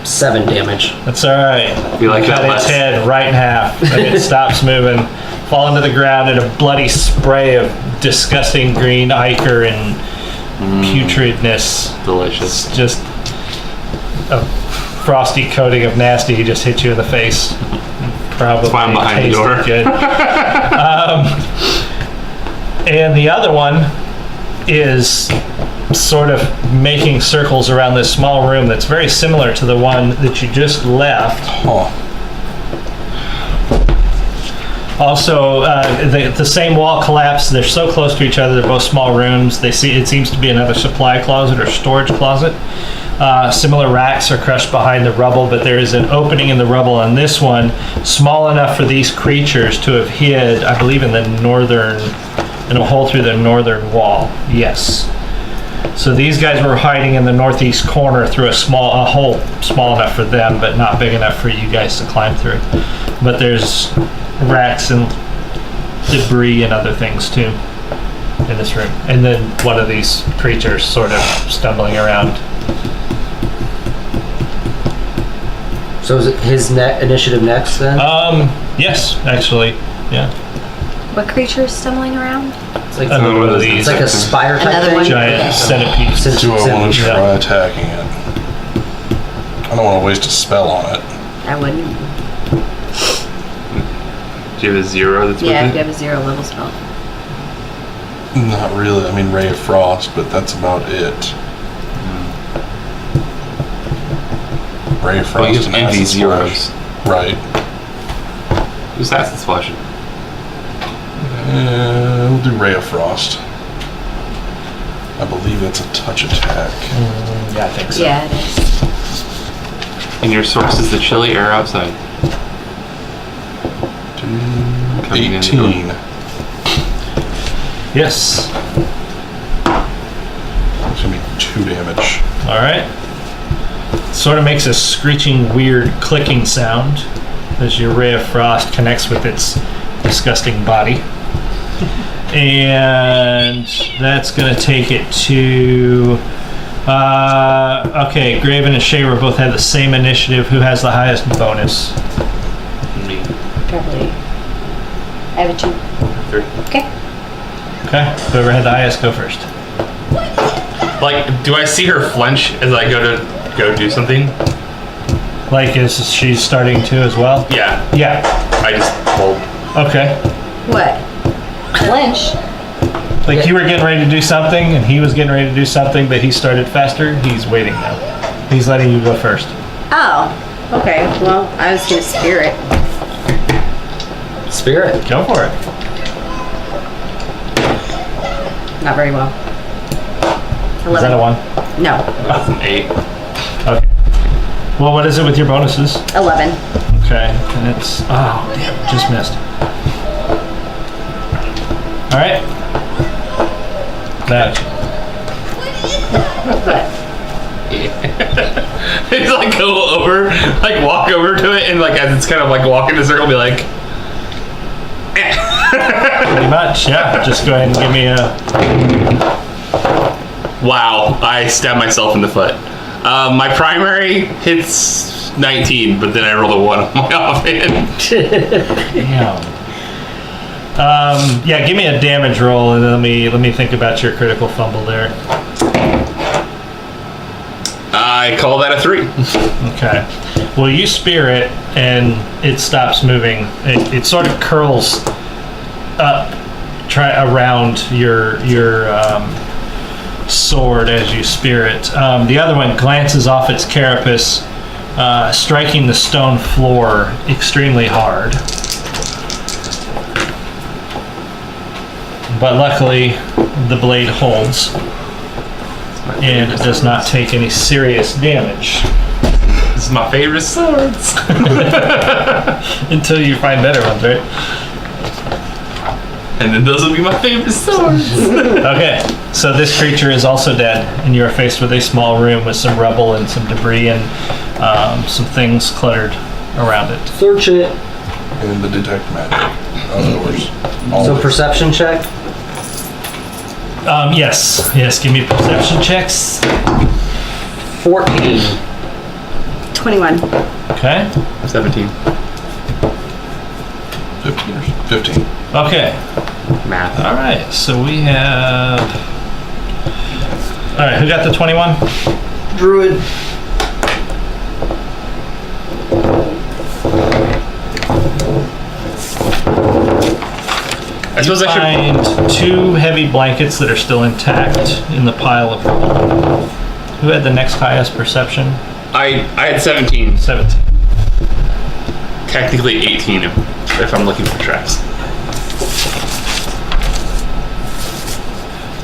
7 damage. That's all right. We like Cut that its less. head right in half, and it stops moving, falling to the ground in a bloody spray of disgusting green ichor and putridness. Delicious. It's just a frosty coating of nasty. He just hit you in the face. Probably That's why I'm behind the tasted door. Good. And the other one is sort of making circles around this small room that's very similar to the one that you just left. Huh. Also, the same wall collapsed. They're so close to each other. They're both small rooms. It seems to be another supply closet or storage closet. Similar racks are crushed behind the rubble, but there is an opening in the rubble on this one, small enough for these creatures to have hid, I believe, in a hole through the northern wall. Yes. So these guys were hiding in the northeast corner through a hole small enough for them, but not big enough for you guys to climb through. But there's racks and debris and other things too in this room. And then one of these creatures sort of stumbling around. So is it his initiative next then? Yes, actually, yeah. What creature is stumbling around? It's like, Another one of it's these like a spider type Another thing? one? giant Okay. centipede. Since- Do I want to Yeah. try attacking it? I don't want to waste a spell on it. I wouldn't. Do you have a 0 that's Yeah, if with you it? have a 0 level spell. Not really. I mean, Ray of Frost, but that's about it. Ray of Frost. Well, you have and empty Acid Splash. zeros. Right. Who's Acid Splash? We'll do Ray of Frost. I believe that's a touch attack. Yeah, I think so. Yeah, it is. And your source is the chilly air outside. Coming in. 18. Yes. It's going to be 2 damage. All right. Sort of makes a screeching, weird clicking sound as your ray of frost connects with its disgusting body. And that's going to take it to... okay, Gravin and Shayra both have the same initiative. Who has the highest bonus? Me. Probably. I have a 2. 3. Okay. Okay, whoever had the highest, go first. Like, do I see her flinch as I go do something? Like, is she starting to as well? Yeah. Yeah. I just hold. Okay. What? Flinch? Like you were getting ready to do something, and he was getting ready to do something, but he started faster. He's waiting now. He's letting you go first. Oh. Okay. Well, I was gonna spirit. Spirit. Go for it. Not very well. 11. Is that a 1? No. That's an 8. Okay. Well, what is it with your bonuses? 11. Okay, and it's... Oh, damn, just missed. All right. That. It's like go over, like walk over to it, and like as it's kind of like walking the circle, be like, Pretty much, yeah. Just go ahead and give me a... wow, I stabbed myself in the foot. My primary hits 19, but then I rolled a 1 on my offhand. Damn. Yeah, give me a damage roll, and then let me think about your critical fumble there. I call that a 3. Okay. Well, you spear it, and it stops moving. It sort of curls up, around your sword as you spear it. The other one glances off its carapace, striking the stone floor extremely hard. But luckily, the blade holds, and it does not take any serious damage. This is my favorite swords. Until you find better ones, right? And then those will be my favorite swords. Okay, so this creature is also dead, and you are faced with a small room with some rubble and some debris and some things cluttered around it. Search it. And the detect magic, of course. So Always. perception check. Yes, give me perception checks. 14. 21. Okay, 17. 15. okay. Math. All right, so we have... All right, who got the 21? Druid. I suppose I should. Find 2 heavy blankets that are still intact in the pile of rubble. Who had the next highest perception? I had 17. 17. Technically 18 if I'm looking for tracks.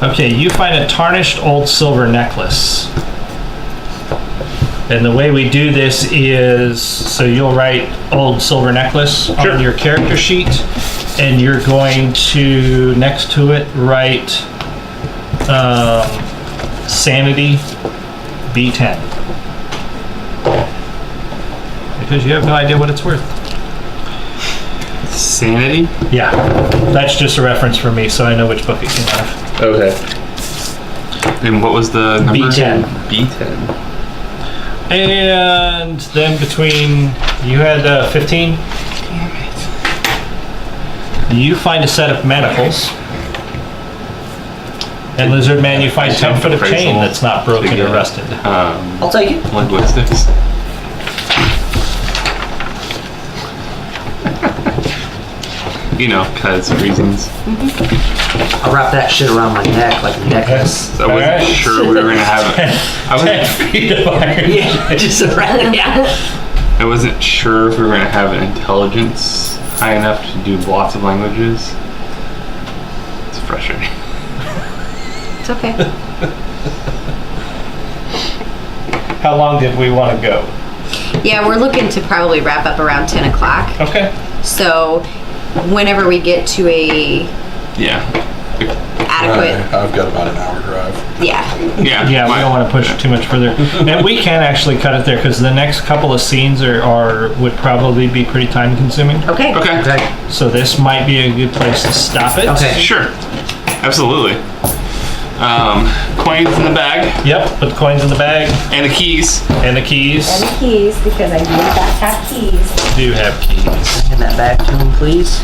Okay, you find a tarnished old silver necklace. And the way we do this is, so you'll write old silver necklace Sure. on your character sheet, and you're going to, next to it, write sanity B10. Because you have no idea what it's worth. Sanity? Yeah, that's just a reference for me, so I know which book it came out of. Okay. And what was the number? B10. B10. And then between, you had 15? Damn it. You find a set of manacles. And Lizard Man, you find 10 foot of chain that's not broken or rusted. I'll take it. Linguistics. You know, because reasons. I'll wrap that shit around my neck like a necklace. I wasn't sure we were gonna have it. I wasn't. Feet of iron. Yeah, just around it. Yeah. I wasn't sure if we were gonna have an intelligence high enough to do lots of languages. It's frustrating. It's okay. How long did we want to go? Yeah, we're looking to probably wrap up around 10 o'clock. Okay. So whenever we get to a Yeah. adequate, I've got about an hour drive. yeah. Yeah. Yeah, we don't want to push it too much further. And we can actually cut it there because the next couple of scenes would probably be pretty time consuming. Okay. Okay. Okay. So this might be a good place to stop it. Okay. Sure. Absolutely. Coins in the bag Yep, put the coins in the bag and the keys. and the keys. And the keys, because I do in fact have keys. Do have keys. Hand that back to him, please.